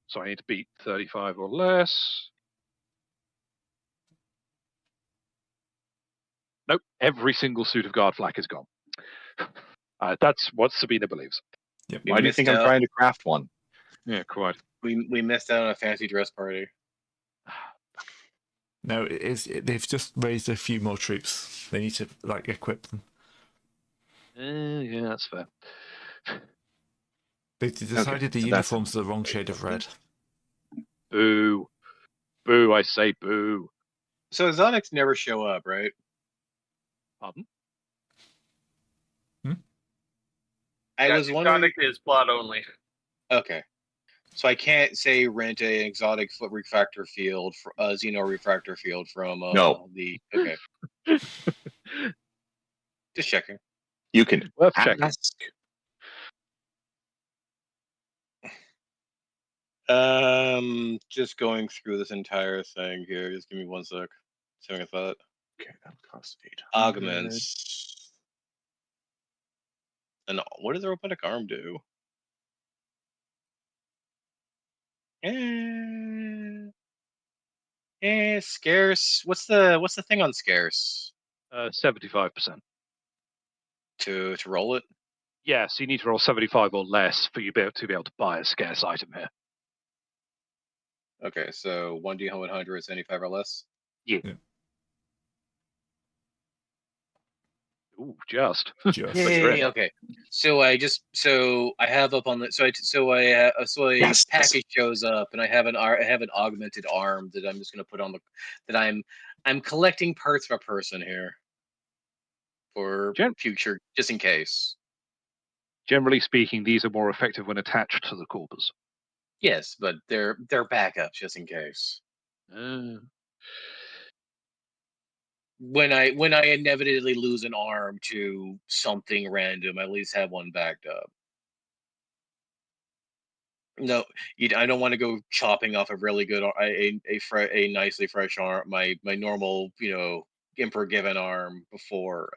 So I need to beat 35 or less. Nope, every single suit of guard flak is gone. That's what Sabina believes. Yep. We Why do you missed think I'm out. trying to craft one? Yeah, quite. We missed out on a fancy dress party. No, they've just raised a few more troops. They need to equip them. Yeah, that's fair. They've decided the so that's uniforms are the wrong shade of red. Boo. Boo, I say boo. So exotics never show up, right? Pardon? I was wondering. Exotic is plot only. Okay. So I can't say rent an exotic foot refractor field for Xeno refractor field from No. the okay. Just checking. You can Worth checking. ask. Just going through this entire thing here. Just give me 1 sec. Just having a thought. Okay, that would cost 800. Augments. And what does the robotic arm do? Scarce. What's the thing on scarce? 75%. To roll it? Yeah, so you need to roll 75 or less for you to be able to buy a scarce item here. Okay, so 1d100 is 75 or less. Ooh, just. Just. Yay, okay. So I have up on the Yes. package shows up and I have an augmented arm that I'm just gonna put on I'm collecting parts for a person here for future, just in case. Generally speaking, these are more effective when attached to the corpus. Yes, but they're backups just in case. When I inevitably lose an arm to something random, I at least have one backed up. No, I don't want to go chopping off a really good a nicely fresh arm, my normal Emperor given arm before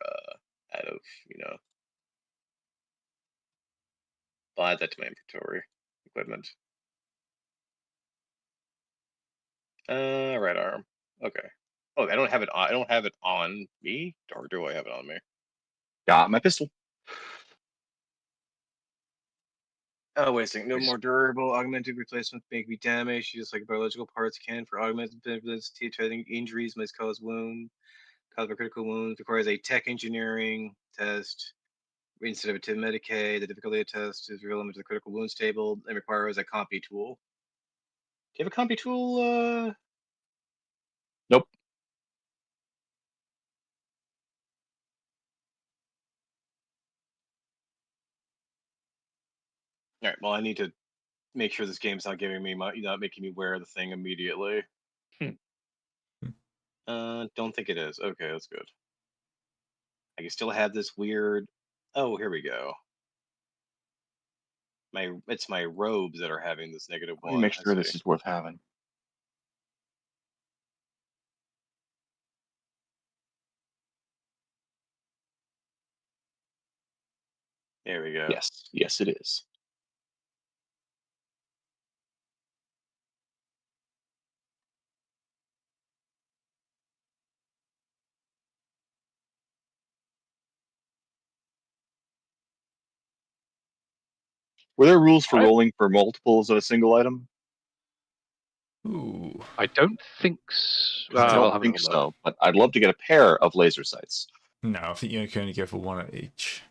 out of I'll add that to my inventory equipment. Right arm. Okay. Oh, I don't have it on. I don't have it on me, or do I have it on me? Got my pistol. Oh, wait a second. No more durable augmented replacements make me damaged, just like biological parts can. For augmented benefits, treating injuries must cause wound. Cause by critical wounds requires a tech engineering test instead of a Tim Medicaid. The difficulty of the test is relevant to the critical wounds table and requires a compy tool. Do you have a compy tool? Nope. All right. Well, I need to make sure this game's not giving me not making me wear the thing immediately. Don't think it is. Okay, that's good. I can still have this weird. Oh, here we go. It's my robes that are having this negative Let me one. make I sure this see. is worth having. There we go. Yes, it is. Were there rules for rolling for multiples of a single item? Ooh. I don't think so. I I'll don't have a think little look. so, but I'd love to get a pair of laser sights. No, I think you can only go for one at each.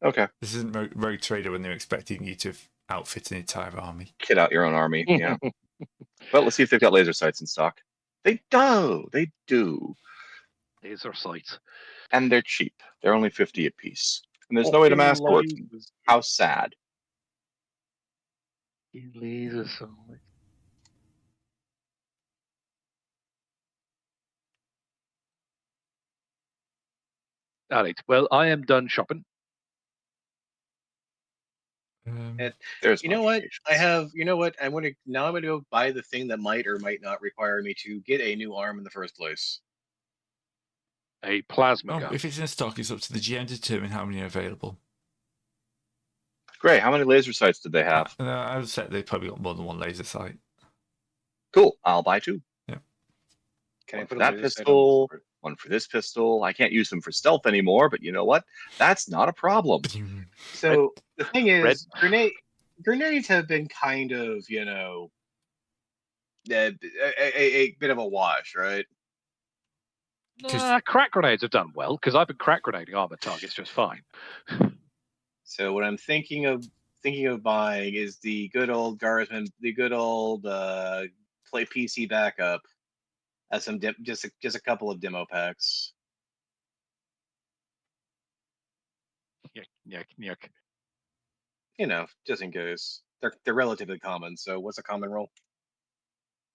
Okay. This isn't Rogue Trader when they're expecting you to outfit an entire army. Kit out your own army, yeah. Well, let's see if they've got laser sights in stock. They do. They do. Laser sights. And they're cheap. They're only 50 a piece. And there's no way to master them. How sad. Laser sights. All right. Well, I am done shopping. There's You know what? modifications. I have. You know what? I'm gonna go buy the thing that might or might not require me to get a new arm in the first place. A plasma Oh, gun. if it's in stock, it's up to the GM to determine how many are available. Great. How many laser sights did they have? I would say they've probably got more than one laser sight. Cool. I'll buy two. Yeah. Can I One put for a that laser sight on pistol, this? one for this pistol. I can't use them for stealth anymore, but you know what? That's not a problem. So the thing is, Red. grenades have been kind of, a bit of a wash, right? Crack grenades have done well because I've been crack grenading armor targets just fine. So what I'm thinking of buying is the good old Guardsman, the good old play PC backup, as some just a couple of demo packs. Yuck. Just in case. They're relatively common. So what's a common roll?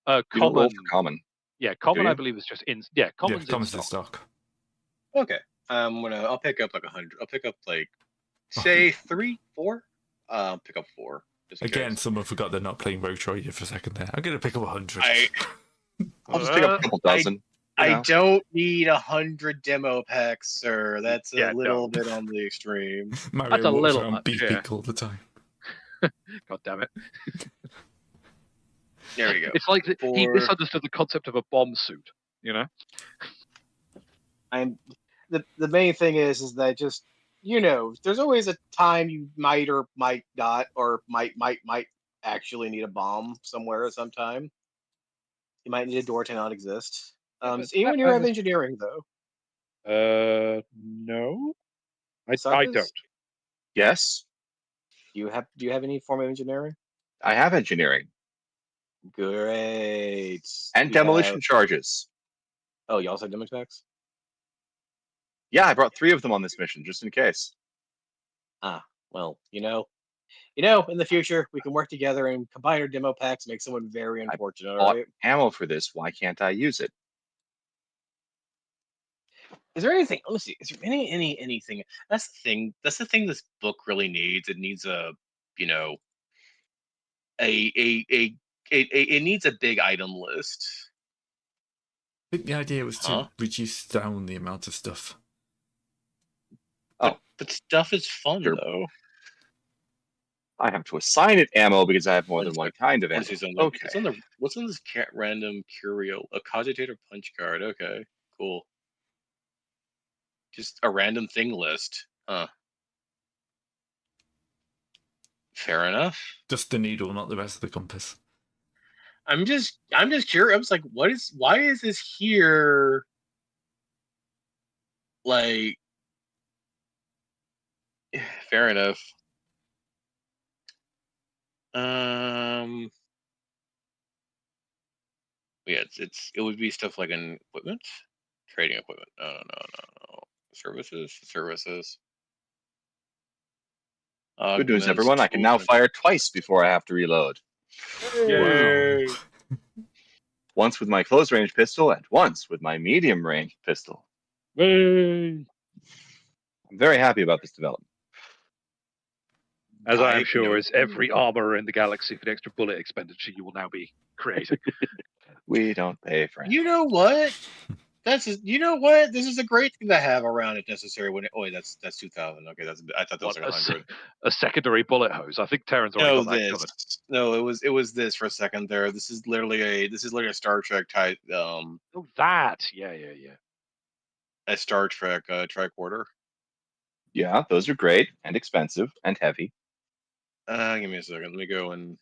You don't roll for common. Yeah, common Do I you? believe is just in. Yeah, common's in stock. stock. Okay. I'll pick up like 100. I'll pick up like say 3, 4. Pick up 4. Just in Again, case. someone forgot they're not playing Rogue Trader for a second there. I'm going to pick up 100. I'll just pick up a couple dozen. I don't need 100 demo packs, sir. That's a Yeah, little bit on the extreme. Mario That's a walks little around much, beeping yeah. all the time. God damn it. There we go. It's like he For- misunderstood the concept of a bomb suit, you know? The main thing is that just there's always a time you might or might not or might actually need a bomb somewhere at some time. You might need a door to not exist. Yeah, Does anyone here have engineering though? No. I Suckers? don't. Yes, Do you have any form of engineering? I have engineering Great. and We demolition have- charges. Oh, you also have damage packs? Yeah, I brought 3 of them on this mission just in case. Well, in the future we can work together and combine our demo packs and make someone very unfortunate, all Bought right? ammo for this. Why can't I use it? Is there anything? Let me see. Is there anything? That's the thing. That's the thing this book really needs. It needs a, it needs a big item list. I think the idea was to Huh? reduce down the amount of stuff. Oh, But stuff is fun Sure. though. I have to assign it ammo because I have more than one kind of I ammo. want to see something. Okay. What's on this random curio? A cogitator punch card. Okay, cool. Just a random thing list. Huh. Fair enough. Just the needle, not the rest of the compass. I'm just curious. I was like, why is this here? Like, fair enough. Yeah, it would be stuff like an equipment, trading equipment. No. Services. Good news, Augments, everyone. I can now tools. fire twice before I have to reload. Yay! Wow. Once with my close range pistol and once with my medium range pistol. Yay! I'm very happy about this development. As I am Type sure no. as every armorer in the galaxy for the extra bullet expenditure you will now be creating. We don't pay for it. You know what? You know what? This is a great thing to have around if necessary. When that's 2,000. Okay, I thought that was like 100. A secondary bullet hose. I think Terran's already got that this. covered. No, it was this for a second there. This is literally a Star Trek type Oh, that. Yeah. a Star Trek tricorder. Yeah, those are great and expensive and heavy. Give me a second. Let me go and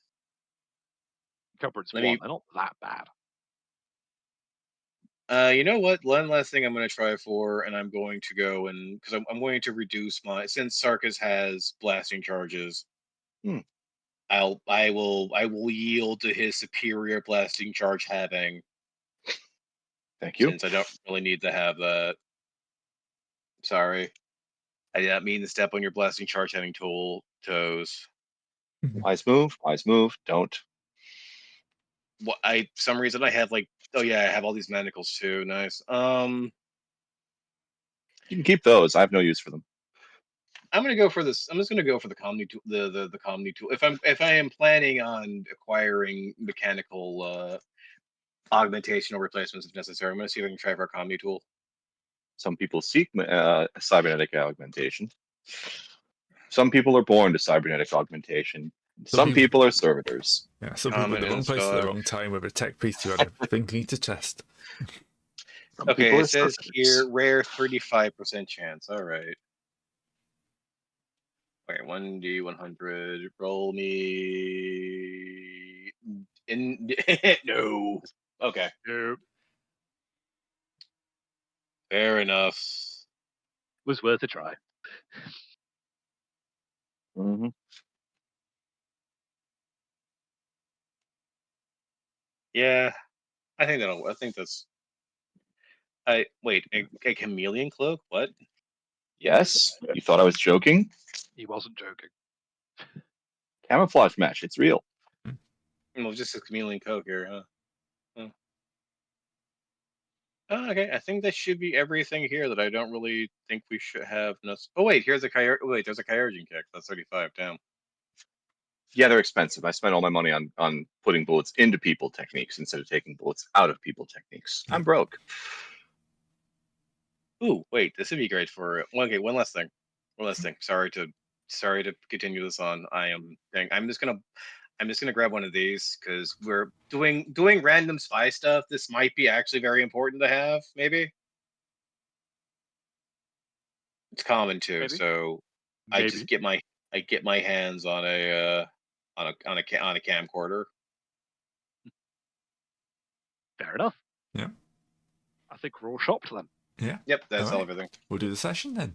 Cupboards Let one. me- They're not that bad. you know what? One last thing I'm going to try for, and I'm going to go and because I'm going to reduce since Sarkis has blasting charges. I will yield to his superior blasting charge having. Thank you. Since I don't really need to have that. Sorry, I did not mean to step on your blasting charge having toes. Wise move. Wise move. Don't. What for some reason I have I have all these manacles too. Nice. You can keep those. I have no use for them. I'm gonna go for this. I'm just gonna go for the comedy tool. The comedy tool. If I am planning on acquiring mechanical augmentation or replacements if necessary, I'm gonna see if I can try for a comedy tool. Some people seek cybernetic augmentation. Some people are born to cybernetic augmentation. Some people are servitors. Yeah, some people in the wrong place at the wrong time with a tech priest who had a thinking to test. Some Okay, people are it says servitors. here rare 35% chance. All right. Okay, 1D100. Roll me in. No. Okay. Nope. Fair enough. Was worth a try. Mm-hmm. Yeah, I think that's. Wait. A chameleon cloak? What? Yes, you thought I was joking? He wasn't joking. Camouflage mesh. It's real. Well, just a chameleon cloak here, huh? Oh, okay, I think that should be everything here that I don't really think we should have. Oh wait, there's a Kyurgin kick. That's 35. Damn. Yeah, they're expensive. I spent all my money on putting bullets into people techniques instead of taking bullets out of people techniques. I'm broke. Ooh, wait, this would be great for. Okay, one last thing. Sorry to continue this on. I'm just gonna grab one of these because we're doing random spy stuff. This might be actually very important to have. Maybe it's common too. Maybe. So I just get my hands on a camcorder. Fair enough. Yeah. I think we're all shopped then. Yeah. Yep, that's all Alright. everything. We'll do the session then.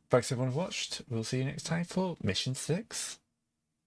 Thanks everyone who watched. We'll see you next time for Mission 6.